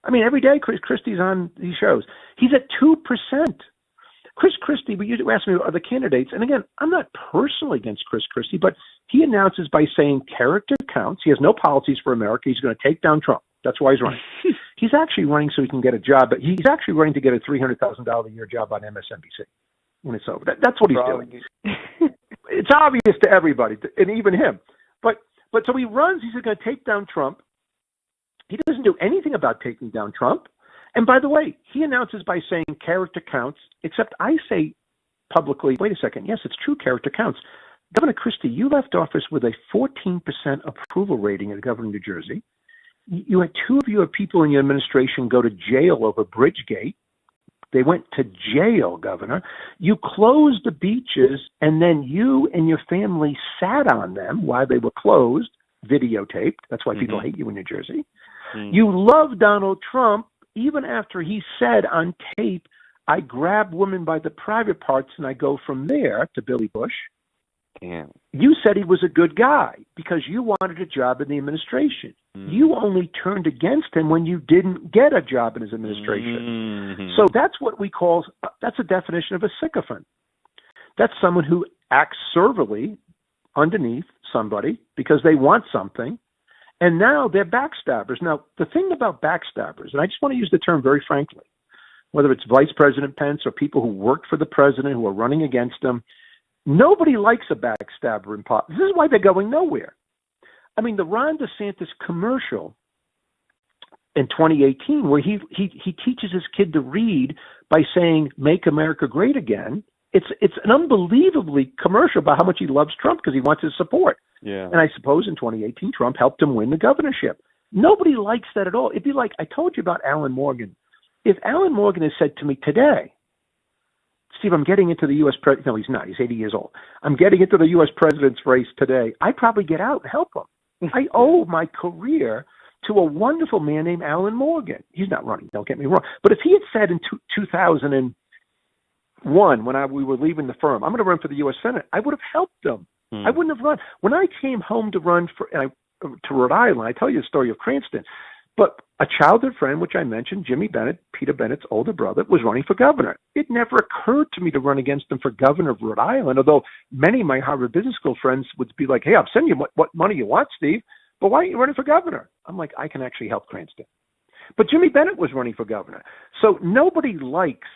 I mean, every day Chris Christie's on these shows. He's at 2%. Chris Christie, you asked me, are the candidates? And again, I'm not personally against Chris Christie, but he announces by saying character counts. He has no policies for America. He's going to take down Trump. That's why he's running. He's actually running so he can get a job, but he's actually running to get a $300,000 a year job on MSNBC when it's over. That's what he's doing. It's obvious to everybody, and even him. But so he runs. He's going to take down Trump. He doesn't do anything about taking down Trump. And by the way, he announces by saying character counts, except I say publicly, wait a second, yes, it's true, character counts. Governor Christie, you left office with a 14% approval rating as governor of New Jersey. You had two of your people in your administration go to jail over Bridgegate. They went to jail, Governor. You closed the beaches, and then you and your family sat on them while they were closed, videotaped. That's why people hate you in New Jersey. You love Donald Trump, even after he said on tape, I grab women by the private parts and I go from there to Billy Bush. Damn. You said he was a good guy because you wanted a job in the administration. You only turned against him when you didn't get a job in his administration. So that's what we call, that's a definition of a sycophant. That's someone who acts servilely underneath somebody because they want something. And now they're backstabbers. Now, the thing about backstabbers, and I just want to use the term very frankly, whether it's Vice President Pence or people who work for the president who are running against him, nobody likes a backstabber in politics. This is why they're going nowhere. I mean, the Ron DeSantis commercial in 2018, where he teaches his kid to read by saying, make America great again. It's an unbelievably commercial about how much he loves Trump because he wants his support. Yeah. And I suppose in 2018, Trump helped him win the governorship. Nobody likes that at all. It'd be like, I told you about Alan Morgan. If Alan Morgan has said to me today, Steve, I'm getting into the U.S. president. No, he's not. He's 80 years old. I'm getting into the U.S. president's race today. I'd probably get out and help him. I owe my career to a wonderful man named Alan Morgan. He's not running, don't get me wrong. But if he had said in 2000 and One, when we were leaving the firm, I'm going to run for the U.S. Senate. I would have helped them. I wouldn't have run. When I came home to run to Rhode Island, I tell you the story of Cranston, but a childhood friend, which I mentioned, Jimmy Bennett, Peter Bennett's older brother, was running for governor. It never occurred to me to run against him for governor of Rhode Island, although many of my Harvard Business School friends would be like, hey, I'll send you what money you want, Steve, but why aren't you running for governor? I'm like, I can actually help Cranston. But Jimmy Bennett was running for governor. So nobody likes,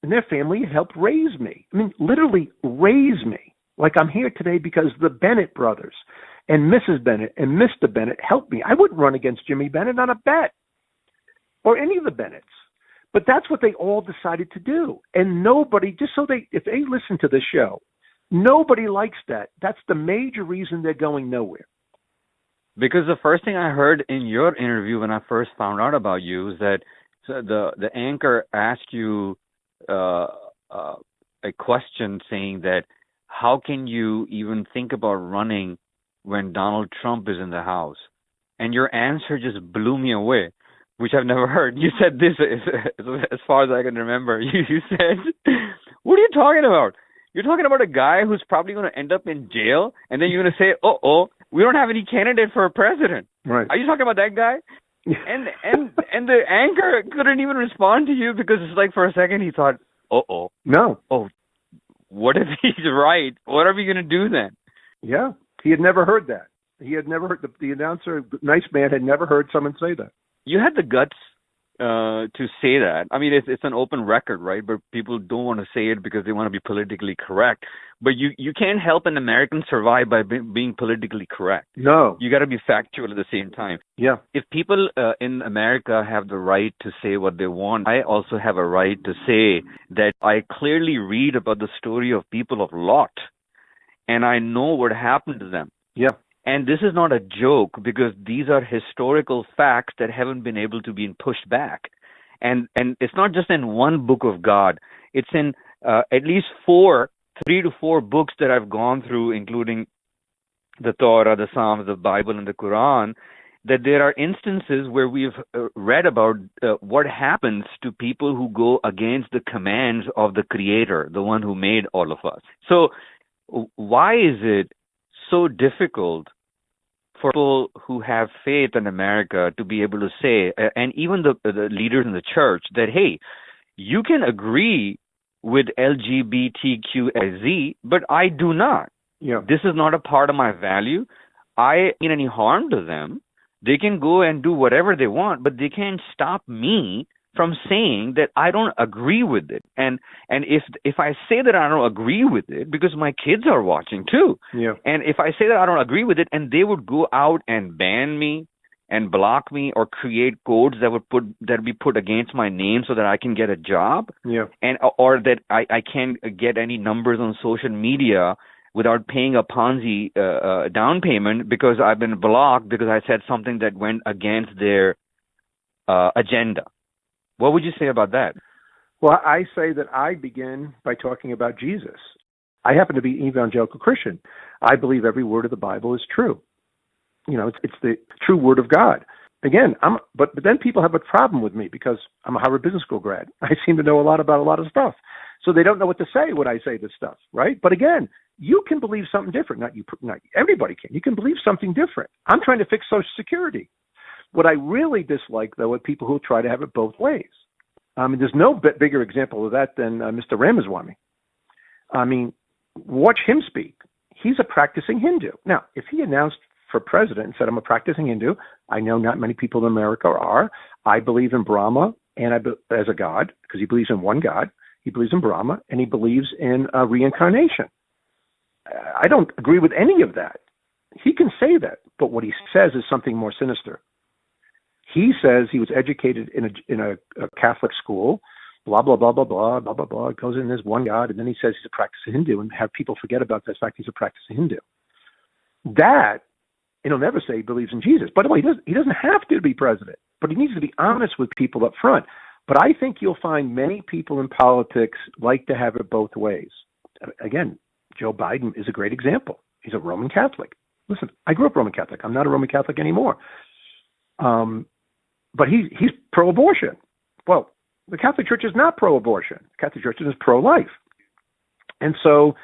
and their family helped raise me. I mean, literally raise me. Like I'm here today because the Bennett brothers and Mrs. Bennett and Mr. Bennett helped me. I wouldn't run against Jimmy Bennett on a bet or any of the Bennetts. But that's what they all decided to do. And nobody, if they listen to this show, nobody likes that. That's the major reason they're going nowhere. Because the first thing I heard in your interview when I first found out about you is that the anchor asked you a question saying that how can you even think about running when Donald Trump is in the House? And your answer just blew me away, which I've never heard. You said this, as far as I can remember. You said, what are you talking about? You're talking about a guy who's probably going to end up in jail, and then you're going to say, we don't have any candidate for a president. Right. Are you talking about that guy? And the anchor couldn't even respond to you because it's like for a second he thought, no. Oh, what if he's right? What are we going to do then? Yeah, he had never heard that. He had never heard, the announcer, nice man, had never heard someone say that. You had the guts to say that. I mean, it's an open record, right? But people don't want to say it because they want to be politically correct. But you can't help an American survive by being politically correct. No. You got to be factual at the same time. Yeah. If people in America have the right to say what they want, I also have a right to say that I clearly read about the story of people of Lot, and I know what happened to them. Yeah. And this is not a joke because these are historical facts that haven't been able to be pushed back. And it's not just in one book of God. It's in at least 3 to 4 books that I've gone through, including the Torah, the Psalms, the Bible, and the Quran, that there are instances where we've read about what happens to people who go against the commands of the Creator, the one who made all of us. So why is it so difficult for people who have faith in America to be able to say, and even the leaders in the church, that, hey, you can agree with LGBTQZ, but I do not. Yeah. This is not a part of my value. I mean any harm to them. They can go and do whatever they want, but they can't stop me from saying that I don't agree with it. And if I say that I don't agree with it, because my kids are watching too, yeah. And if I say that I don't agree with it, and they would go out and ban me and block me or create codes that be put against my name so that I can get a job, yeah, and or that I can't get any numbers on social media without paying a Ponzi down payment because I've been blocked because I said something that went against their agenda. What would you say about that? Well, I say that I begin by talking about Jesus. I happen to be an evangelical Christian. I believe every word of the Bible is true. You know, it's the true word of God. Again, but then people have a problem with me because I'm a Harvard Business School grad. I seem to know a lot about a lot of stuff. So they don't know what to say when I say this stuff, right? But again, you can believe something different. Not everybody can. You can believe something different. I'm trying to fix Social Security. What I really dislike, though, are people who try to have it both ways. There's no bigger example of that than Mr. Ramaswamy. I mean, watch him speak. He's a practicing Hindu. Now, if he announced for president and said, I'm a practicing Hindu, I know not many people in America are. I believe in Brahma and as a god, because he believes in one God. He believes in Brahma, and he believes in reincarnation. I don't agree with any of that. He can say that, but what he says is something more sinister. He says he was educated in a Catholic school, blah, blah, blah, blah, blah, blah, blah, blah. Goes in, there's one God, and then he says he's a practicing Hindu, and have people forget about the fact he's a practicing Hindu. That, and he'll never say he believes in Jesus. By the way, he doesn't have to be president, but he needs to be honest with people up front. But I think you'll find many people in politics like to have it both ways. Again, Joe Biden is a great example. He's a Roman Catholic. Listen, I grew up Roman Catholic. I'm not a Roman Catholic anymore. But he's pro-abortion. Well, The Catholic Church is not pro-abortion. The Catholic Church is pro-life. And so,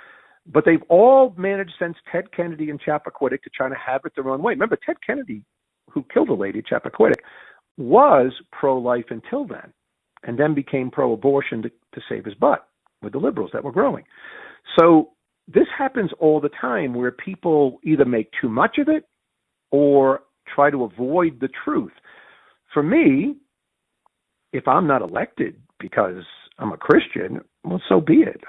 but they've all managed since Ted Kennedy and Chappaquiddick to try to have it their own way. Remember, Ted Kennedy, who killed a lady at Chappaquiddick, was pro-life until then, and then became pro-abortion to save his butt with the liberals that were growing. So this happens all the time where people either make too much of it or try to avoid the truth. For me, if I'm not elected because I'm a Christian, well, so be it.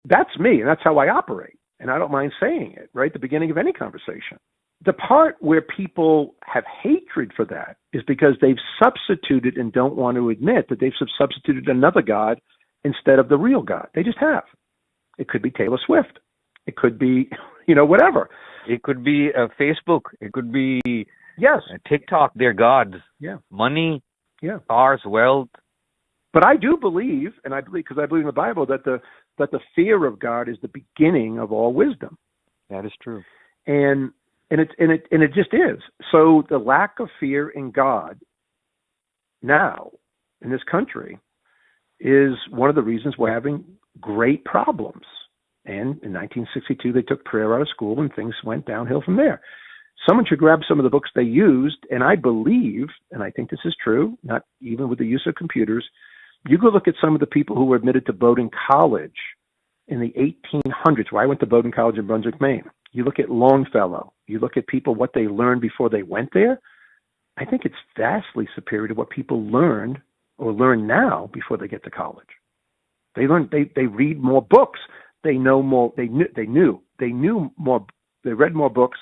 That's me, and that's how I operate. And I don't mind saying it right at the beginning of any conversation. The part where people have hatred for that is because they've substituted and don't want to admit that they've substituted another God instead of the real God. They just have. It could be Taylor Swift. It could be, whatever. It could be Facebook. It could be yes, TikTok. They're gods. Yeah. Money. Yeah. Cars, wealth. But I do believe, and I believe because I believe in the Bible that the fear of God is the beginning of all wisdom. That is true. And it just is. So the lack of fear in God now in this country is one of the reasons we're having great problems. And in 1962, they took prayer out of school and things went downhill from there. Someone should grab some of the books they used, and I believe, and I think this is true, not even with the use of computers, you go look at some of the people who were admitted to Bowdoin College in the 1800s, where I went to Bowdoin College in Brunswick, Maine. You look at Longfellow. You look at people, what they learned before they went there. I think it's vastly superior to what people learned or learn now before they get to college. They read more books. They know more. They knew more. They read more books.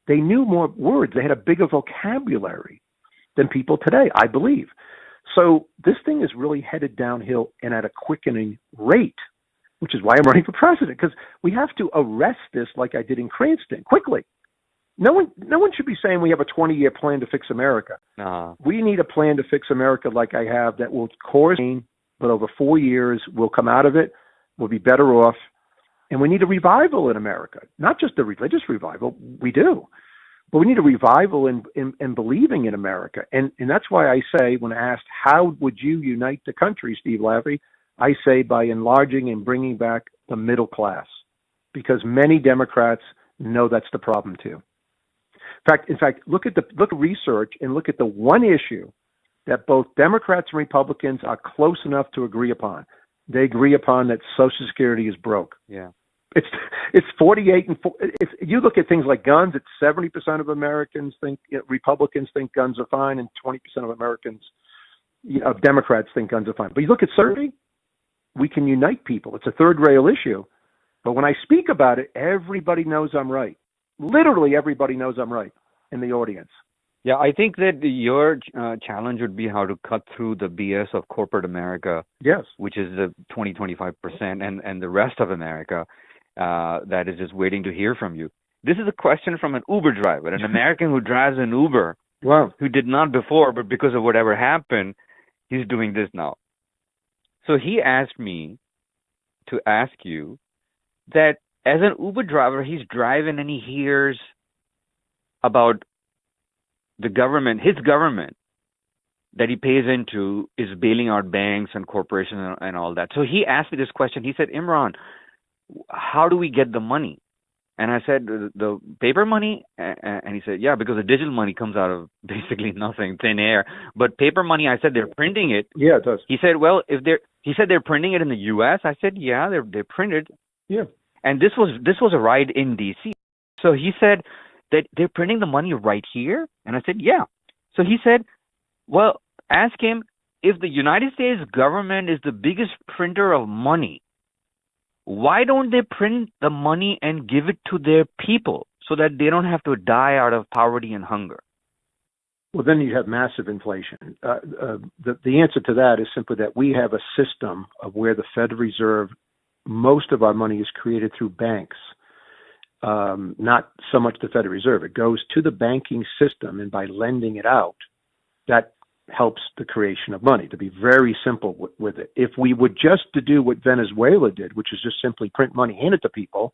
They knew more words. They had a bigger vocabulary than people today, I believe. So this thing is really headed downhill and at a quickening rate, which is why I'm running for president, because we have to arrest this like I did in Cranston quickly. No one should be saying we have a 20-year plan to fix America. We need a plan to fix America like I have that will course, but over 4 years we'll come out of it. We'll be better off. And we need a revival in America, not just a religious revival. We do. But we need a revival in believing in America. And that's why I say, when asked, how would you unite the country, Steve Laffey, I say by enlarging and bringing back the middle class, because many Democrats know that's the problem too. In fact, look at research and look at the one issue that both Democrats and Republicans are close enough to agree upon. They agree upon that Social Security is broke. Yeah. It's 48 and if you look at things like guns, it's 70% of Americans think Republicans think guns are fine, and 20% of Americans, of Democrats think guns are fine. But you look at surgery, we can unite people. It's a third rail issue, but when I speak about it, everybody knows I'm right. Literally, everybody knows I'm right in the audience. Yeah, I think that your challenge would be how to cut through the BS of corporate America. Yes, which is the 25%, and the rest of America. That is just waiting to hear from you. This is a question from an Uber driver, an American who drives an Uber, wow, who did not before, but because of whatever happened, he's doing this now. So he asked me to ask you that as an Uber driver, he's driving and he hears about the government, his government, that he pays into is bailing out banks and corporations and all that. So he asked me this question. He said, Imran, how do we get the money? And I said, the paper money? And he said, yeah, because the digital money comes out of basically nothing, thin air. But paper money, I said, they're printing it. Yeah, it does. He said, well, he said they're printing it in the U.S. I said, yeah, they're printed. Yeah. And this was a ride in D.C. So he said that they're printing the money right here? And I said, yeah. So he said, well, ask him, if the United States government is the biggest printer of money, why don't they print the money and give it to their people so that they don't have to die out of poverty and hunger? Well, then you have massive inflation. The answer to that is simply that we have a system of where the Federal Reserve, most of our money is created through banks, not so much the Federal Reserve. It goes to the banking system, and by lending it out, that helps the creation of money, to be very simple with it. If we would just to do what Venezuela did, which is just simply print money, hand it to people,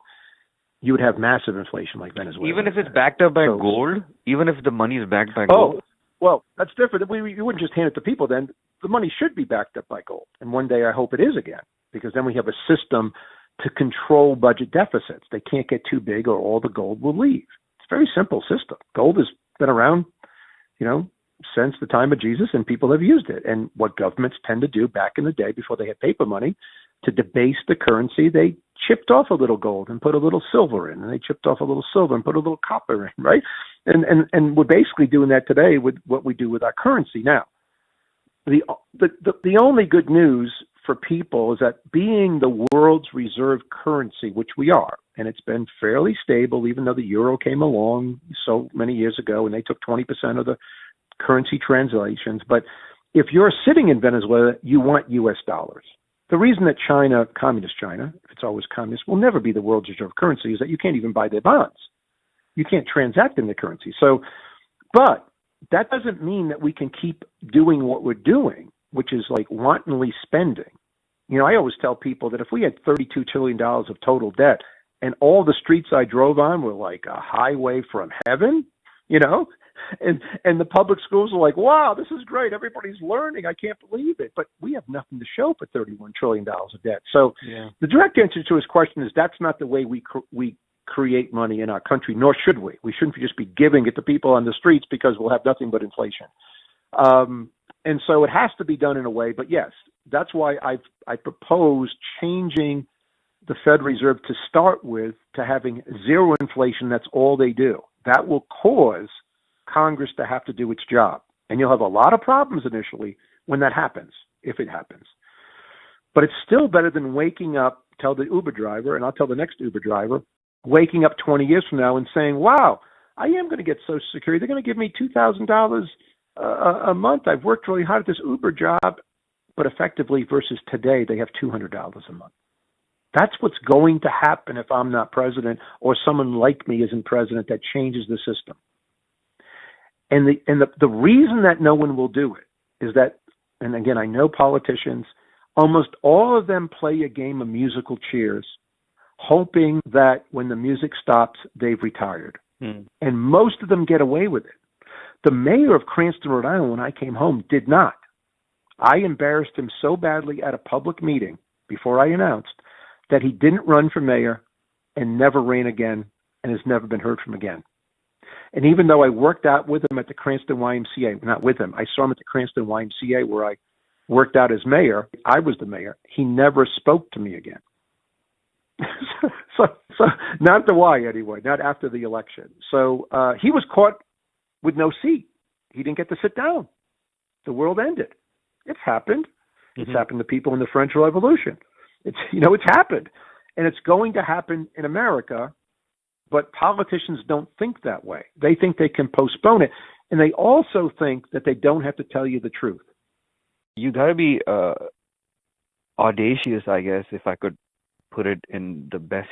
you would have massive inflation like Venezuela. Even if it's backed up by gold? Even if the money is backed by gold? Oh, well, that's different. You wouldn't just hand it to people then. the money should be backed up by gold. And one day I hope it is again, because then we have a system to control budget deficits. They can't get too big or all the gold will leave. It's a very simple system. Gold has been around, since the time of Jesus, and people have used it. And what governments tend to do back in the day before they had paper money, to debase the currency, they chipped off a little gold and put a little silver in, and they chipped off a little silver and put a little copper in, right? And we're basically doing that today with what we do with our currency now. The only good news for people is that being the world's reserve currency, which we are, and it's been fairly stable, even though the euro came along so many years ago and they took 20% of the currency translations. But if you're sitting in Venezuela, you want U.S. dollars. The reason that China, communist China, if it's always communist, will never be the world's reserve currency is that you can't even buy their bonds. You can't transact in the currency. So, but that doesn't mean that we can keep doing what we're doing, which is like wantonly spending. I always tell people that if we had $32 trillion of total debt and all the streets I drove on were like a highway from heaven, and the public schools are like, wow, this is great. Everybody's learning. I can't believe it. But we have nothing to show for $31 trillion of debt. So the direct answer to his question is that's not the way we create money in our country, nor should we. We shouldn't just be giving it to people on the streets because we'll have nothing but inflation. And so it has to be done in a way. But yes, that's why I propose changing the Federal Reserve to start with to having zero inflation. That's all they do. That will cause Congress to have to do its job. And you'll have a lot of problems initially when that happens, if it happens. But it's still better than waking up, tell the Uber driver, and I'll tell the next Uber driver, waking up 20 years from now and saying, wow, I am going to get Social Security. They're going to give me $2,000 a month. I've worked really hard at this Uber job. But effectively versus today, they have $200 a month. That's what's going to happen if I'm not president or someone like me isn't president that changes the system. And the reason that no one will do it is that, and again, I know politicians, almost all of them play a game of musical chairs, hoping that when the music stops, they've retired. And most of them get away with it. The mayor of Cranston, Rhode Island, when I came home, did not. I embarrassed him so badly at a public meeting before I announced that he didn't run for mayor and never ran again and has never been heard from again. And even though I worked out with him at the Cranston YMCA, not with him, I saw him at the Cranston YMCA where I worked out as mayor. I was the mayor. He never spoke to me again. so not the Y anyway, not after the election. So he was caught with no seat. He didn't get to sit down. The world ended. It's happened. It's happened to people in the French Revolution. It's happened. And it's going to happen in America. But politicians don't think that way. They think they can postpone it. And they also think that they don't have to tell you the truth. You got to be audacious, I guess, if I could put it in the best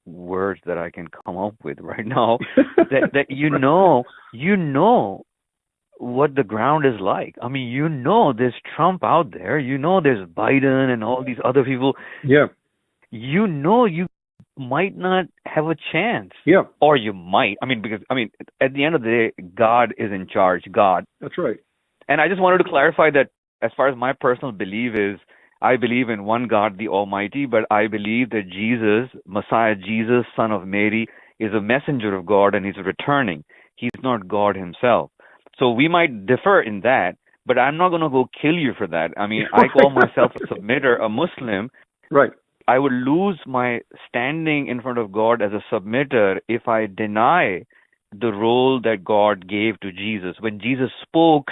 words that I can come up with right now. that you know what the ground is like. I mean, there's Trump out there. There's Biden and all these other people. Yeah. You might not have a chance. Yeah. Or you might. Because at the end of the day, God is in charge. God. That's right. And I just wanted to clarify that as far as my personal belief is, I believe in one God, the Almighty, but I believe that Jesus, Messiah Jesus, Son of Mary, is a messenger of God and he's returning. He's not God himself. So we might differ in that, but I'm not going to go kill you for that. I call myself a submitter, a Muslim. Right. I would lose my standing in front of God as a submitter if I deny the role that God gave to Jesus. When Jesus spoke,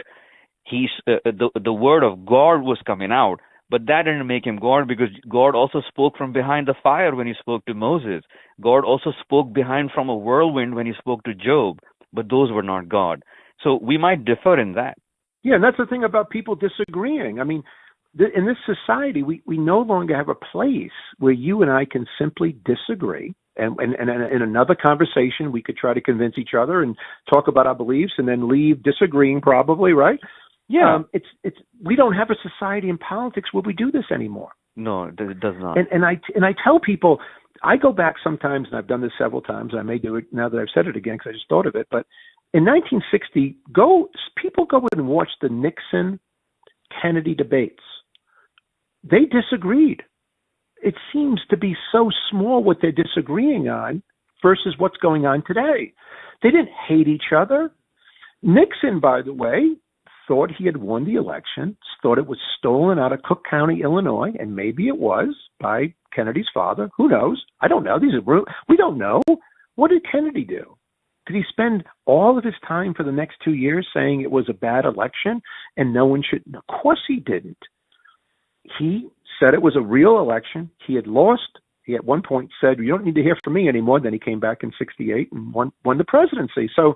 the word of God was coming out, but that didn't make him God, because God also spoke from behind the fire when he spoke to Moses. God also spoke from a whirlwind when he spoke to Job, but those were not God. So we might differ in that. Yeah, and that's the thing about people disagreeing. In this society, we no longer have a place where you and I can simply disagree. And in another conversation, we could try to convince each other and talk about our beliefs and then leave disagreeing probably, right? Yeah. We don't have a society in politics where we do this anymore. No, it does not. And I tell people, I go back sometimes, and I've done this several times. I may do it now that I've said it again because I just thought of it. But in 1960, people go and watch the Nixon Kennedy debates, they disagreed. It seems to be so small what they're disagreeing on versus what's going on today. They didn't hate each other. Nixon, by the way, thought he had won the election, thought it was stolen out of Cook County, Illinois, and maybe it was by Kennedy's father. Who knows? I don't know. We don't know. What did Kennedy do? Did he spend all of his time for the next 2 years saying it was a bad election and no one should? Of course he didn't. He said it was a real election. He had lost. He at one point said, "You don't need to hear from me anymore." Then he came back in '68 and won the presidency. So,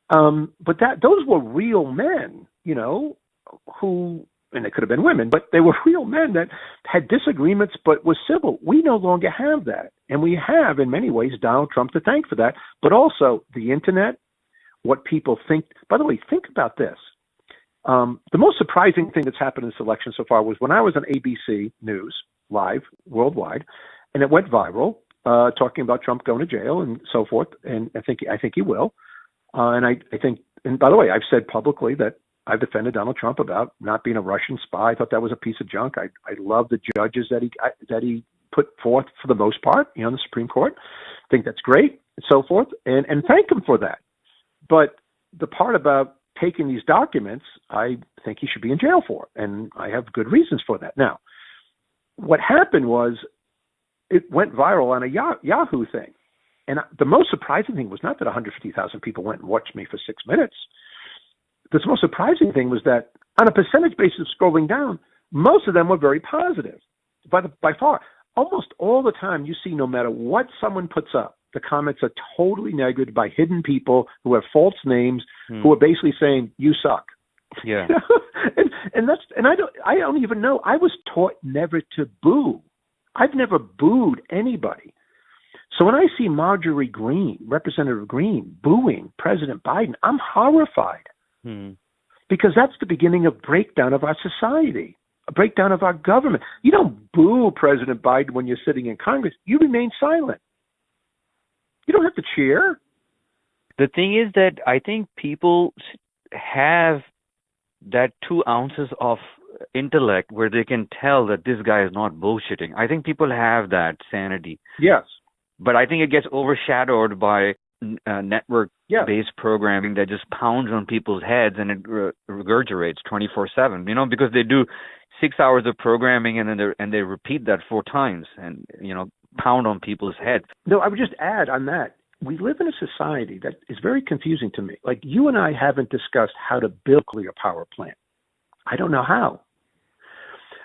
but those were real men, who, and they could have been women, but they were real men that had disagreements but was civil. We no longer have that. And we have, in many ways, Donald Trump to thank for that, but also the internet, what people think. By the way, think about this. The most surprising thing that's happened in this election so far was when I was on ABC News, live, worldwide, and it went viral, talking about Trump going to jail and so forth, and I think he will. And I think, and by the way, I've said publicly that I've defended Donald Trump about not being a Russian spy. I thought that was a piece of junk. I love the judges that he put forth for the most part, in the Supreme Court. I think that's great and so forth, and thank him for that. But the part about taking these documents, I think he should be in jail for, and I have good reasons for that. Now, what happened was it went viral on a Yahoo thing. And the most surprising thing was not that 150,000 people went and watched me for 6 minutes. The most surprising thing was that on a percentage basis scrolling down, most of them were very positive. By far, almost all the time you see, no matter what someone puts up, the comments are totally negative by hidden people who have false names, who are basically saying, "You suck." Yeah. I don't even know. I was taught never to boo. I've never booed anybody. So when I see Marjorie Greene, Representative Greene, booing President Biden, I'm horrified. Because that's the beginning of breakdown of our society, a breakdown of our government. You don't boo President Biden when you're sitting in Congress. You remain silent. You don't have to cheer. The thing is that I think people have that 2 ounces of intellect where they can tell that this guy is not bullshitting. I think people have that sanity. Yes. But I think it gets overshadowed by network-based programming that just pounds on people's heads and it regurgitates 24/7. Because they do 6 hours of programming and then they repeat that 4 times and pound on people's heads. No, I would just add on that. We live in a society that is very confusing to me. Like, you and I haven't discussed how to build a nuclear power plant. I don't know how.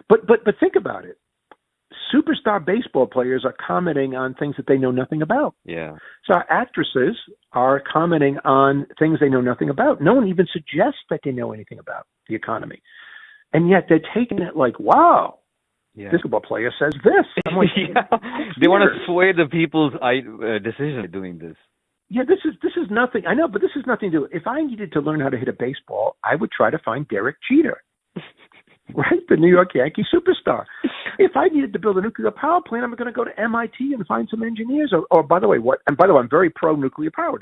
But think about it. Superstar baseball players are commenting on things that they know nothing about. Yeah. So our actresses are commenting on things they know nothing about. No one even suggests that they know anything about the economy. And yet they're taking it like, wow, this football player says this. I'm like, They want to sway the people's decision by doing this. Yeah, this is nothing. I know, but this is nothing to do. If I needed to learn how to hit a baseball, I would try to find Derek Jeter. Right? The New York Yankee superstar. If I needed to build a nuclear power plant, I'm going to go to MIT and find some engineers. Or by the way, I'm very pro nuclear power.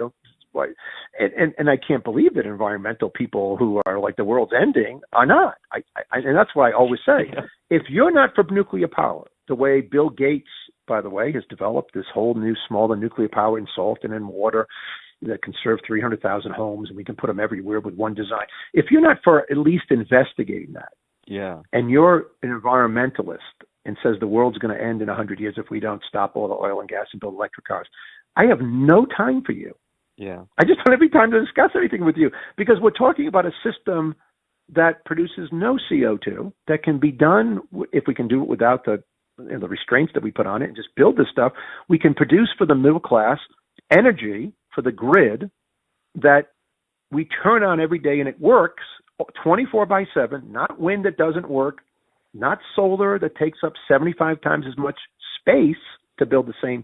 And I can't believe that environmental people who are like the world's ending are not. And that's why I always say, if you're not for nuclear power, the way Bill Gates, by the way, has developed this whole new smaller nuclear power in salt and in water that can serve 300,000 homes, and we can put them everywhere with one design. If you're not for at least investigating that, and you're an environmentalist and says the world's going to end in 100 years if we don't stop all the oil and gas and build electric cars, I have no time for you. Yeah. I just don't have any time to discuss anything with you because we're talking about a system that produces no CO2 that can be done if we can do it without the restraints that we put on it and just build this stuff. We can produce for the middle class energy for the grid that we turn on every day and it works 24/7, not wind that doesn't work, not solar that takes up 75 times as much space to build the same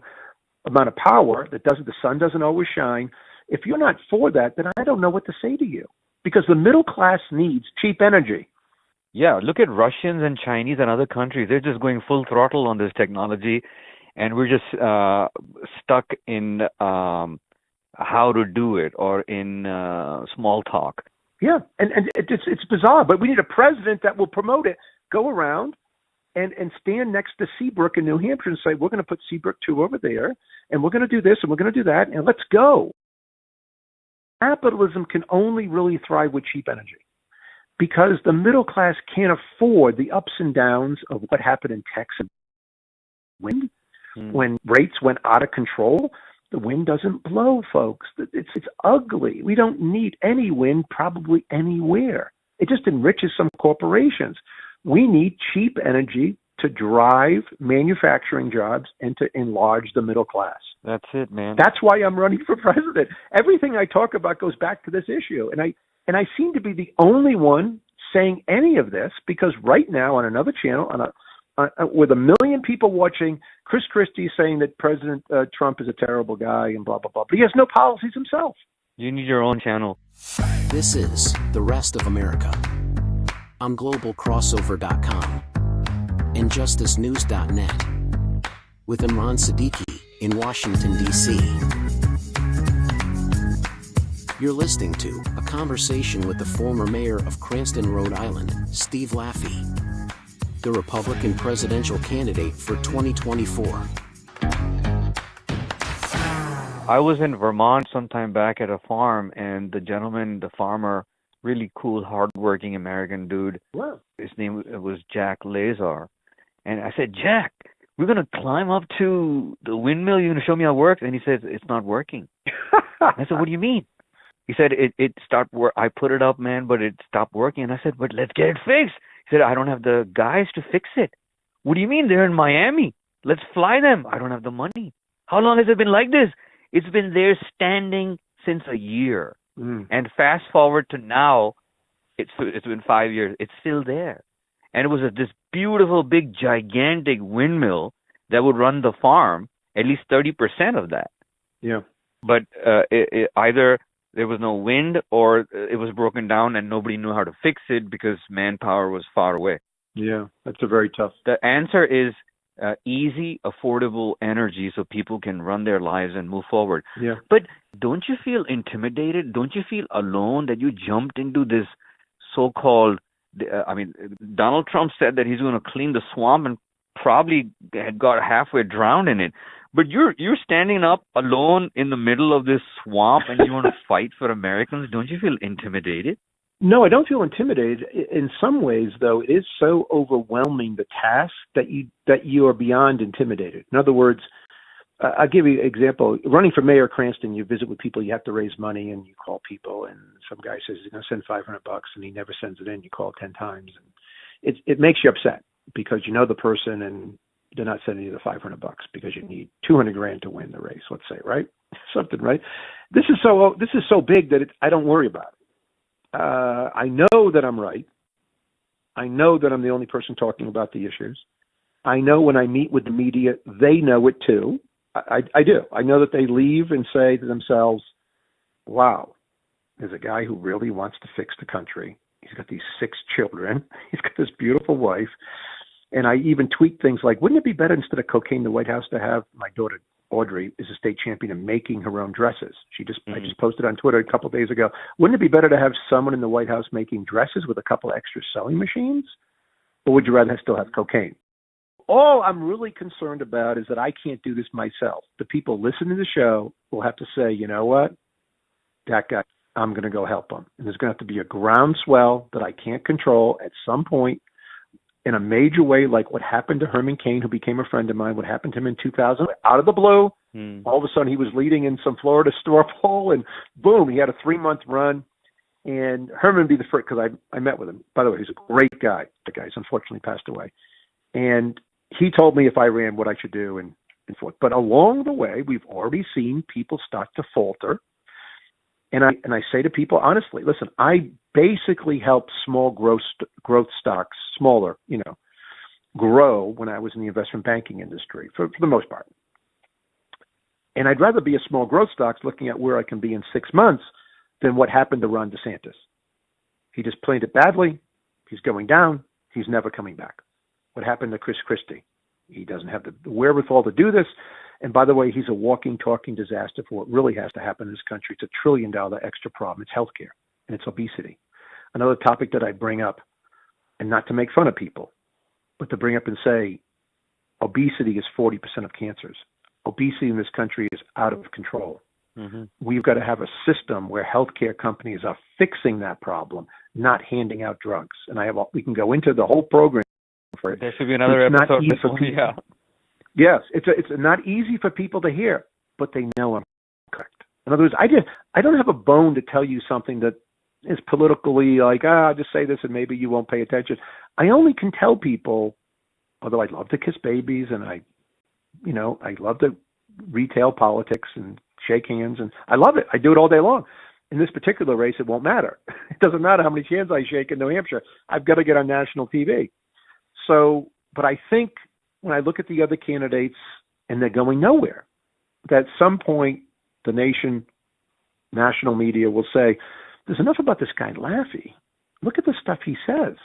amount of power the sun doesn't always shine. If you're not for that, then I don't know what to say to you because the middle class needs cheap energy. Yeah, look at Russians and Chinese and other countries. They're just going full throttle on this technology, and we're just stuck in how to do it or in small talk. Yeah, and it's bizarre, but we need a president that will promote it, go around and stand next to Seabrook in New Hampshire and say, we're going to put Seabrook 2 over there, and we're going to do this, and we're going to do that, and let's go. Capitalism can only really thrive with cheap energy because the middle class can't afford the ups and downs of what happened in Texas. Wind, when rates went out of control, the wind doesn't blow, folks. It's ugly. We don't need any wind probably anywhere. It just enriches some corporations. We need cheap energy to drive manufacturing jobs and to enlarge the middle class. That's it, man. That's why I'm running for president. Everything I talk about goes back to this issue. And I seem to be the only one saying any of this because right now on another channel, with 1 million people watching, Chris Christie is saying that President Trump is a terrible guy and blah, blah, blah. But he has no policies himself. You need your own channel. This is The Rest of America on globalcrossover.com and justicenews.net with Imran Siddiqui in Washington, D.C. You're listening to a conversation with the former mayor of Cranston, Rhode Island, Steve Laffey, the Republican presidential candidate for 2024. I was in Vermont sometime back at a farm, and the farmer, really cool, hardworking American dude. Wow. His name was Jack Lazar. And I said, Jack, we're going to climb up to the windmill. You're going to show me how it works? And he says, it's not working. I said, what do you mean? He said, it stopped I put it up, man, but it stopped working. And I said, but let's get it fixed. He said, I don't have the guys to fix it. What do you mean? They're in Miami. Let's fly them. I don't have the money. How long has it been like this? It's been there standing since a year. And fast forward to now, it's been 5 years. It's still there. And it was this beautiful, big, gigantic windmill that would run the farm, at least 30% of that. Yeah. But either there was no wind or it was broken down and nobody knew how to fix it because manpower was far away. Yeah, that's a very tough. The answer is easy, affordable energy so people can run their lives and move forward. Yeah. But don't you feel intimidated? Don't you feel alone that you jumped into this so-called, Donald Trump said that he's going to clean the swamp and probably had got halfway drowned in it. But you're standing up alone in the middle of this swamp and you want to fight for Americans. Don't you feel intimidated? No, I don't feel intimidated. In some ways, though, it is so overwhelming, the task, that you are beyond intimidated. In other words, I'll give you an example. Running for mayor of Cranston, you visit with people, you have to raise money, and you call people, and some guy says he's going to send $500, and he never sends it in. You call 10 times. And it makes you upset because you know the person, and they're not sending you the $500 because you need $200,000 to win the race, let's say, right? Something, right? This is so big that I don't worry about it. I know that I'm right. I know that I'm the only person talking about the issues. I know when I meet with the media, they know it too. I do. I know that they leave and say to themselves, wow, there's a guy who really wants to fix the country. He's got these 6 children. He's got this beautiful wife. And I even tweet things like, wouldn't it be better instead of cocaine in the White House to have my daughter Audrey is a state champion in making her own dresses. I just posted on Twitter a couple of days ago. Wouldn't it be better to have someone in the White House making dresses with a couple of extra sewing machines? Or would you rather still have cocaine? All I'm really concerned about is that I can't do this myself. The people listening to the show will have to say, you know what? That guy, I'm going to go help him. And there's going to have to be a groundswell that I can't control at some point in a major way, like what happened to Herman Cain, who became a friend of mine, what happened to him in 2000, out of the blue. All of a sudden he was leading in some Florida straw poll, and boom, he had a 3-month run. And Herman would be the first, because I met with him. By the way, he's a great guy. The guy's unfortunately passed away. And he told me if I ran what I should do and forth. But along the way, we've already seen people start to falter. And I say to people, honestly, listen, I basically helped small growth stocks, smaller, grow when I was in the investment banking industry for the most part. And I'd rather be a small growth stocks looking at where I can be in 6 months than what happened to Ron DeSantis. He just played it badly. He's going down. He's never coming back. What happened to Chris Christie? He doesn't have the wherewithal to do this. And by the way, he's a walking, talking disaster for what really has to happen in this country. It's $1 trillion extra problem. It's healthcare and it's obesity. another topic that I bring up, and not to make fun of people, but to bring up and say, obesity is 40% of cancers. Obesity in this country is out of control. Mm-hmm. We've got to have a system where healthcare companies are fixing that problem, not handing out drugs. And we can go into the whole program for it. There should be another episode. Yeah. Yes, it's not easy for people to hear, but they know I'm correct. In other words, I don't have a bone to tell you something that is politically like, I'll just say this and maybe you won't pay attention. I only can tell people, although I'd love to kiss babies and I love to retail politics and shake hands, and I love it. I do it all day long. In this particular race, it won't matter. It doesn't matter how many hands I shake in New Hampshire. I've got to get on national TV. So, but I think when I look at the other candidates and they're going nowhere, that at some point the national media will say, there's enough about this guy Laffey. Look at the stuff he says.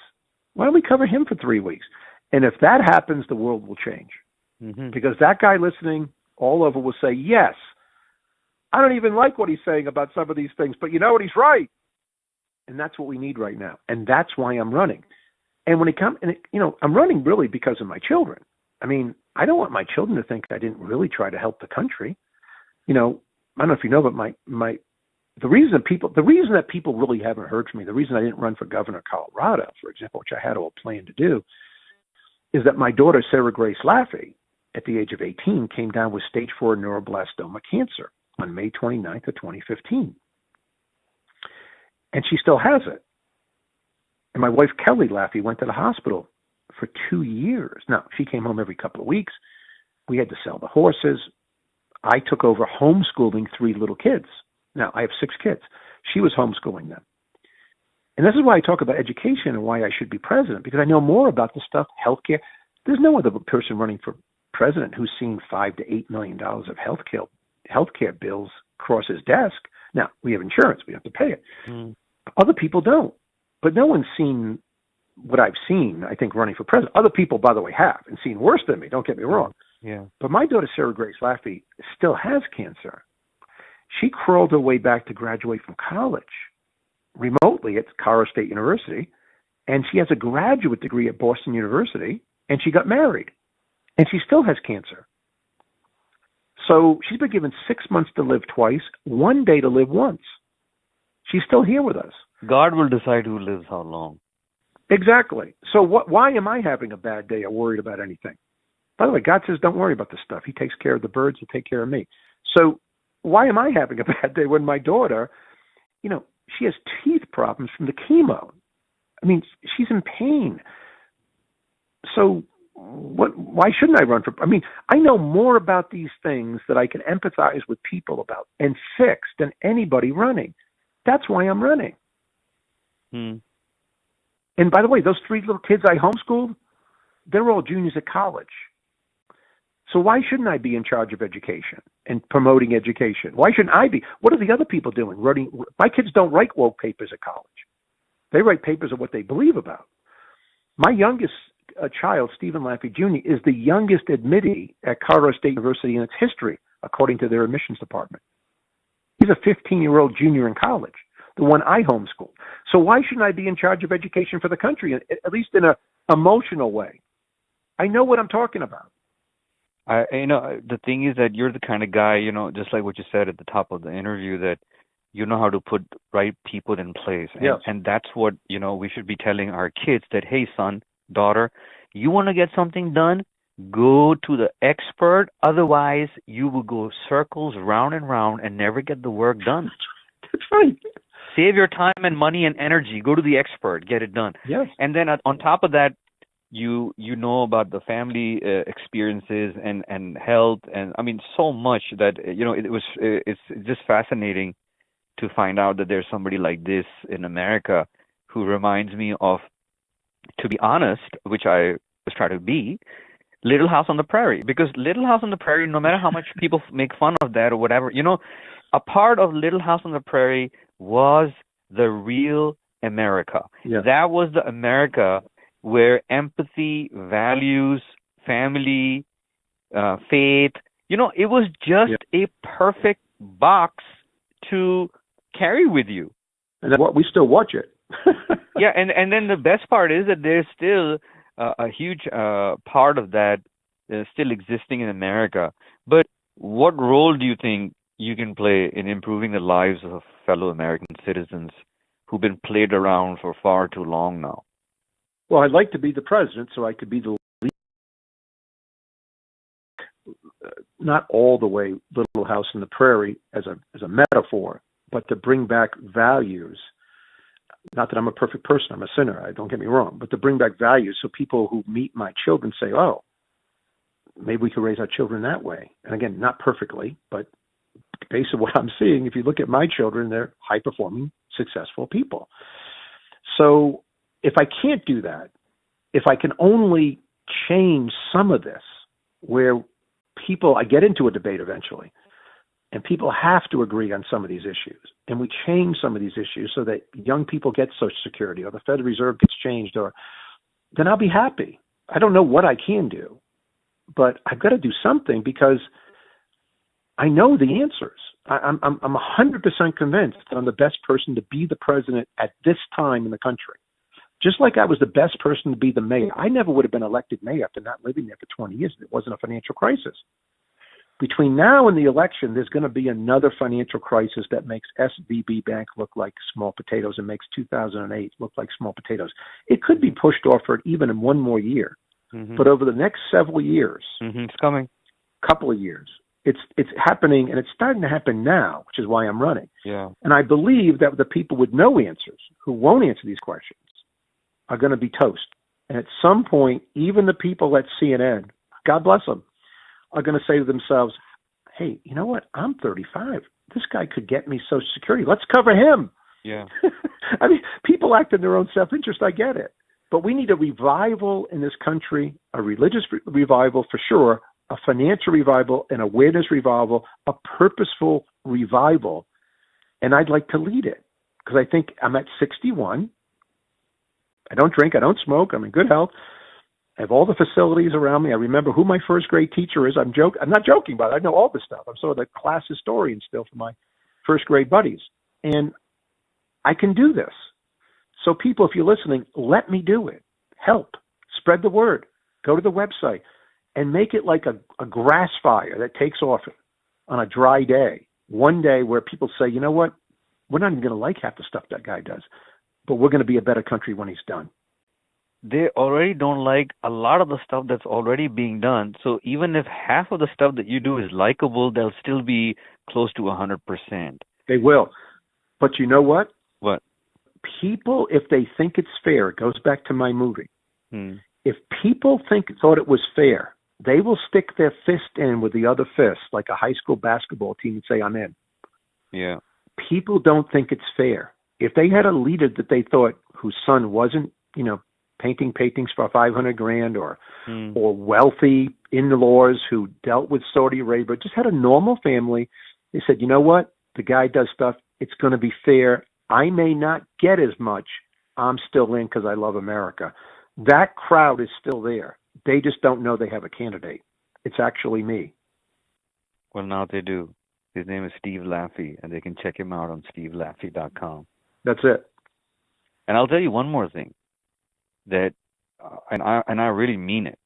Why don't we cover him for 3 weeks? And if that happens, the world will change. Mm-hmm. Because that guy listening all over will say, yes, I don't even like what he's saying about some of these things, but you know what? He's right. And that's what we need right now. And that's why I'm running. And when it comes, I'm running really because of my children. I mean, I don't want my children to think I didn't really try to help the country. I don't know if you know, but the reason that people really haven't heard from me, the reason I didn't run for governor of Colorado, for example, which I had all planned to do, is that my daughter, Sarah Grace Laffey, at the age of 18, came down with stage 4 neuroblastoma cancer on May 29th of 2015. And she still has it. And my wife, Kelly Laffey, went to the hospital for 2 years. Now, she came home every couple of weeks. We had to sell the horses. I took over homeschooling 3 little kids. Now, I have 6 kids. She was homeschooling them. And this is why I talk about education and why I should be president, because I know more about this stuff, healthcare. There's no other person running for president who's seen $5 to $8 million of healthcare bills cross his desk. Now, we have insurance. We have to pay it. Mm. Other people don't. But no one's seen what I've seen, I think, running for president. Other people, by the way, have, and seen worse than me. Don't get me wrong. Yeah. But my daughter, Sarah Grace Laffey, still has cancer. She crawled her way back to graduate from college remotely at Colorado State University, and she has a graduate degree at Boston University, and she got married, and she still has cancer. So she's been given 6 months to live twice, 1 day to live once. She's still here with us. God will decide who lives how long. Exactly. So why am I having a bad day or worried about anything? By the way, God says don't worry about this stuff. He takes care of the birds. He'll take care of me. So why am I having a bad day when my daughter, she has teeth problems from the chemo? I mean, she's in pain. So why shouldn't I run for? I mean, I know more about these things that I can empathize with people about and fix than anybody running. That's why I'm running. Hmm. And by the way, those 3 little kids I homeschooled, they're all juniors at college. So why shouldn't I be in charge of education and promoting education? Why shouldn't I be? What are the other people doing? My kids don't write woke papers at college. They write papers of what they believe about. My youngest child, Stephen Laffey Jr., is the youngest admittee at Colorado State University in its history, according to their admissions department. He's a 15-year-old junior in college, the one I homeschooled. So why shouldn't I be in charge of education for the country, at least in an emotional way? I know what I'm talking about. The thing is that you're the kind of guy, just like what you said at the top of the interview, that you know how to put right people in place. Yes. And that's what, we should be telling our kids that, hey, son, daughter, you want to get something done? Go to the expert. Otherwise, you will go circles round and round and never get the work done. That's right. Save your time and money and energy. Go to the expert. Get it done. Yes. And then on top of that, you know about the family experiences and health, and I mean so much that it's just fascinating to find out that there's somebody like this in America who reminds me of, to be honest, which I was trying to be, Little House on the Prairie. Because Little House on the Prairie, no matter how much people make fun of that or whatever, a part of Little House on the Prairie was the real America. Yeah. That was the America where empathy, values, family, faith, it was just a perfect box to carry with you. And we still watch it. Yeah, and then the best part is that there's still a huge part of that still existing in America. But what role do you think you can play in improving the lives of fellow American citizens who've been played around for far too long now? Well, I'd like to be the president so I could be the lead. Not all the way Little House on the Prairie as a metaphor, but to bring back values. Not that I'm a perfect person, I'm a sinner, don't get me wrong, but to bring back values so people who meet my children say, oh, maybe we could raise our children that way. And again, not perfectly, but based on what I'm seeing, if you look at my children, they're high-performing, successful people. So if I can't do that, if I can only change some of this, where I get into a debate eventually, and people have to agree on some of these issues, and we change some of these issues so that young people get Social Security or the Federal Reserve gets changed, then I'll be happy. I don't know what I can do, but I've got to do something because I know the answers. I'm 100% convinced that I'm the best person to be the president at this time in the country. Just like I was the best person to be the mayor. I never would have been elected mayor after not living there for 20 years. It wasn't a financial crisis. Between now and the election, there's going to be another financial crisis that makes SVB Bank look like small potatoes and makes 2008 look like small potatoes. It could be pushed off for even in one more year. Mm-hmm. But over the next several years, it's coming. Couple of years, it's happening, and it's starting to happen now, which is why I'm running. Yeah. And I believe that the people with no answers, who won't answer these questions, are going to be toast. And at some point, even the people at CNN, God bless them, are going to say to themselves, hey, you know what? I'm 35. This guy could get me Social Security. Let's cover him. Yeah. I mean, people act in their own self-interest. I get it. But we need a revival in this country, a religious revival for sure, a financial revival, an awareness revival, a purposeful revival. And I'd like to lead it because I think I'm at 61. I don't drink. I don't smoke. I'm in good health. I have all the facilities around me. I remember who my first grade teacher is. I'm not joking about it. I know all this stuff. I'm sort of the class historian still for my first grade buddies. And I can do this. So people, if you're listening, let me do it. Help. Spread the word. Go to the website and make it like a grass fire that takes off on a dry day. One day where people say, you know what? We're not even going to like half the stuff that guy does, but we're going to be a better country when he's done. They already don't like a lot of the stuff that's already being done. So even if half of the stuff that you do is likable, they'll still be close to 100%. They will. But you know what? What? People, if they think it's fair, it goes back to my movie. If people thought it was fair, they will stick their fist in with the other fist, like a high school basketball team, and say, I'm in. Yeah. People don't think it's fair. If they had a leader that they thought whose son wasn't, painting paintings for $500,000 or wealthy in-laws who dealt with Saudi Arabia, just had a normal family, they said, you know what? The guy does stuff. It's going to be fair. I may not get as much. I'm still in because I love America. That crowd is still there. They just don't know they have a candidate. It's actually me. Well, now they do. His name is Steve Laffey, and they can check him out on stevelaffey.com. That's it. And I'll tell you one more thing. That, and I really mean it.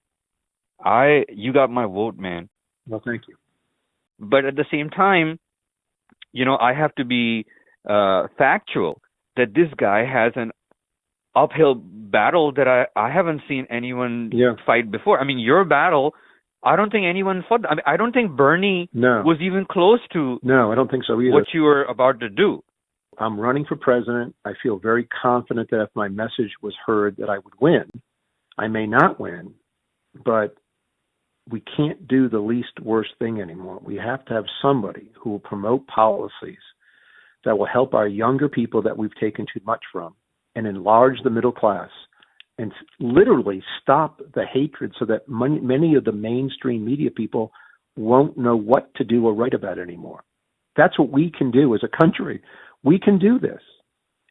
You got my vote, man. Well, thank you. But at the same time, I have to be factual that this guy has an uphill battle that I haven't seen anyone fight before. I mean, your battle, I don't think anyone fought. I mean, I don't think Bernie was even close to. No, I don't think so either. What you were about to do. I'm running for president. I feel very confident that if my message was heard that I would win. I may not win, but we can't do the least worst thing anymore. We have to have somebody who will promote policies that will help our younger people that we've taken too much from and enlarge the middle class and literally stop the hatred so that many of the mainstream media people won't know what to do or write about anymore. That's what we can do as a country. We can do this,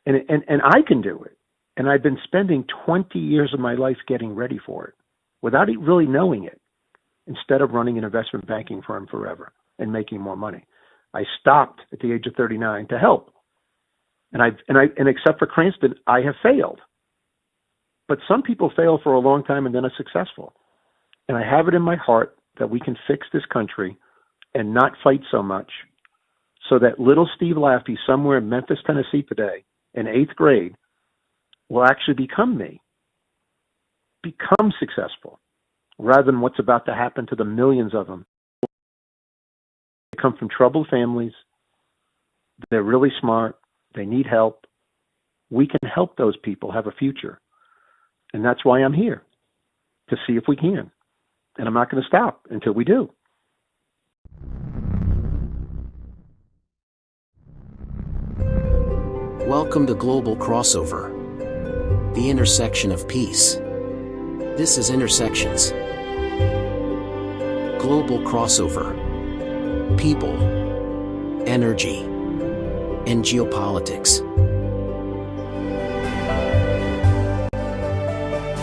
and I can do it. And I've been spending 20 years of my life getting ready for it without really knowing it, instead of running an investment banking firm forever and making more money. I stopped at the age of 39 to help. And except for Cranston, I have failed. But some people fail for a long time and then are successful. And I have it in my heart that we can fix this country and not fight so much, so that little Steve Laffey somewhere in Memphis, Tennessee today, in 8th grade, will actually become me, become successful, rather than what's about to happen to the millions of them. They come from troubled families. They're really smart. They need help. We can help those people have a future. And that's why I'm here, to see if we can. And I'm not going to stop until we do. Welcome to Global Crossover, the intersection of peace. This is Intersections. Global Crossover. People, energy, and geopolitics.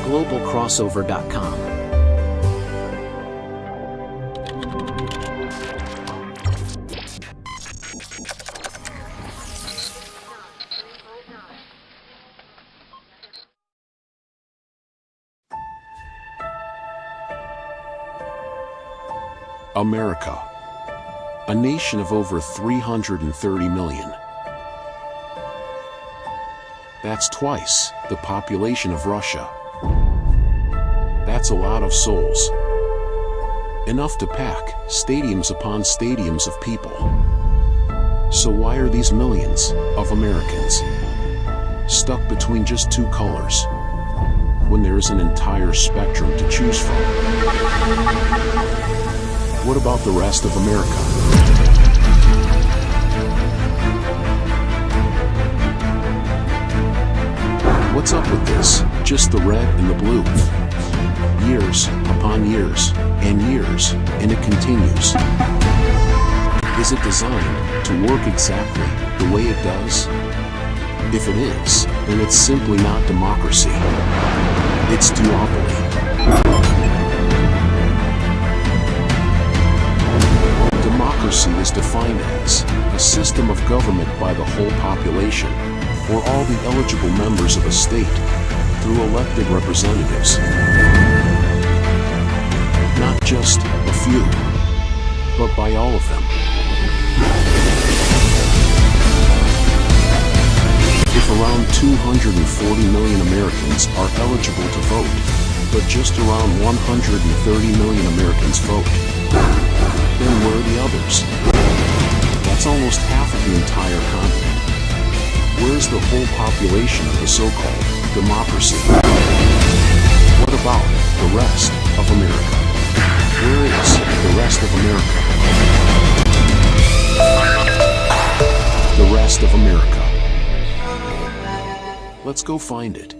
GlobalCrossover.com. America, a nation of over 330 million. That's twice the population of Russia. That's a lot of souls. Enough to pack stadiums upon stadiums of people. So why are these millions of Americans stuck between just two colors when there is an entire spectrum to choose from? What about the rest of America? What's up with this? Just the red and the blue. Years upon years and years, and it continues. Is it designed to work exactly the way it does? If it is, then it's simply not democracy. It's duopoly. Democracy is defined as a system of government by the whole population, or all the eligible members of a state, through elected representatives. Not just a few, but by all of them. If around 240 million Americans are eligible to vote, but just around 130 million Americans vote, then where are the others? That's almost half of the entire continent. Where's the whole population of the so-called democracy? What about the rest of America? Where is the rest of America? The rest of America. Let's go find it.